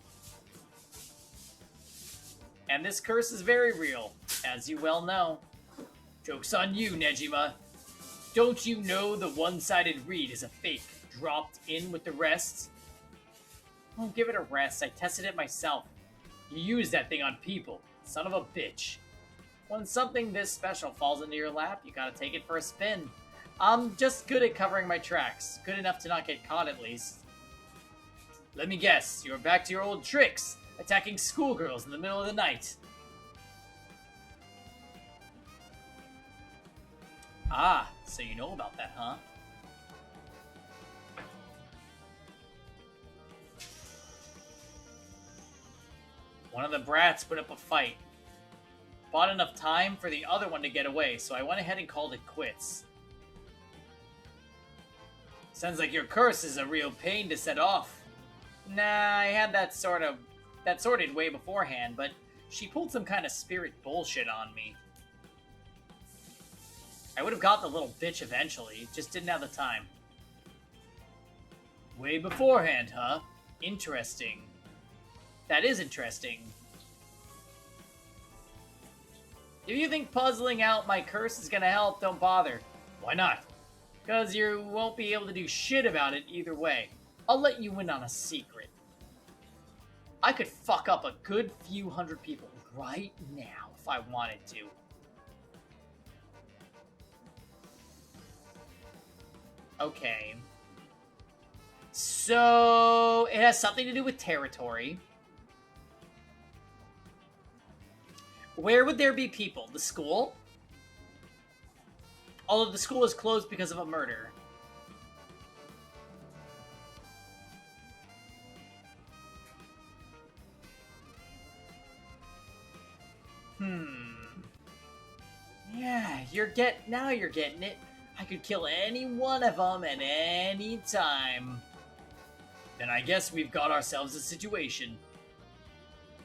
And this curse is very real, as you well know. Joke's on you, Nejima. Don't you know the one-sided reed is a fake, dropped in with the rest? Don't give it a rest, I tested it myself. You use that thing on people, son of a bitch. When something this special falls into your lap, you gotta take it for a spin. I'm just good at covering my tracks, good enough to not get caught at least. Let me guess, you're back to your old tricks, attacking schoolgirls in the middle of the night. Ah, so you know about that, huh? One of the brats put up a fight. Bought enough time for the other one to get away, so I went ahead and called it quits. Sounds like your curse is a real pain to set off. Nah, I had that sorted way beforehand, but she pulled some kind of spirit bullshit on me. I would have got the little bitch eventually, just didn't have the time. Way beforehand, huh? Interesting. That is interesting. If you think puzzling out my curse is gonna help, don't bother. Why not? Because you won't be able to do shit about it either way. I'll let you in on a secret. I could fuck up a good few hundred people right now if I wanted to. Okay. So, it has something to do with territory. Where would there be people? The school? Although the school is closed because of a murder. Yeah, now you're getting it. I could kill any one of them at any time. Then I guess we've got ourselves a situation.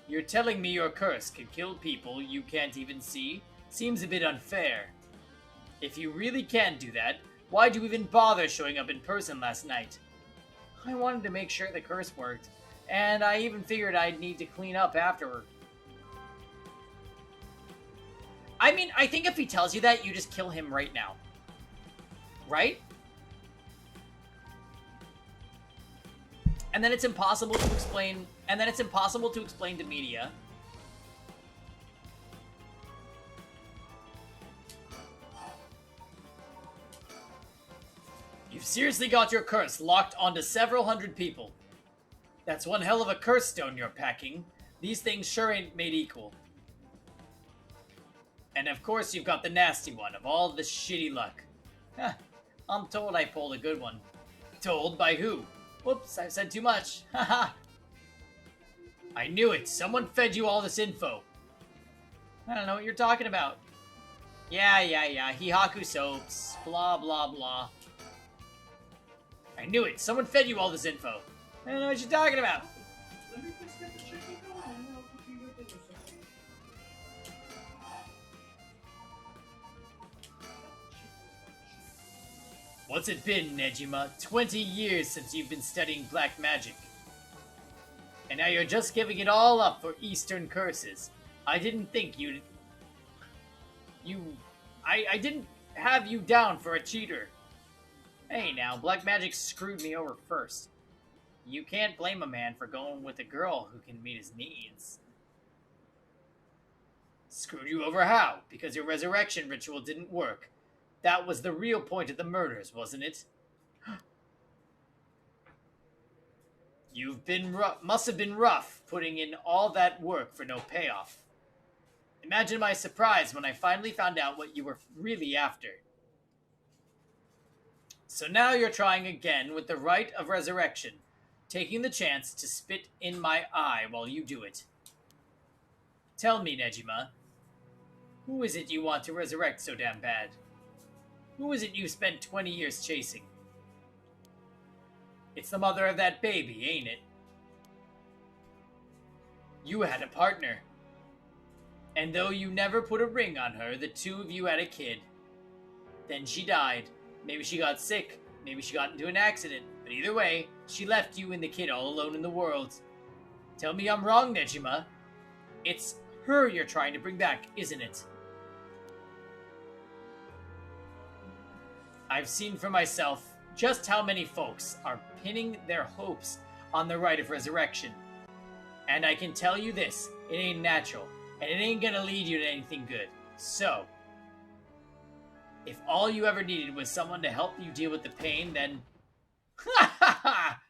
You're telling me your curse can kill people you can't even see? Seems a bit unfair. If you really can't do that, why'd you even bother showing up in person last night? I wanted to make sure the curse worked, and I even figured I'd need to clean up afterward. I mean, I think if he tells you that, you just kill him right now. Right? And then it's impossible to explain. And then it's impossible to explain to media. You've seriously got your curse locked onto several hundred people. That's one hell of a curse stone you're packing. These things sure ain't made equal. And of course you've got the nasty one of all the shitty luck. Huh, I'm told I pulled a good one. Told by who? Whoops, I've said too much. Haha. I knew it. Someone fed you all this info. I don't know what you're talking about. Yeah. Hihaku soaps. Blah, blah, blah. I knew it. Someone fed you all this info. I don't know what you're talking about. Let me just get the chicken going and I'll cook you your dinner something. What's it been, Nejima? 20 years since you've been studying black magic. And now you're just giving it all up for Eastern curses. I didn't think I didn't have you down for a cheater. Hey now, black magic screwed me over first. You can't blame a man for going with a girl who can meet his needs. Screwed you over how? Because your resurrection ritual didn't work. That was the real point of the murders, wasn't it? Must have been rough putting in all that work for no payoff. Imagine my surprise when I finally found out what you were really after. So now you're trying again with the rite of resurrection, taking the chance to spit in my eye while you do it. Tell me, Nejima, who is it you want to resurrect so damn bad? Who is it you spent 20 years chasing? It's the mother of that baby, ain't it? You had a partner. And though you never put a ring on her, the two of you had a kid. Then she died. Maybe she got sick. Maybe she got into an accident. But either way, she left you and the kid all alone in the world. Tell me I'm wrong, Nejima. It's her you're trying to bring back, isn't it? I've seen for myself just how many folks are pinning their hopes on the rite of resurrection. And I can tell you this, it ain't natural, and it ain't gonna lead you to anything good. So, if all you ever needed was someone to help you deal with the pain, then... Ha ha ha!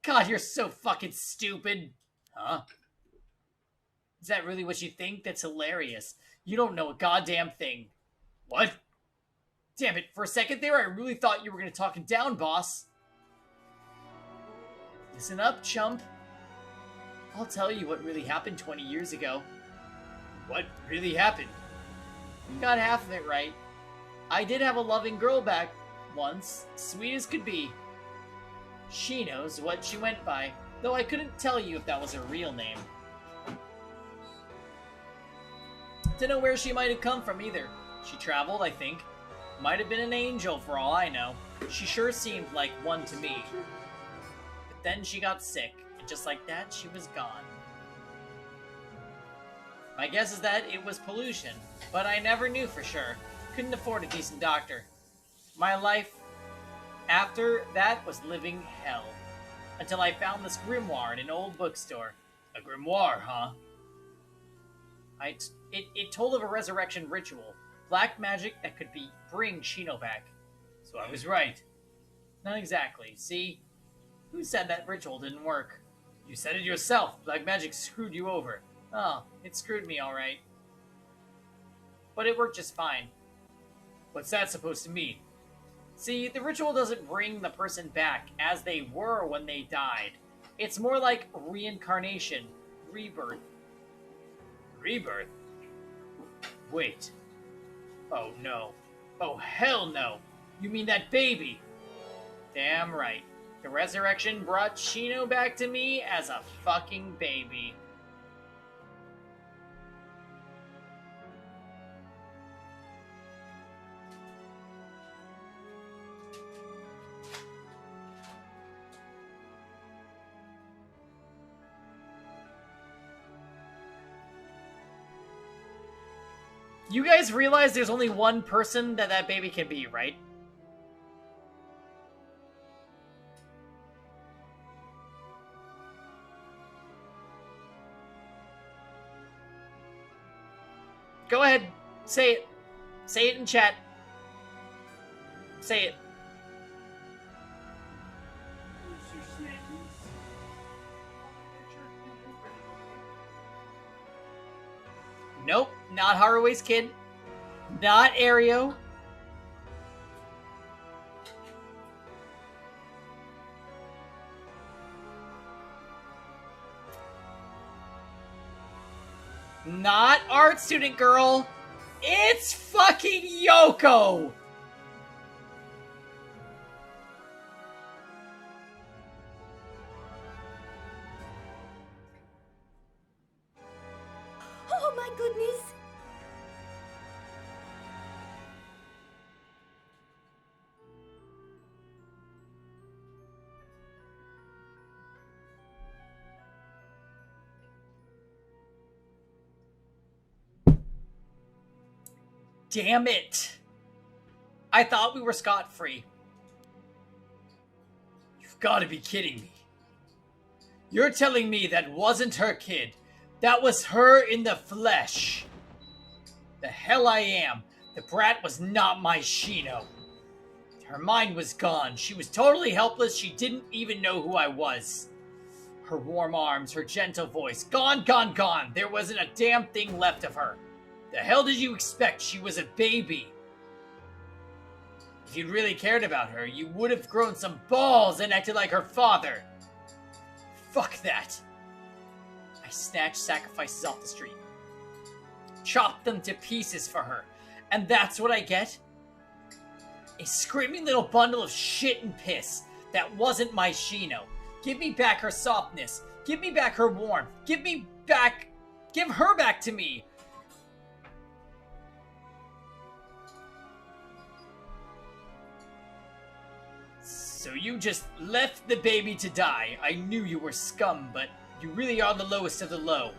God, you're so fucking stupid! Huh? Is that really what you think? That's hilarious. You don't know a goddamn thing. What? Damn it, for a second there, I really thought you were gonna talk it down, boss. Listen up, chump. I'll tell you what really happened 20 years ago. What really happened? You got half of it right. I did have a loving girl back once, sweet as could be. She knows what she went by, though I couldn't tell you if that was her real name. Don't know where she might have come from either. She traveled, I think. Might have been an angel for all I know. She sure seemed like one to me. But then she got sick, and just like that, she was gone. My guess is that it was pollution, but I never knew for sure. Couldn't afford a decent doctor. My life after that was living hell. Until I found this grimoire in an old bookstore. A grimoire, huh? It told of a resurrection ritual. Black magic that could bring Shino back. So I was right. Not exactly. See? Who said that ritual didn't work? You said it yourself. Black magic screwed you over. Oh, it screwed me alright. But it worked just fine. What's that supposed to mean? See, the ritual doesn't bring the person back as they were when they died. It's more like reincarnation, rebirth. Rebirth? Wait. Oh no. Oh hell no. You mean that baby? Damn right. The resurrection brought Shino back to me as a fucking baby. You guys realize there's only one person that baby can be, right? Go ahead. Say it. Say it in chat. Say it. Nope, not Harui's kid. Not Ario. Not art student girl. It's fucking Yoko. Oh my goodness! Damn it. I thought we were scot-free. You've got to be kidding me. You're telling me that wasn't her kid. That was her in the flesh. The hell I am. The brat was not my Shino. Her mind was gone. She was totally helpless. She didn't even know who I was. Her warm arms, her gentle voice. Gone, gone, gone. There wasn't a damn thing left of her. The hell did you expect? She was a baby. If you'd really cared about her, you would have grown some balls and acted like her father. Fuck that. I snatched sacrifices off the street. Chopped them to pieces for her. And that's what I get? A screaming little bundle of shit and piss. That wasn't my Shino. Give me back her softness. Give me back her warmth. Give her back to me. So you just left the baby to die. I knew you were scum, but you really are the lowest of the low.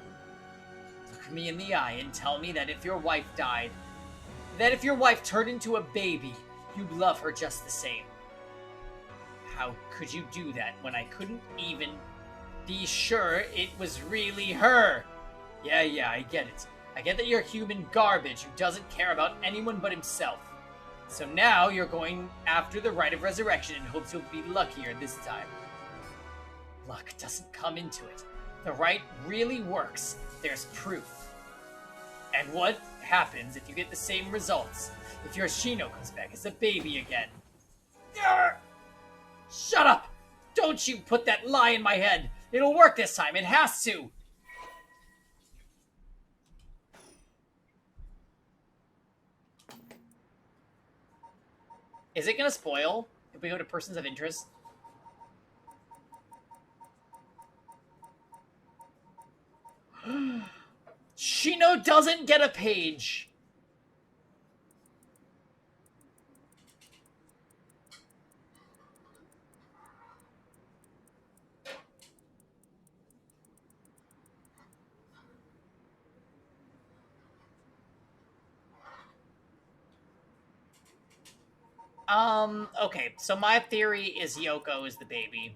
Look me in the eye and tell me that if your wife died, that if your wife turned into a baby, you'd love her just the same. How could you do that when I couldn't even be sure it was really her? Yeah, I get it. I get that you're human garbage who doesn't care about anyone but himself. So now you're going after the rite of resurrection in hopes you'll be luckier this time. Luck doesn't come into it. The rite really works. There's proof. And what happens if you get the same results? If your Shino comes back as a baby again? Arrgh! Shut up! Don't you put that lie in my head! It'll work this time. It has to. Is it gonna spoil if we go to persons of interest? Shino doesn't get a page. Okay, so my theory is Yoko is the baby.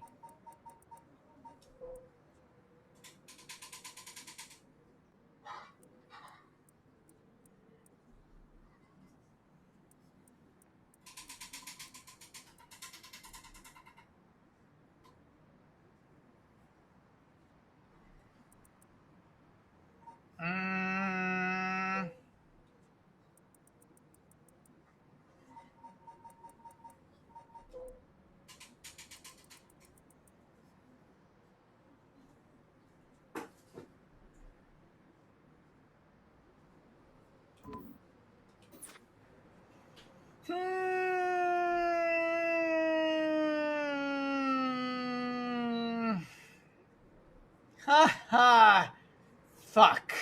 Ha ha. Fuck.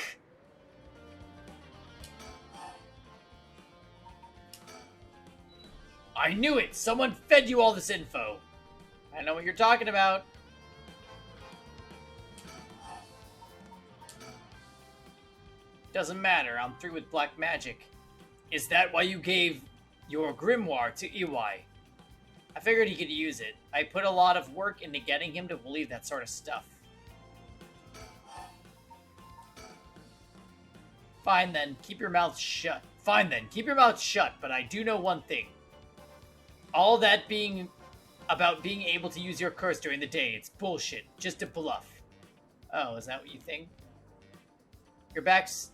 I knew it! Someone fed you all this info. I know what you're talking about. Doesn't matter, I'm through with black magic. Is that why you gave your grimoire to Iwai? I figured he could use it. I put a lot of work into getting him to believe that sort of stuff. Fine then, keep your mouth shut. Fine then, keep your mouth shut, but I do know one thing. All that being about being able to use your curse during the day, it's bullshit. Just a bluff. Oh, is that what you think? Your back's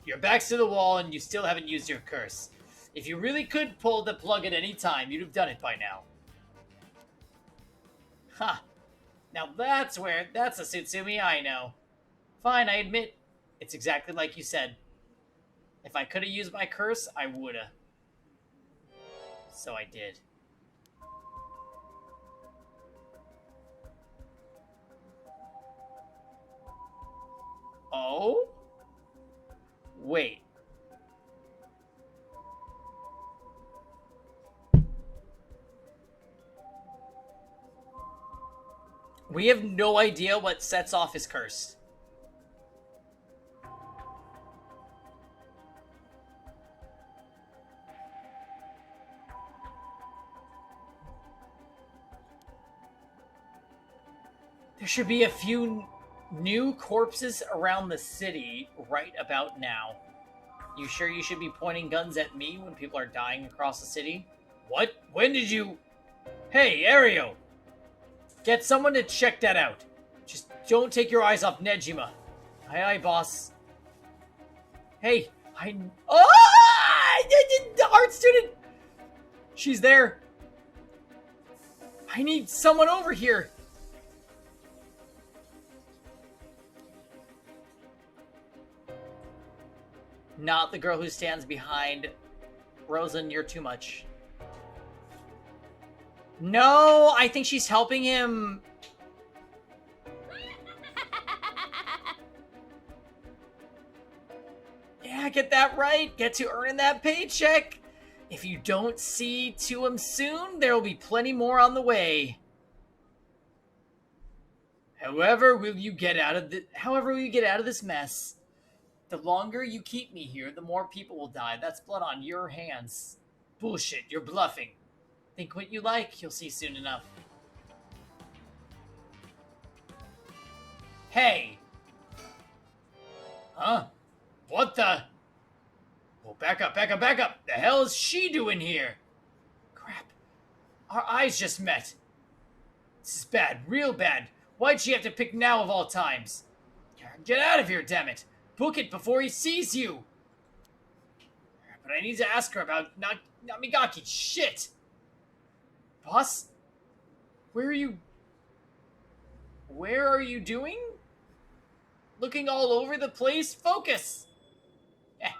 to the wall and you still haven't used your curse. If you really could pull the plug at any time, you'd have done it by now. Huh. Now that's a Sutsumi I know. Fine, I admit. It's exactly like you said. If I could have used my curse, I woulda. So I did. Oh? Wait. We have no idea what sets off his curse. There should be a few new corpses around the city right about now. You sure you should be pointing guns at me when people are dying across the city? What? When did you... Hey, Ario! Get someone to check that out. Just don't take your eyes off Nejima. Aye, aye, boss. Hey, the art student! She's there. I need someone over here. Not the girl who stands behind. Rosen, you're too much. No, I think she's helping him. Yeah, get that right. Get to earning that paycheck. If you don't see to him soon, there will be plenty more on the way. However will you get out of this mess? The longer you keep me here, the more people will die. That's blood on your hands. Bullshit, you're bluffing. Think what you like, you'll see soon enough. Hey! Huh? What the? Oh, back up, back up, back up! The hell is she doing here? Crap. Our eyes just met. This is bad, real bad. Why'd she have to pick now of all times? Get out of here, dammit! Book it before he sees you! But I need to ask her about Namigaki. Shit! Boss? Where are you? Where are you doing? Looking all over the place? Focus! Eh.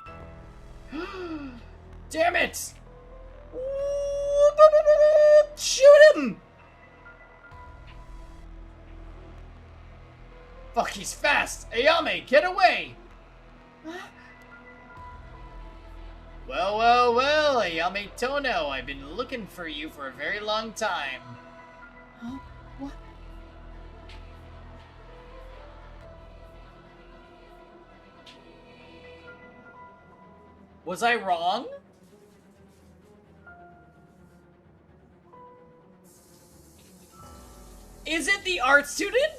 Damn it! Shoot him! Fuck, he's fast! Ayame, get away! Well, Ayame Tono, I've been looking for you for a very long time. Huh? What? Was I wrong? Is it the art student?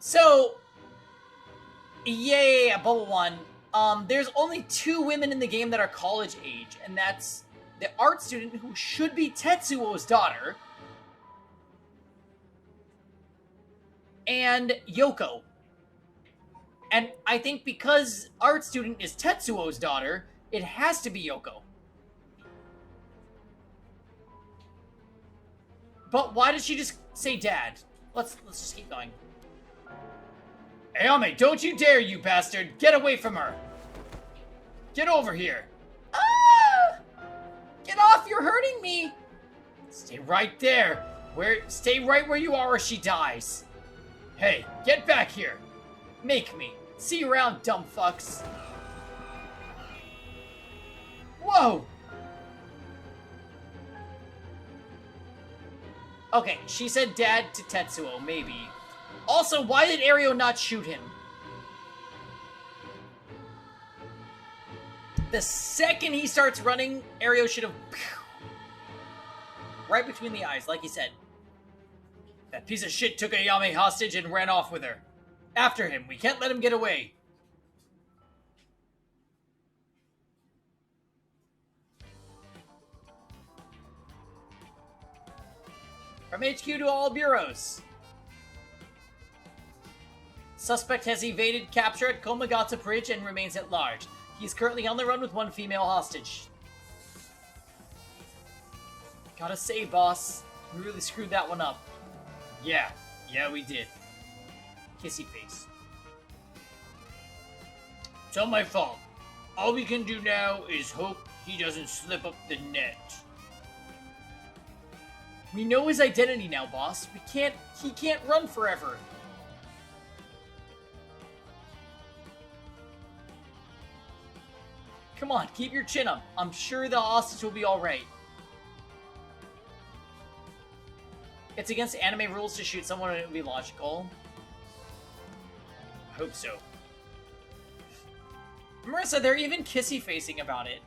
So, yeah, Bubble One. There's only 2 women in the game that are college age, and that's the art student who should be Tetsuo's daughter, and Yoko. And I think because art student is Tetsuo's daughter, it has to be Yoko. But why did she just say dad? Let's just keep going. Ayame, don't you dare, you bastard! Get away from her! Get over here! Ah! Get off, you're hurting me! Stay right there! Stay right where you are or she dies! Hey, get back here! Make me! See you around, dumb fucks! Whoa! Okay, she said dad to Tetsuo, maybe. Also, why did Ario not shoot him? The second he starts running, Ario should have... Right between the eyes, like he said. That piece of shit took Ayame hostage and ran off with her. After him, we can't let him get away. From HQ to all bureaus. Suspect has evaded capture at Komagata Bridge and remains at large. He is currently on the run with 1 female hostage. Gotta say, boss, we really screwed that one up. Yeah, we did. Kissy face. It's all my fault. All we can do now is hope he doesn't slip up the net. We know his identity now, boss. He can't run forever. Come on, keep your chin up. I'm sure the hostage will be alright. It's against anime rules to shoot someone and it would be logical. I hope so. Marissa, they're even kissy-facing about it.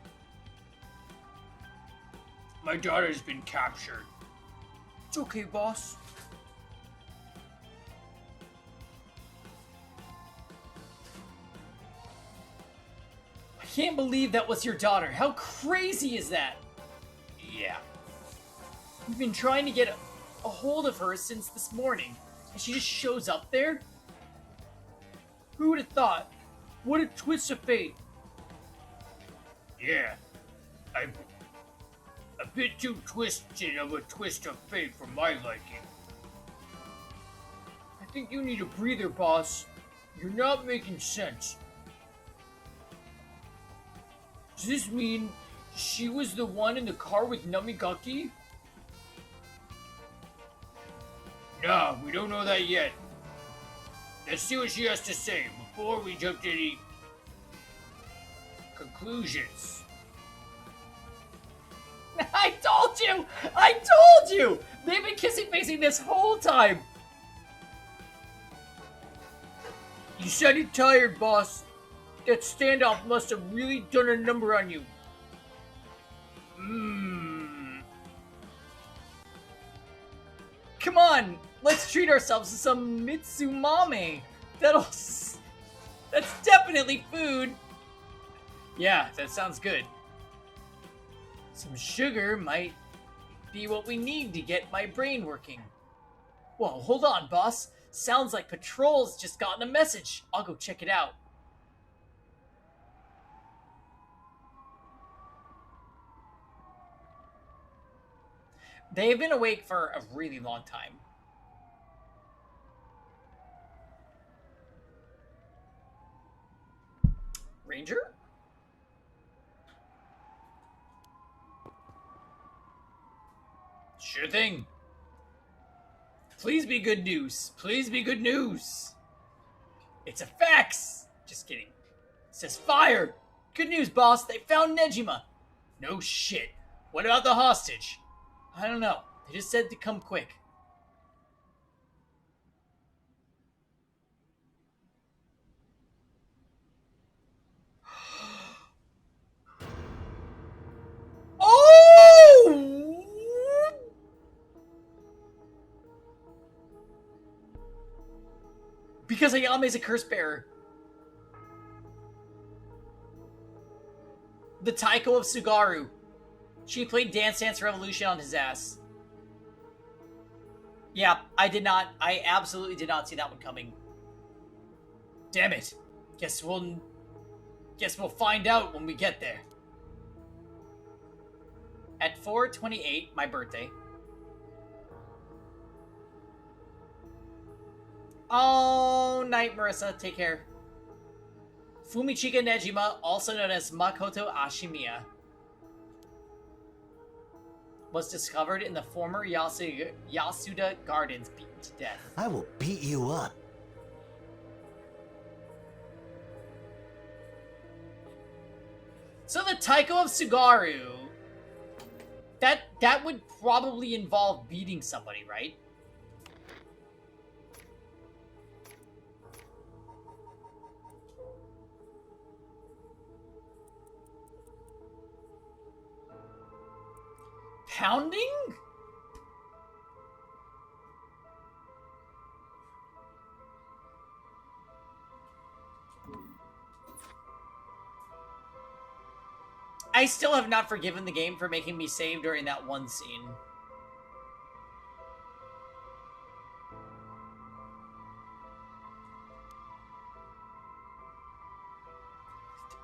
My daughter's been captured. It's okay, boss. I can't believe that was your daughter. How crazy is that? Yeah. We've been trying to get a hold of her since this morning, and she just shows up there? Who would have thought? What a twist of fate. Yeah. A bit too twisted of a twist of fate for my liking. I think you need a breather, boss. You're not making sense. Does this mean she was the one in the car with Namigaki? Nah, we don't know that yet. Let's see what she has to say before we jump to any conclusions. I told you! They've been kissing-facing this whole time! You sounded tired, boss. That standoff must have really done a number on you. Let's treat ourselves to some Mitsumame. That's definitely food. Yeah, that sounds good. Some sugar might be what we need to get my brain working. Whoa, hold on, boss. Sounds like Patrol's just gotten a message. I'll go check it out. They've been awake for a really long time. Ranger? Sure thing. Please be good news. Please be good news. It's a fax. Just kidding. It says fire. Good news, boss. They found Nejima. No shit. What about the hostage? I don't know. They just said to come quick. Oh! Because Ayame is a curse bearer. The Taiko of Sugaru. She played Dance Dance Revolution on his ass. Yeah, I absolutely did not see that one coming. Damn it. Guess we'll find out when we get there. At 4/28, my birthday. Oh, night, Marissa. Take care. Fumichika Nejima, also known as Makoto Ashimiya, was discovered in the former Yasuda Gardens, beaten to death. I will beat you up. So the Taiko of Sugaru, that would probably involve beating somebody, right? Pounding? I still have not forgiven the game for making me save during that one scene.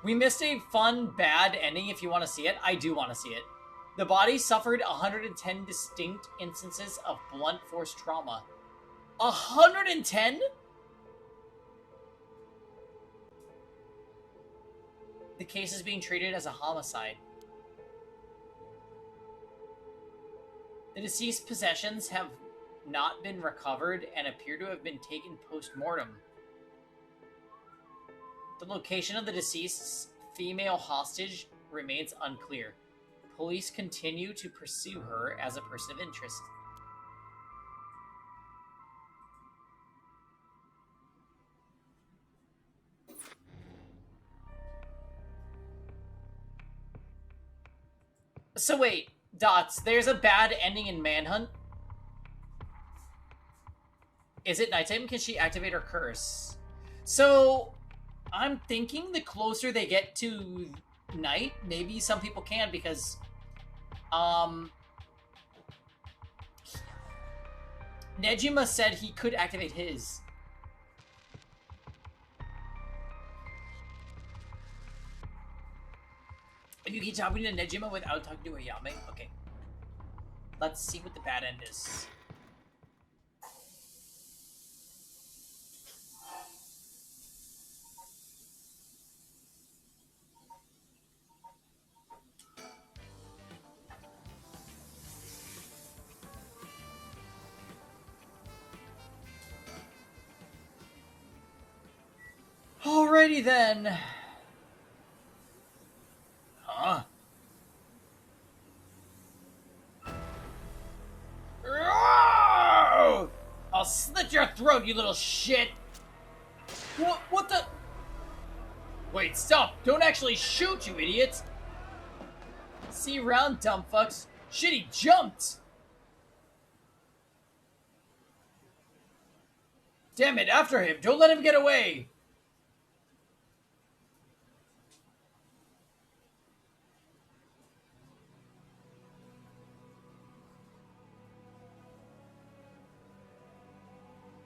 We missed a fun, bad ending. If you want to see it, I do want to see it. The body suffered 110 distinct instances of blunt force trauma. 110? The case is being treated as a homicide. The deceased's possessions have not been recovered and appear to have been taken post-mortem. The location of the deceased's female hostage remains unclear. Police continue to pursue her as a person of interest. So wait, Dots, there's a bad ending in Manhunt? Is it nighttime? Can she activate her curse? So, I'm thinking the closer they get to night, maybe some people can, because Nejima said he could activate his. You keep talking to Nejima without talking to Ayame? Okay. Let's see what the bad end is. Alrighty then. Huh? I'll slit your throat, you little shit! What the? Wait, stop! Don't actually shoot, you idiot! See you around, dumb fucks. Shit, he jumped! Damn it, after him! Don't let him get away!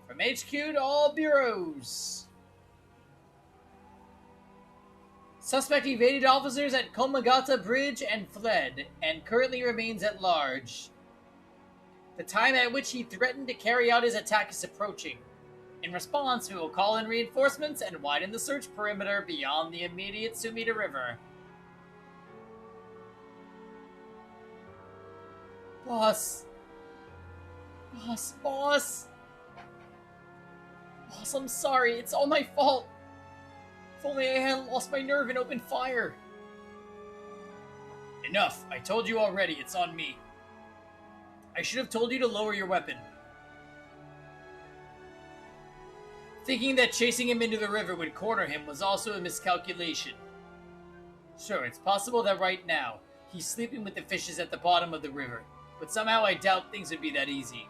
From HQ to all bureaus. Suspect evaded officers at Komagata Bridge and fled, and currently remains at large. The time at which he threatened to carry out his attack is approaching. In response, we will call in reinforcements and widen the search perimeter beyond the immediate Sumida River. Boss. Boss, I'm sorry. It's all my fault. If only I hadn't lost my nerve and opened fire. Enough. I told you already. It's on me. I should have told you to lower your weapon. Thinking that chasing him into the river would corner him was also a miscalculation. Sure, it's possible that right now, he's sleeping with the fishes at the bottom of the river, but somehow I doubt things would be that easy.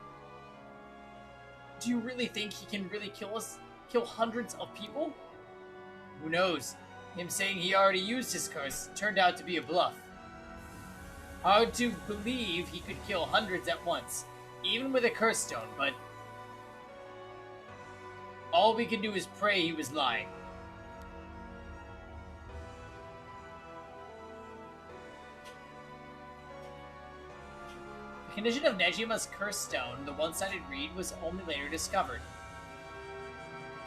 Do you really think he can really kill hundreds of people? Who knows? Him saying he already used his curse turned out to be a bluff. Hard to believe he could kill hundreds at once, even with a curse stone, but all we can do is pray he was lying. The condition of Nejima's curse stone, the one-sided reed, was only later discovered.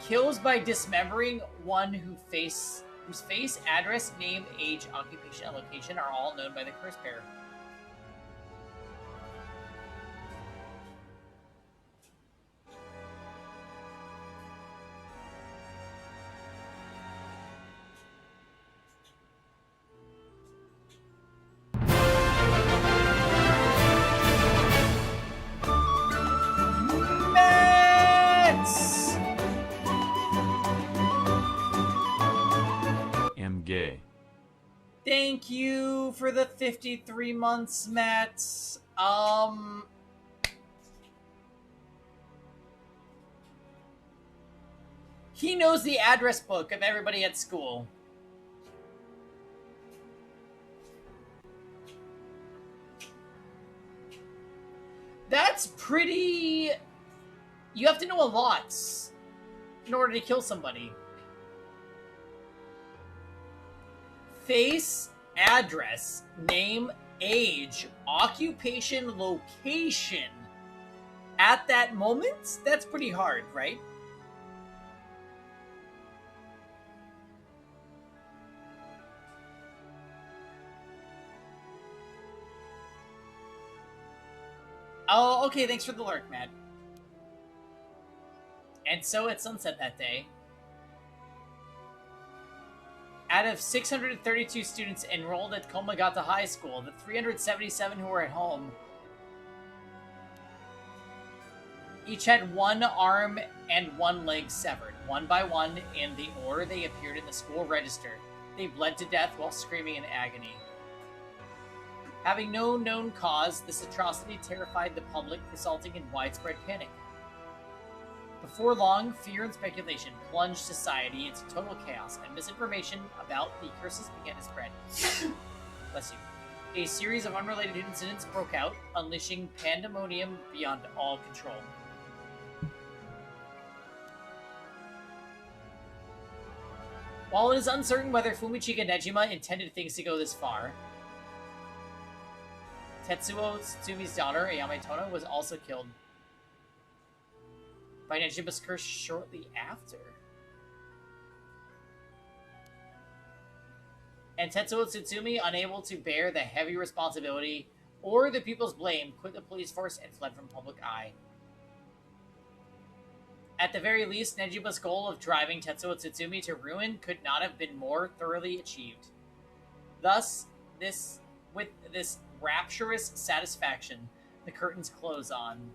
Kills by dismembering one whose face, address, name, age, occupation, and location are all known by the curse bearer. Gay. Thank you for the 53 months, Matt. He knows the address book of everybody at school. That's pretty... You have to know a lot in order to kill somebody. Face, address, name, age, occupation, location. At that moment? That's pretty hard, right? Oh, okay, thanks for the lurk, Matt. And so at sunset that day, out of 632 students enrolled at Komagata High School, the 377 who were at home each had one arm and one leg severed, one by one, in the order they appeared in the school register. They bled to death while screaming in agony. Having no known cause, this atrocity terrified the public, resulting in widespread panic. Before long, fear and speculation plunged society into total chaos, and misinformation about the curses began to spread. Bless you. A series of unrelated incidents broke out, unleashing pandemonium beyond all control. While it is uncertain whether Fumichika Nejima intended things to go this far, Tetsuo Tsumi's daughter, Ayame Tona, was also killed by Nejima's curse shortly after. And Tetsuo Tsutsumi, unable to bear the heavy responsibility or the people's blame, quit the police force and fled from public eye. At the very least, Nejima's goal of driving Tetsuo Tsutsumi to ruin could not have been more thoroughly achieved. Thus, with this rapturous satisfaction, the curtains close on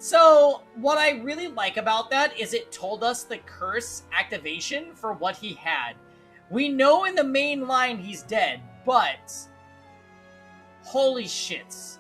So, what I really like about that is it told us the curse activation for what he had. We know in the main line he's dead, but holy shits.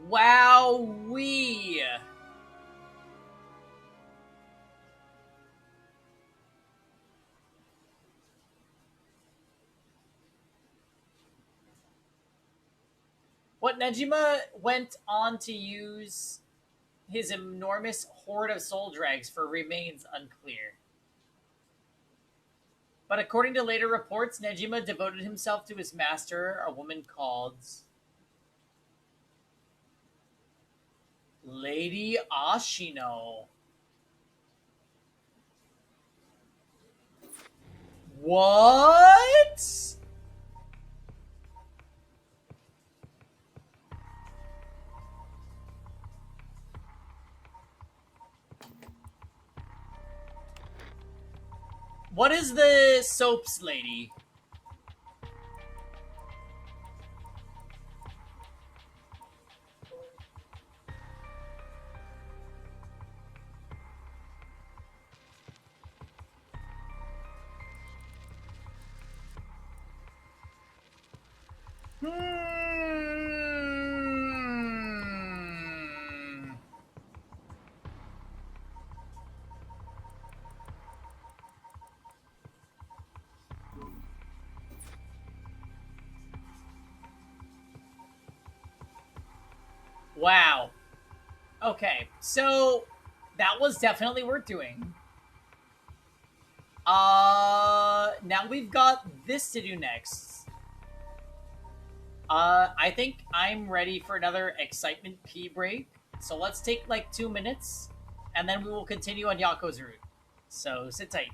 Wowee. What Nejima went on to use his enormous horde of soul drags for remains unclear. But according to later reports, Nejima devoted himself to his master, a woman called Lady Ashino. What? What is the soaps lady? Wow. Okay, so that was definitely worth doing. Now we've got this to do next. I think I'm ready for another excitement pee break. So let's take like 2 minutes, and then we will continue on Yako's route. So sit tight.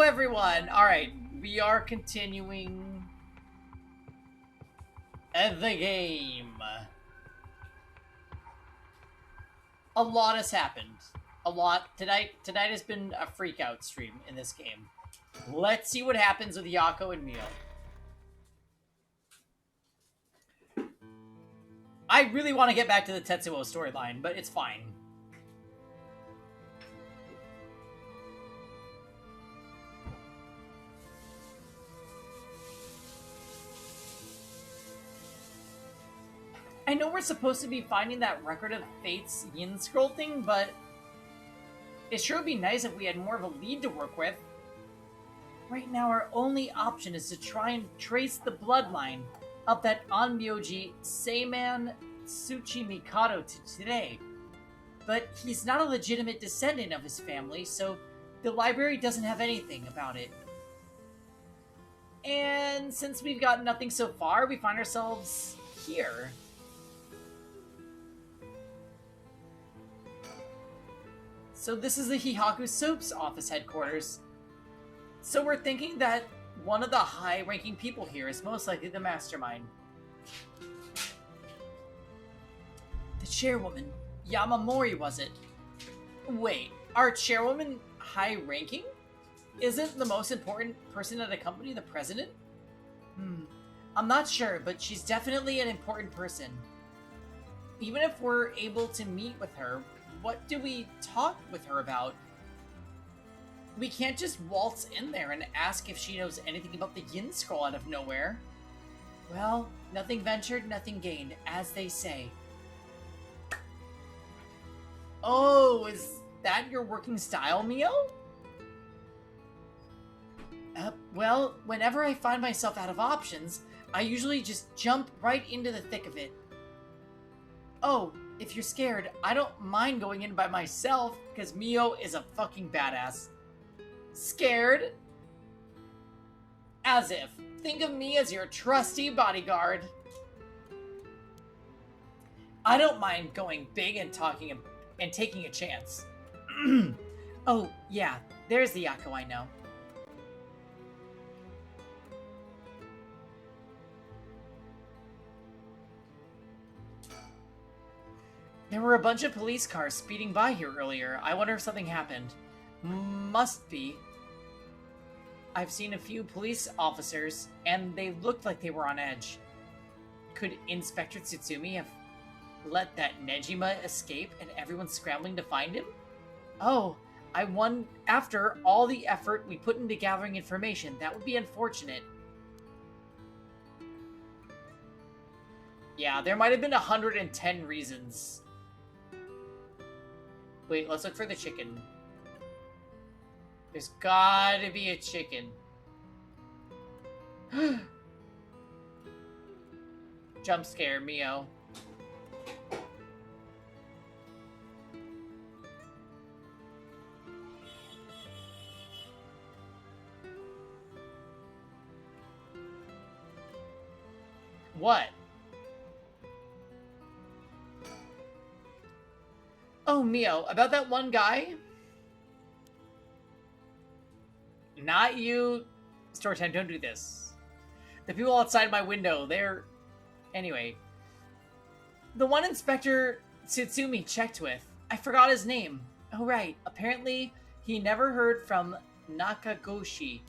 everyone! Alright, we are continuing the game. A lot has happened. A lot. Tonight has been a freak-out stream in this game. Let's see what happens with Yako and Mio. I really want to get back to the Tetsuo storyline, but it's fine. I know we're supposed to be finding that Record of Fate's Yin Scroll thing, but it sure would be nice if we had more of a lead to work with. Right now, our only option is to try and trace the bloodline of that Onmyoji Seiman Tsuchi Mikado to today. But he's not a legitimate descendant of his family, so the library doesn't have anything about it. And since we've got nothing so far, we find ourselves here. So this is the Hihaku Soap's office headquarters. So we're thinking that one of the high-ranking people here is most likely the mastermind. The chairwoman, Yamamori, was it? Wait, our chairwoman high-ranking? Isn't the most important person at a company the president? I'm not sure, but she's definitely an important person. Even if we're able to meet with her, what do we talk with her about? We can't just waltz in there and ask if she knows anything about the Yin Scroll out of nowhere. Well, nothing ventured, nothing gained, as they say. Oh, is that your working style, Mio? Well, whenever I find myself out of options, I usually just jump right into the thick of it. Oh, if you're scared, I don't mind going in by myself, because Mio is a fucking badass. Scared? As if. Think of me as your trusty bodyguard. I don't mind going big and taking a chance. Oh, yeah, there's the Yako I know. There were a bunch of police cars speeding by here earlier. I wonder if something happened. Must be. I've seen a few police officers, and they looked like they were on edge. Could Inspector Tsutsumi have let that Nejima escape and everyone's scrambling to find him? Oh, I won. After all the effort we put into gathering information, that would be unfortunate. Yeah, there might have been 110 reasons. Wait, let's look for the chicken. There's gotta be a chicken. Jump scare, Mio. What? Oh, Mio, about that one guy? Not you. Storytime, don't do this. The people outside my window, they're... Anyway. The one Inspector Tsutsumi checked with. I forgot his name. Oh, right. Apparently, he never heard from Nakagoshi.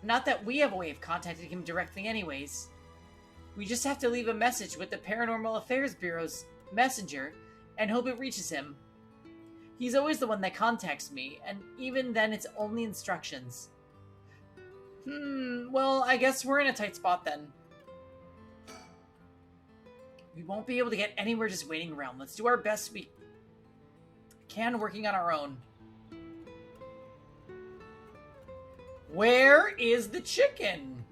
Not that we have a way of contacting him directly anyways. We just have to leave a message with the Paranormal Affairs Bureau's messenger and hope it reaches him. He's always the one that contacts me, and even then it's only instructions. Well, I guess we're in a tight spot then. We won't be able to get anywhere just waiting around. Let's do our best we can working on our own. Where is the chicken?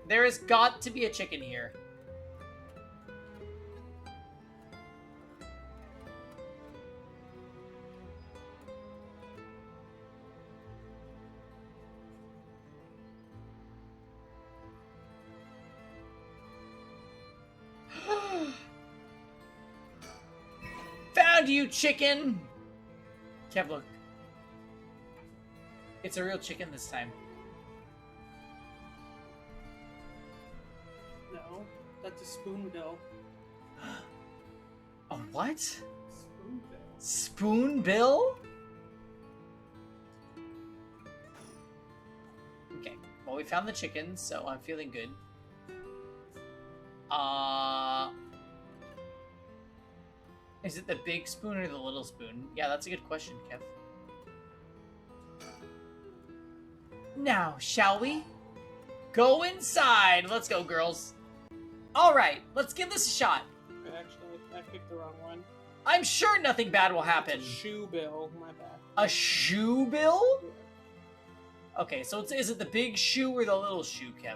There has got to be a chicken here. Found you, chicken! Kev, look. It's a real chicken this time. No, that's a spoonbill. A what? Spoonbill. Spoonbill? Okay. Well, we found the chicken, so I'm feeling good. Is it the big spoon or the little spoon? Yeah, that's a good question, Kev. Now, shall we? Go inside! Let's go, girls. Alright, let's give this a shot. Actually, I picked the wrong one. I'm sure nothing bad will happen. It's a shoe bill, my bad. A shoe bill? Yeah. Okay, so is it the big shoe or the little shoe, Kev?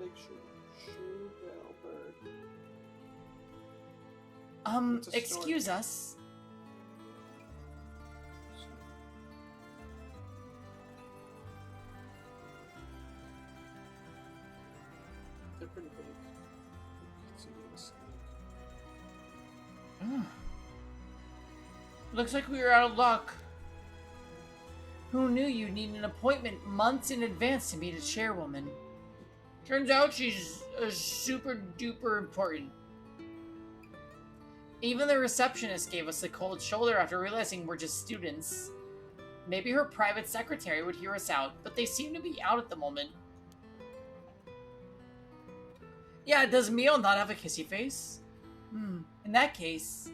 Big shoe. Shoe bill bird. It's a Excuse story. us. They're pretty big. Let's see this. Looks like we were out of luck. Who knew you'd need an appointment months in advance to meet a chairwoman? Turns out she's super duper important. Even the receptionist gave us the cold shoulder after realizing we're just students. Maybe her private secretary would hear us out, but they seem to be out at the moment. Yeah, does Mio not have a kissy face? In that case...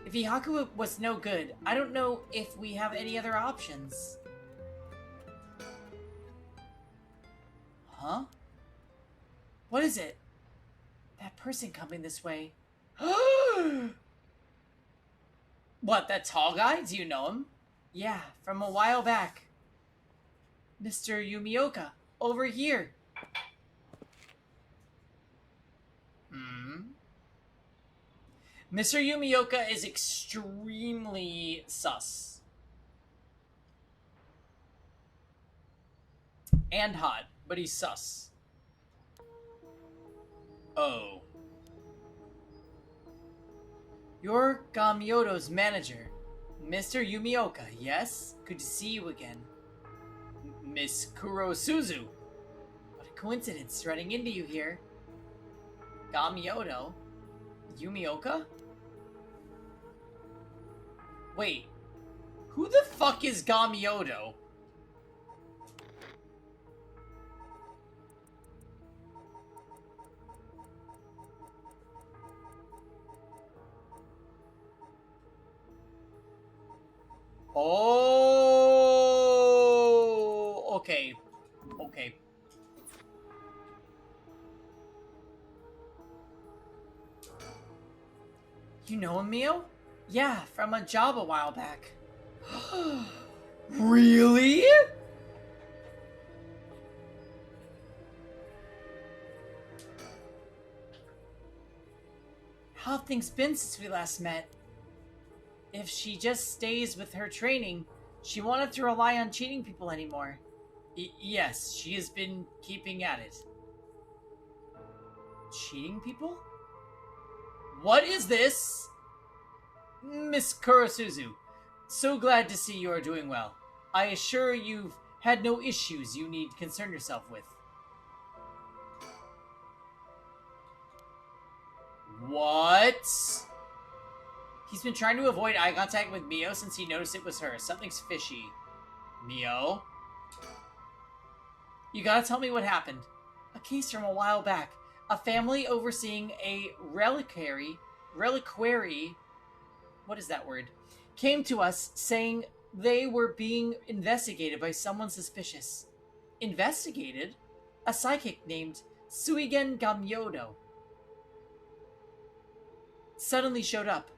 If Ihaku was no good, I don't know if we have any other options. Huh? What is it? That person coming this way. What, that tall guy? Do you know him? Yeah, from a while back. Mr. Yumioka, over here. Mr. Yumioka is extremely sus. And hot, but he's sus. Oh. You're Gamyoto's manager, Mr. Yumioka, yes? Good to see you again. Miss Kurosuzu. What a coincidence, running into you here. Gamyoto? Yumioka? Wait, who the fuck is Gamyoto? Oh, okay. Okay. You know him, Mio? Yeah, from a job a while back. Really? How have things been since we last met? If she just stays with her training, she won't have to rely on cheating people anymore. Yes, she has been keeping at it. Cheating people? What is this? Miss Kurosuzu, so glad to see you are doing well. I assure you've had no issues you need concern yourself with. What? He's been trying to avoid eye contact with Mio since he noticed it was her. Something's fishy. Mio? You gotta tell me what happened. A case from a while back. A family overseeing a reliquary, what is that word? Came to us saying they were being investigated by someone suspicious. Investigated? A psychic named Suigen Gamyodo suddenly showed up.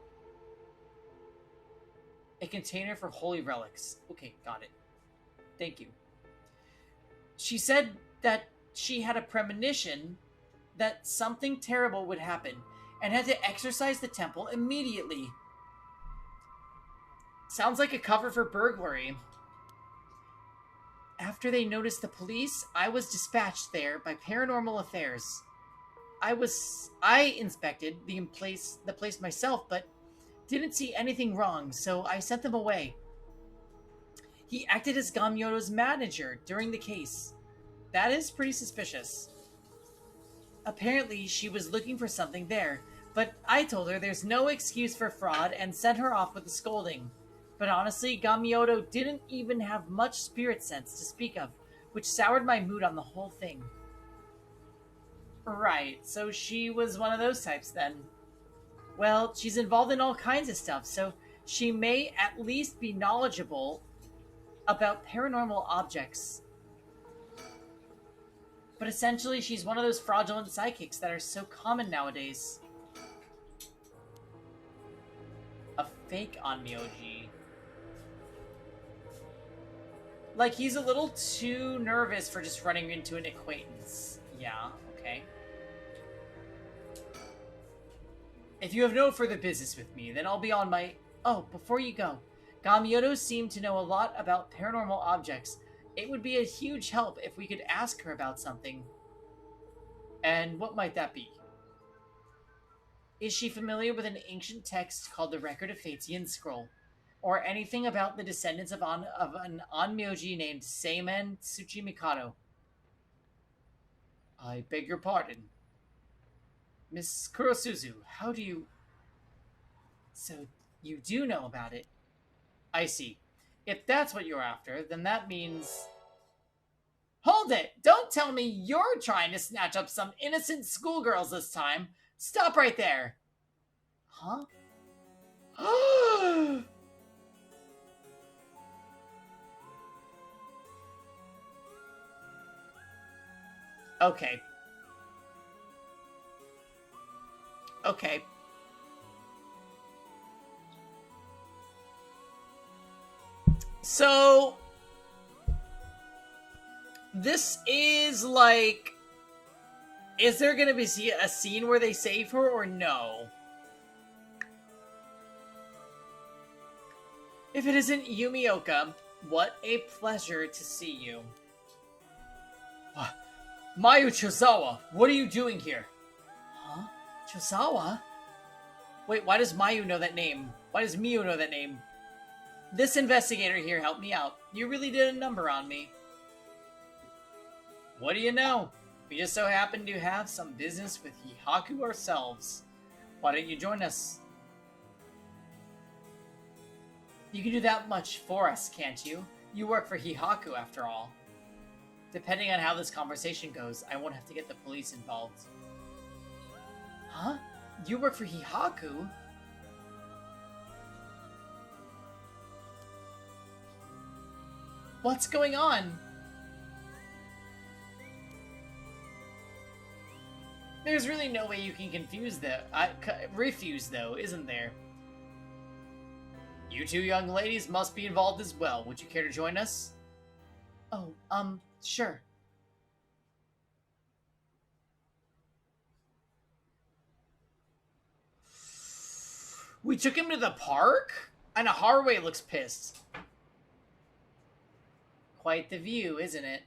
A container for holy relics. Okay, got it. Thank you. She said that she had a premonition that something terrible would happen and had to exorcise the temple immediately. Sounds like a cover for burglary. After they noticed the police, I was dispatched there by Paranormal Affairs. I inspected the place myself, but didn't see anything wrong, so I sent them away. He acted as Gamyoto's manager during the case. That is pretty suspicious. Apparently, she was looking for something there, but I told her there's no excuse for fraud and sent her off with a scolding. But honestly, Gamyoto didn't even have much spirit sense to speak of, which soured my mood on the whole thing. Right, so she was one of those types then. Well, she's involved in all kinds of stuff, so she may at least be knowledgeable about paranormal objects. But essentially, she's one of those fraudulent psychics that are so common nowadays. A fake Onmyoji. Like, he's a little too nervous for just running into an acquaintance. Yeah, okay. If you have no further business with me, then I'll be on my... Oh, before you go, Gamyoto seemed to know a lot about paranormal objects. It would be a huge help if we could ask her about something. And what might that be? Is she familiar with an ancient text called the Record of Fatesian Scroll? Or anything about the descendants of an Onmyoji named Seimen Tsuchimikado? I beg your pardon. Miss Kurosuzu, how do you... So, you do know about it? I see. If that's what you're after, then that means... Hold it! Don't tell me you're trying to snatch up some innocent schoolgirls this time! Stop right there! Huh? Okay. Okay. So... This is like... Is there gonna be a scene where they save her or no? If it isn't Yumioka, what a pleasure to see you. Mayu Chozawa, what are you doing here? Huh? Chozawa? Wait, why does Mayu know that name? Why does Miyu know that name? This investigator here helped me out. You really did a number on me. What do you know? We just so happen to have some business with Hihaku ourselves. Why don't you join us? You can do that much for us, can't you? You work for Hihaku, after all. Depending on how this conversation goes, I won't have to get the police involved. Huh? You work for Hihaku? What's going on? There's really no way you can refuse, though, isn't there? You two young ladies must be involved as well. Would you care to join us? Oh, sure. We took him to the park? And Haruwe looks pissed. Quite the view, isn't it?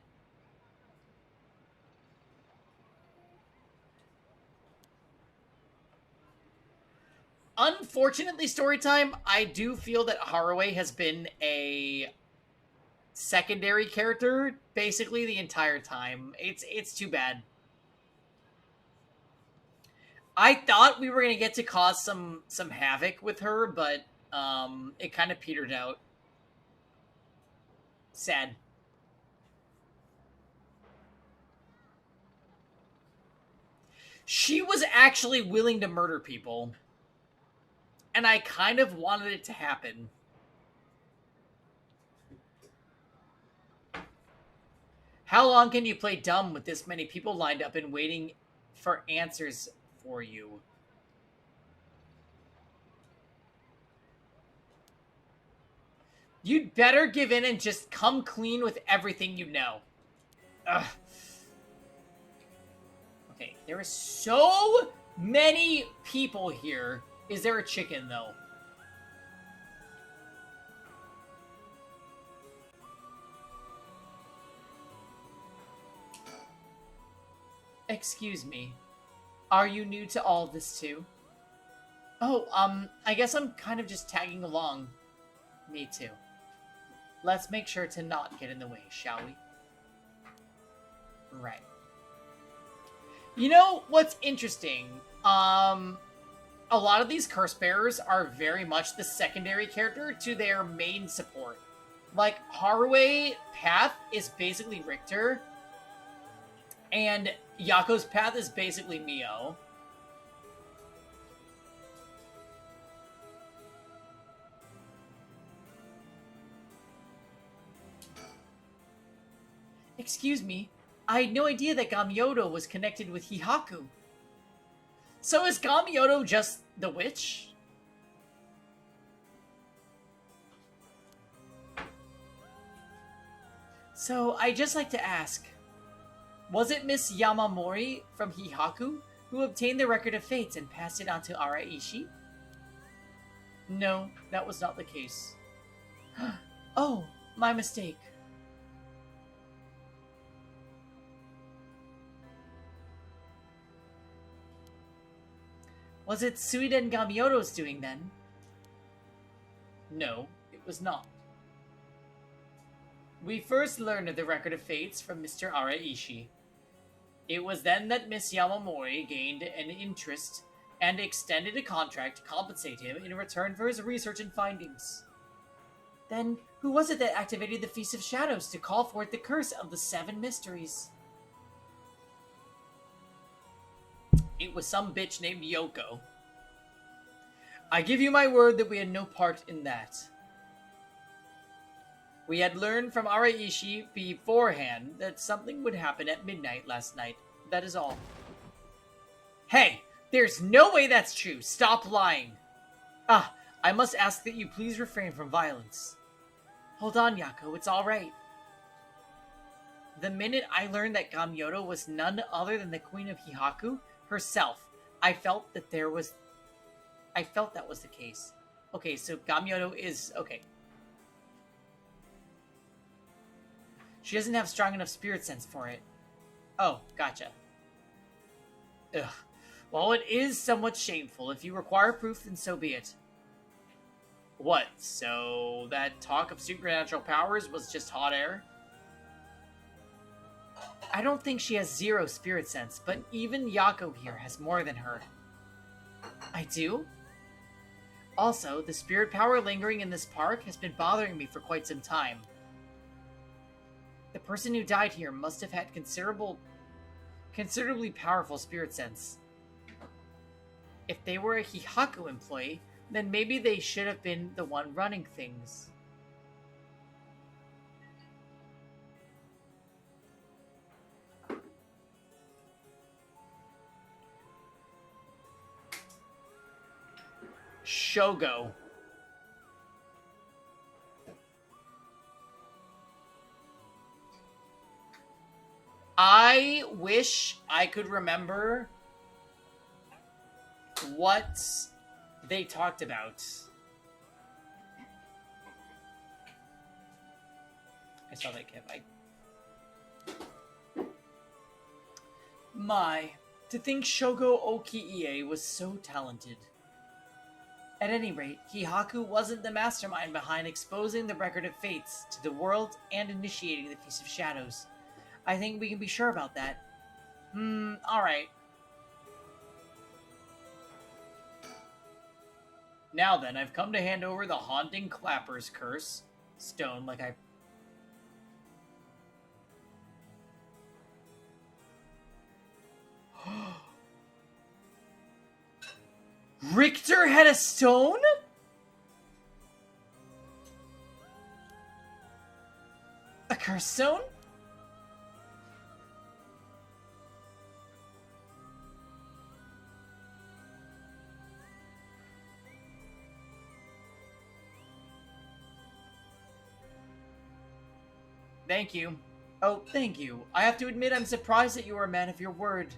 Unfortunately, Storytime, I do feel that Haruwe has been a secondary character basically the entire time. It's too bad. I thought we were gonna get to cause some havoc with her, but it kind of petered out. Sad. She was actually willing to murder people. And I kind of wanted it to happen. How long can you play dumb with this many people lined up and waiting for answers for you? You'd better give in and just come clean with everything you know. Ugh. Okay, there are so many people here. Is there a chicken, though? Excuse me. Are you new to all this, too? Oh, I guess I'm kind of just tagging along. Me too. Let's make sure to not get in the way, shall we? Right. You know what's interesting? A lot of these curse bearers are very much the secondary character to their main support. Like, Haruwe path is basically Richter, and Yako's path is basically Mio. Excuse me, I had no idea that Gamyoto was connected with Hihaku. So is Gamyoto just the witch? So I'd just like to ask, was it Miss Yamamori from Hihaku who obtained the Record of Fates and passed it on to Araishi? No, that was not the case. Oh, my mistake. Was it Suiden Gamyoto's doing then? No, it was not. We first learned of the Record of Fates from Mr. Araishi. It was then that Miss Yamamori gained an interest and extended a contract to compensate him in return for his research and findings. Then, who was it that activated the Feast of Shadows to call forth the curse of the 7 mysteries? It was some bitch named Yoko. I give you my word that we had no part in that. We had learned from Araishi beforehand that something would happen at midnight last night. That is all. Hey, there's no way that's true. Stop lying. Ah, I must ask that you please refrain from violence. Hold on, Yako, it's alright. The minute I learned that Gamyoto was none other than the Queen of Hihaku herself, I felt that was the case. Okay, so Gamyoto is... okay. She doesn't have strong enough spirit sense for it. Oh, gotcha. Ugh. Well, it is somewhat shameful. If you require proof, then so be it. What, so that talk of supernatural powers was just hot air? I don't think she has 0 spirit sense, but even Yako here has more than her. I do? Also, the spirit power lingering in this park has been bothering me for quite some time. The person who died here must have had considerably powerful spirit sense. If they were a Hihaku employee, then maybe they should have been the one running things. Shogo. I wish I could remember what they talked about. I saw that kid. To think Shogo Okiie was so talented. At any rate, Hihaku wasn't the mastermind behind exposing the Record of Fates to the world and initiating the Feast of Shadows. I think we can be sure about that. Alright. Now then, I've come to hand over the Haunting Clapper's Curse stone like I... Richter had a stone? A curse stone? Thank you. Oh, thank you. I have to admit I'm surprised that you are a man of your word.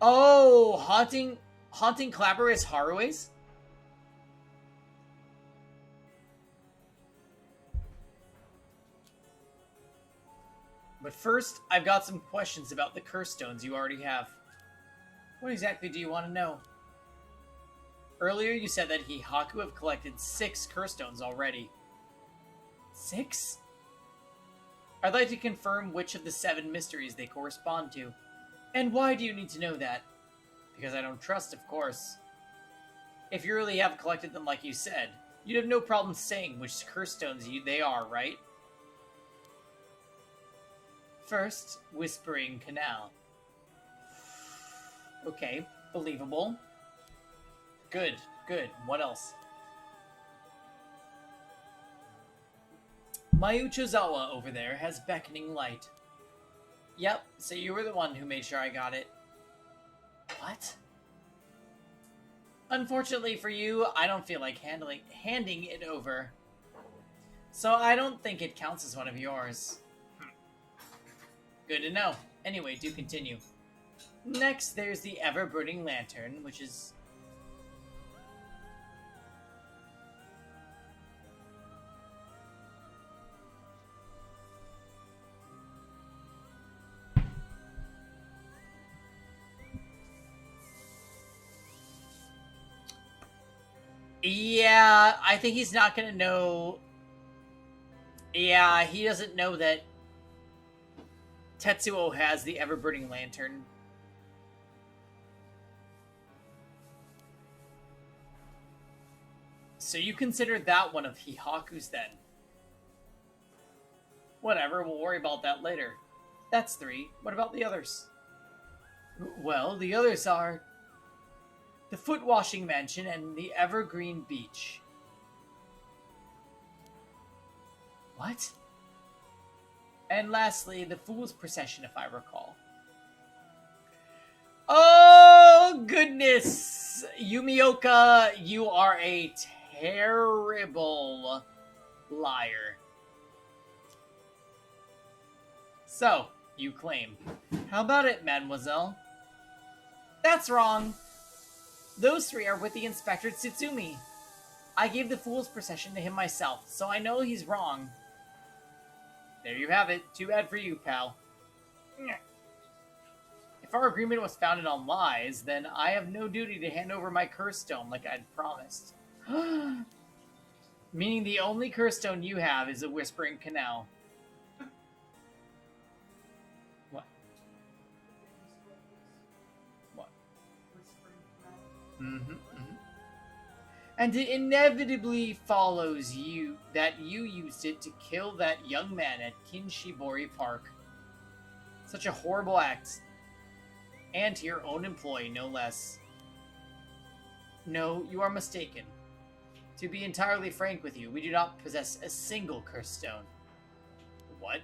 Oh, Haunting Clapper is Harue's? But first, I've got some questions about the curse stones you already have. What exactly do you want to know? Earlier you said that Hihaku have collected 6 curse stones already. 6? I'd like to confirm which of the 7 mysteries they correspond to. And why do you need to know that? Because I don't trust, of course. If you really have collected them like you said, you'd have no problem saying which curse stones they are, right? First, Whispering Canal. Okay, believable. Good, good. What else? Mayuchizawa over there has beckoning light. Yep, so you were the one who made sure I got it. What? Unfortunately for you, I don't feel like handing it over. So I don't think it counts as one of yours. Good to know. Anyway, do continue. Next, there's the ever-burning lantern, which is... Yeah, I think he's not gonna know... Yeah, he doesn't know that Tetsuo has the ever-burning lantern. So you consider that one of Hihaku's then? Whatever, we'll worry about that later. That's 3. What about the others? Well, the others are... the Foot Washing Mansion and the Evergreen Beach. What? And lastly, the Fool's Procession, if I recall. Oh, goodness! Yumioka, you are a terrible liar. So, you claim. How about it, mademoiselle? That's wrong. Those 3 are with the Inspector Tsutsumi. I gave the Fool's Procession to him myself, so I know he's wrong. There you have it. Too bad for you, pal. If our agreement was founded on lies, then I have no duty to hand over my curse stone like I'd promised. Meaning the only curse stone you have is a Whispering Canal. What? What? And it inevitably follows you that you used it to kill that young man at Kinshibori Park. Such a horrible act. And to your own employee, no less. No, you are mistaken. To be entirely frank with you, we do not possess a single curse stone. What?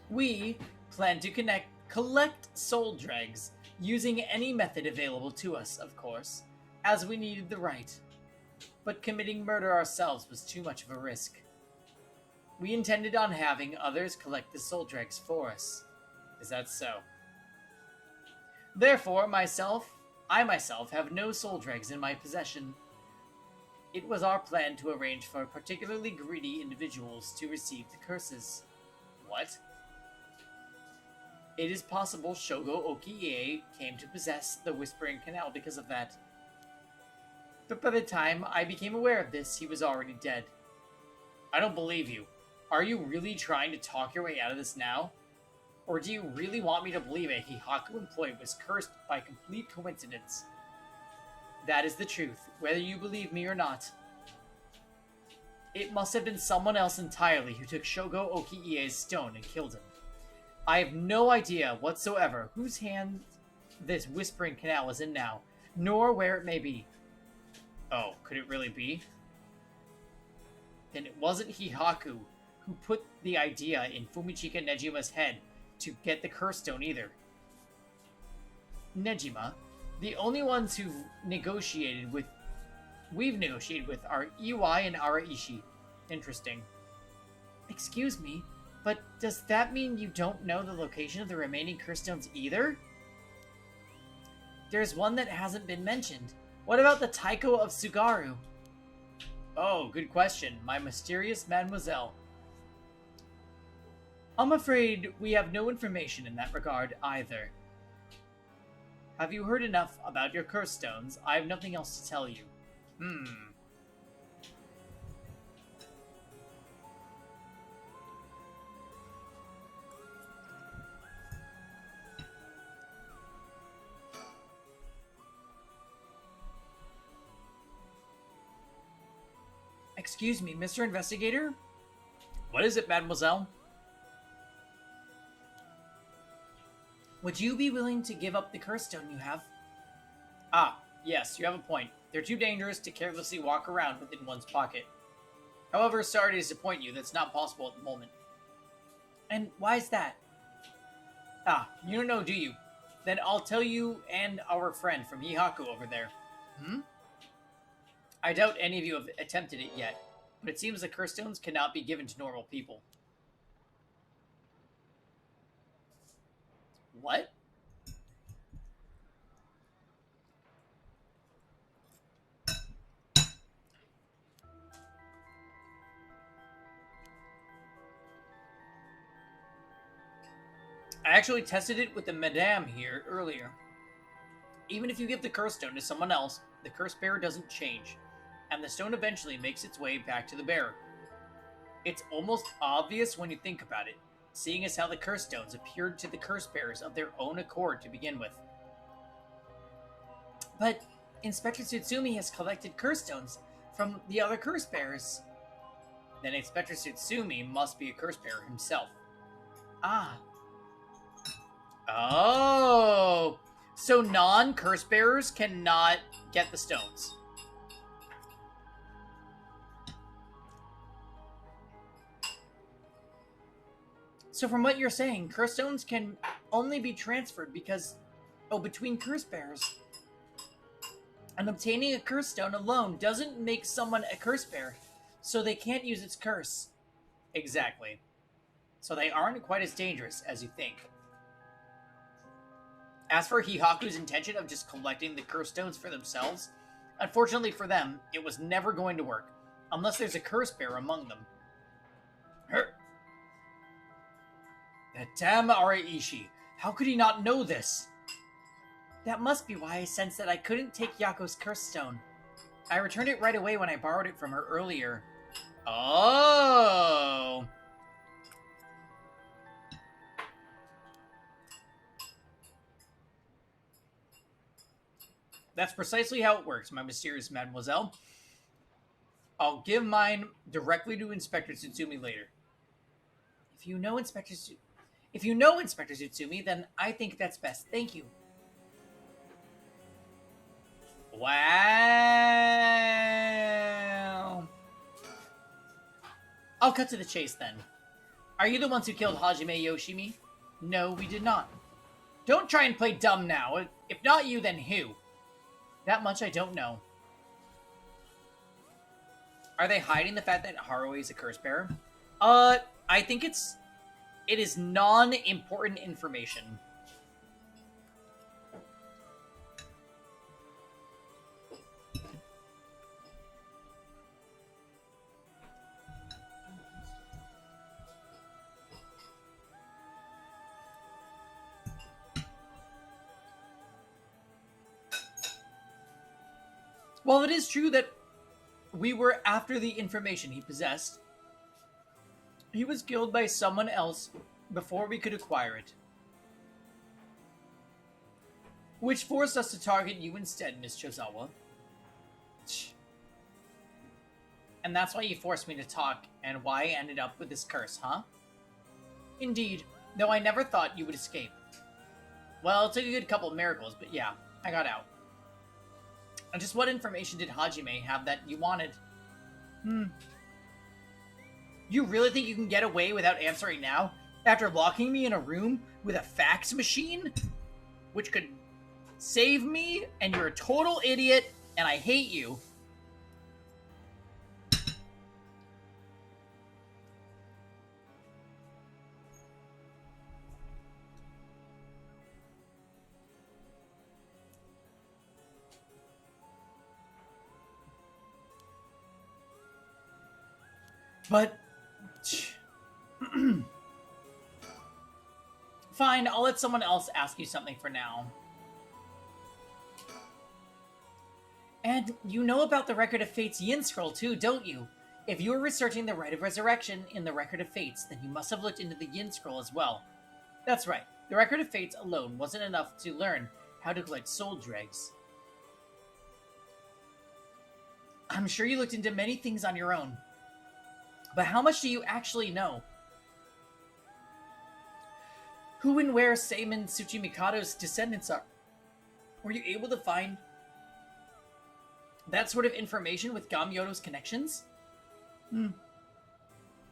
We plan to collect soul dregs using any method available to us, of course, as we needed the right. But committing murder ourselves was too much of a risk. We intended on having others collect the soul dregs for us. Is that so? Therefore, I myself have no soul dregs in my possession. It was our plan to arrange for particularly greedy individuals to receive the curses. What? It is possible Shogo Okiie came to possess the Whispering Canal because of that. But by the time I became aware of this, he was already dead. I don't believe you. Are you really trying to talk your way out of this now? Or do you really want me to believe a Hihaku employee was cursed by complete coincidence? That is the truth, whether you believe me or not. It must have been someone else entirely who took Shogo Okiie's stone and killed him. I have no idea whatsoever whose hand this Whispering Canal is in now, nor where it may be. Oh, could it really be? Then it wasn't Hihaku who put the idea in Fumichika Nejima's head to get the curse stone either. Nejima, the only ones we've negotiated with are Iwai and Araishi. Interesting. Excuse me, but does that mean you don't know the location of the remaining curse stones either? There's one that hasn't been mentioned. What about the Taiko of Sugaru? Oh, good question, my mysterious mademoiselle. I'm afraid we have no information in that regard either. Have you heard enough about your curse stones? I have nothing else to tell you. Excuse me, Mr. Investigator? What is it, mademoiselle? Would you be willing to give up the curse stone you have? Ah, yes, you have a point. They're too dangerous to carelessly walk around within one's pocket. However, sorry to disappoint you, that's not possible at the moment. And why is that? Ah, you don't know, do you? Then I'll tell you and our friend from Hihaku over there. I doubt any of you have attempted it yet, but it seems the curse stones cannot be given to normal people. What? I actually tested it with the madame here earlier. Even if you give the curse stone to someone else, the curse bearer doesn't change, and the stone eventually makes its way back to the bearer. It's almost obvious when you think about it, seeing as how the curse stones appeared to the curse bearers of their own accord to begin with. But Inspector Tsutsumi has collected curse stones from the other curse bearers. Then Inspector Tsutsumi must be a curse bearer himself. Ah. Oh. So non-curse bearers cannot get the stones. So from what you're saying, curse stones can only be transferred between curse bearers. And obtaining a curse stone alone doesn't make someone a curse bearer, so they can't use its curse. Exactly. So they aren't quite as dangerous as you think. As for Hihaku's intention of just collecting the curse stones for themselves, unfortunately for them, it was never going to work, unless there's a curse bearer among them. That damn Araishi, how could he not know this? That must be why I sensed that I couldn't take Yako's curse stone. I returned it right away when I borrowed it from her earlier. Oh! That's precisely how it works, my mysterious mademoiselle. I'll give mine directly to Inspector Tsutsumi later. If you know Inspector Tsutsumi, then I think that's best. Thank you. Wow. I'll cut to the chase then. Are you the ones who killed Hajime Yoshimi? No, we did not. Don't try and play dumb now. If not you, then who? That much I don't know. Are they hiding the fact that Haruhi is a curse bearer? I think it is non-important information. While it is true that we were after the information he possessed, he was killed by someone else before we could acquire it. Which forced us to target you instead, Miss Chozawa. And that's why you forced me to talk, and why I ended up with this curse, huh? Indeed, though I never thought you would escape. Well, it took a good couple of miracles, but yeah, I got out. And just what information did Hajime have that you wanted? You really think you can get away without answering now? After locking me in a room with a fax machine? Which could save me, and you're a total idiot, and I hate you. But... Fine, I'll let someone else ask you something for now. And you know about the Record of Fate's Yin Scroll too, don't you? If you were researching the Rite of Resurrection in the Record of Fates, then you must have looked into the Yin Scroll as well. That's right. The Record of Fates alone wasn't enough to learn how to collect soul dregs. I'm sure you looked into many things on your own. But how much do you actually know? Who and where Seimin Tsuchimikado's descendants are? Were you able to find that sort of information with Gamyoto's connections?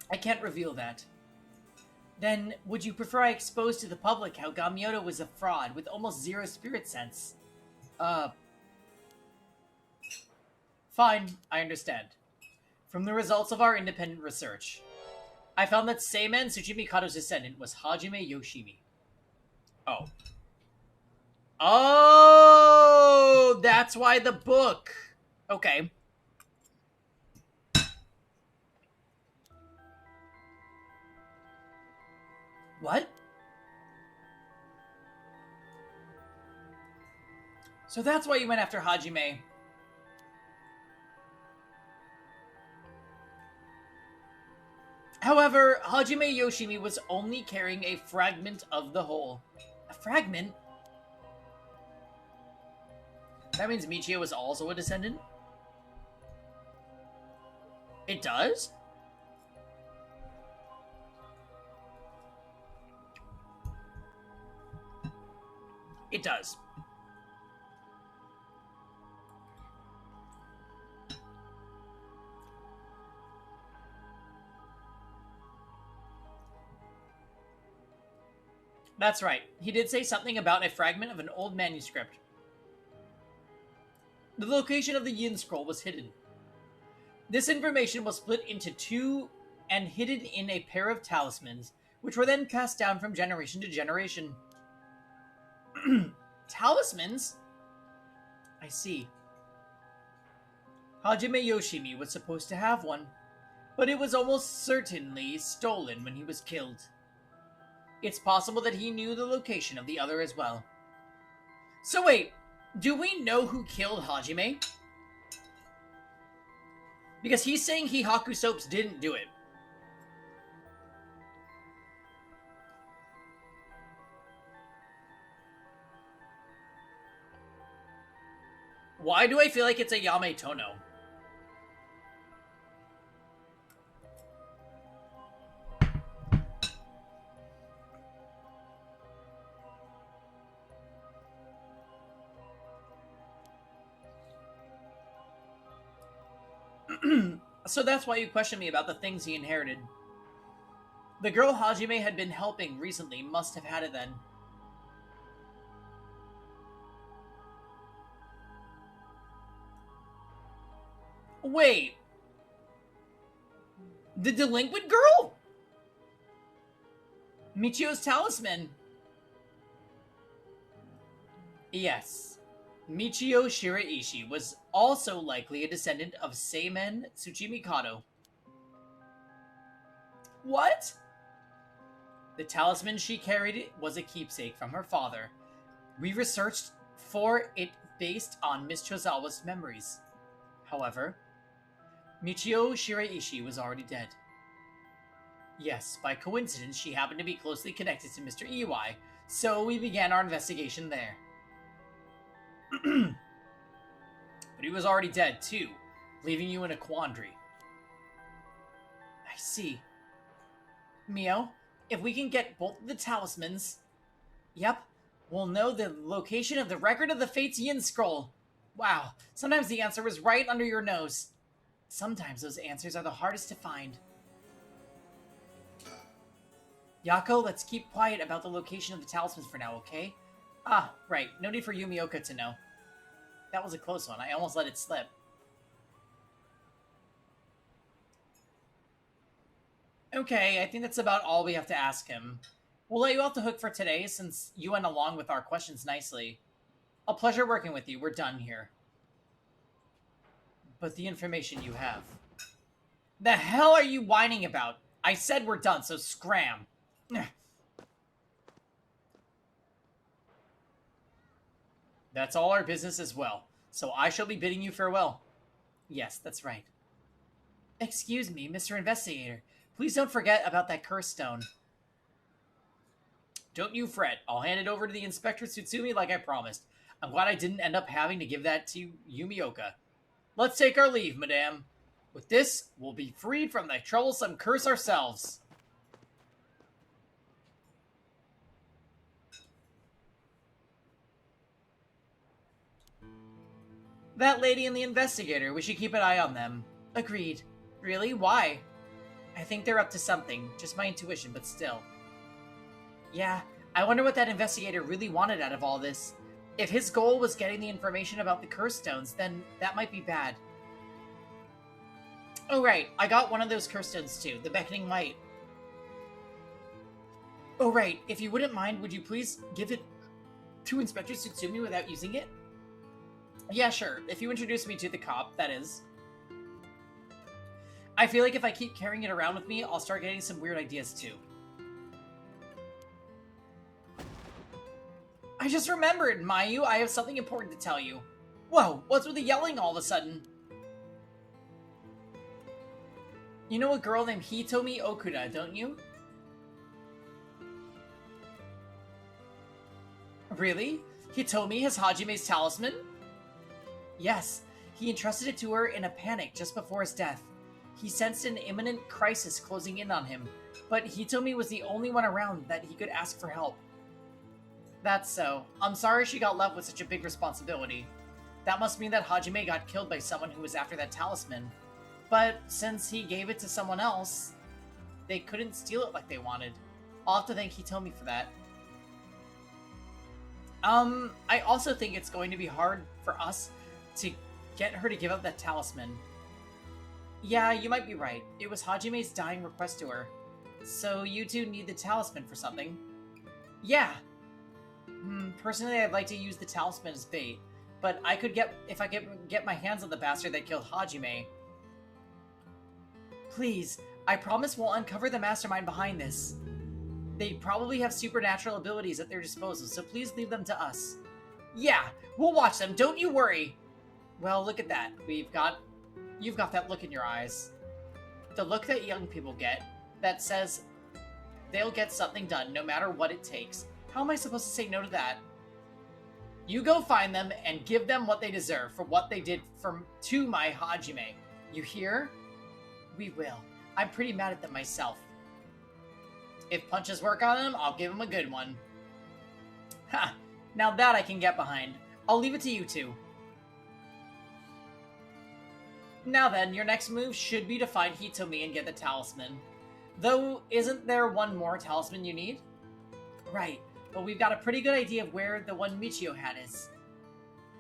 I can't reveal that. Then, would you prefer I expose to the public how Gamyoto was a fraud with almost zero spirit sense? Fine, I understand. From the results of our independent research, I found that Seimen Tsuchimikado's descendant was Hajime Yoshimi. Oh. Oh! That's why the book! Okay. What? So that's why you went after Hajime. However, Hajime Yoshimi was only carrying a fragment of the whole. A fragment? That means Michio was also a descendant? It does? It does. That's right. He did say something about a fragment of an old manuscript. The location of the Yin Scroll was hidden. This information was split into two and hidden in a pair of talismans, which were then passed down from generation to generation. Talismans? I see. Hajime Yoshimi was supposed to have one, but it was almost certainly stolen when he was killed. It's possible that he knew the location of the other as well. So wait, do we know who killed Hajime? Because he's saying Hihaku Soaps didn't do it. Why do I feel like it's a Yame Tono? So that's why you question me about the things he inherited. The girl Hajime had been helping recently must have had it then. Wait. The delinquent girl? Michio's talisman. Yes. Michio Shiraishi was also likely a descendant of Seimen Tsuchimikado. What? The talisman she carried was a keepsake from her father. We researched for it based on Miss Chozawa's memories. However, Michio Shiraishi was already dead. Yes, by coincidence, she happened to be closely connected to Mr. Iwai, so we began our investigation there. But he was already dead, too, leaving you in a quandary. I see. Mio, if we can get both of the talismans... Yep, we'll know the location of the Record of the Fates Yin Scroll. Wow, sometimes the answer was right under your nose. Sometimes those answers are the hardest to find. Yako, let's keep quiet about the location of the talismans for now, okay? Ah, right. No need for Yumioka to know. That was a close one. I almost let it slip. Okay, I think that's about all we have to ask him. We'll let you off the hook for today, since you went along with our questions nicely. A pleasure working with you. We're done here. But the information you have... The hell are you whining about? I said we're done, so scram. That's all our business as well. So I shall be bidding you farewell. Yes, that's right. Excuse me, Mr. Investigator. Please don't forget about that curse stone. Don't you fret. I'll hand it over to the Inspector Tsutsumi like I promised. I'm glad I didn't end up having to give that to Yumioka. Let's take our leave, madame. With this, we'll be freed from the troublesome curse ourselves. That lady and the investigator, we should keep an eye on them. Agreed. Really? Why? I think they're up to something. Just my intuition, but still. Yeah, I wonder what that investigator really wanted out of all this. If his goal was getting the information about the curse stones, then that might be bad. Oh right, I got one of those curse stones too, the Beckoning Light. Oh right, if you wouldn't mind, would you please give it to Inspector Tsutsumi without using it? Yeah, sure. If you introduce me to the cop, that is. I feel like if I keep carrying it around with me, I'll start getting some weird ideas too. I just remembered, Mayu, I have something important to tell you. Whoa, what's with the yelling all of a sudden? You know a girl named Hitomi Okuda, don't you? Really? Hitomi has Hajime's talisman? Yes, he entrusted it to her in a panic just before his death. He sensed an imminent crisis closing in on him, but Hitomi was the only one around that he could ask for help. That's so. I'm sorry she got left with such a big responsibility. That must mean that Hajime got killed by someone who was after that talisman. But since he gave it to someone else, they couldn't steal it like they wanted. I'll have to thank Hitomi for that. I also think it's going to be hard for us to get her to give up that talisman. Yeah, you might be right. It was Hajime's dying request to her. So you two need the talisman for something? Yeah. Personally, I'd like to use the talisman as bait, but I could if I could get my hands on the bastard that killed Hajime. Please, I promise we'll uncover the mastermind behind this. They probably have supernatural abilities at their disposal, so please leave them to us. Yeah, we'll watch them, don't you worry! Well, look at that. You've got that look in your eyes. The look that young people get, that says they'll get something done no matter what it takes. How am I supposed to say no to that? You go find them and give them what they deserve for what they did to my Hajime. You hear? We will. I'm pretty mad at them myself. If punches work on them, I'll give them a good one. Ha! Now that I can get behind. I'll leave it to you two. Now then, your next move should be to find Hitomi and get the talisman. Though, isn't there one more talisman you need? Right, but we've got a pretty good idea of where the one Michio had is.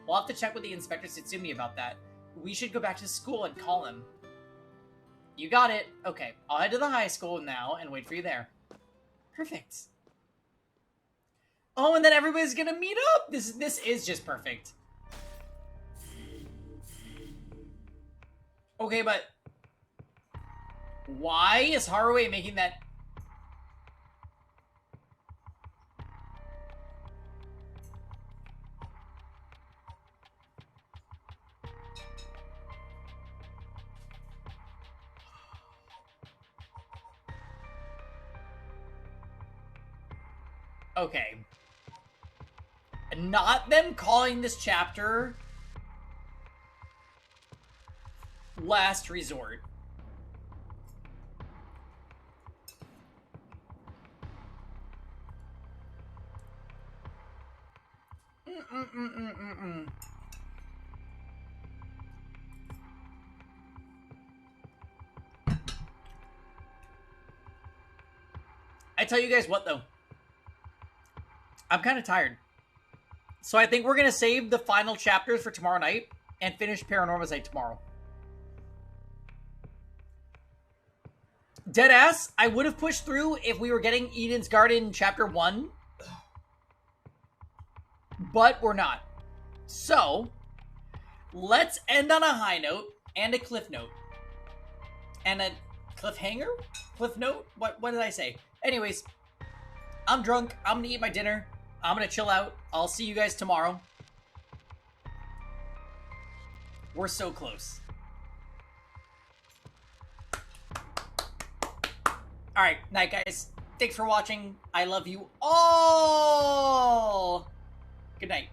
We'll have to check with the Inspector Tsutsumi about that. We should go back to school and call him. You got it. Okay, I'll head to the high school now and wait for you there. Perfect. Oh, and then everybody's gonna meet up! This is just perfect. Okay, but why is Haruhi making that? Okay. Not them calling this chapter Last Resort. I tell you guys what, though. I'm kind of tired. So I think we're going to save the final chapters for tomorrow night and finish Paranormasight tomorrow. Deadass, I would have pushed through if we were getting Eden's Garden Chapter 1. But we're not. So, let's end on a high note and a cliff note. And a cliffhanger? Cliff note? What did I say? Anyways, I'm drunk. I'm going to eat my dinner. I'm going to chill out. I'll see you guys tomorrow. We're so close. Alright, night guys. Thanks for watching. I love you all. Good night.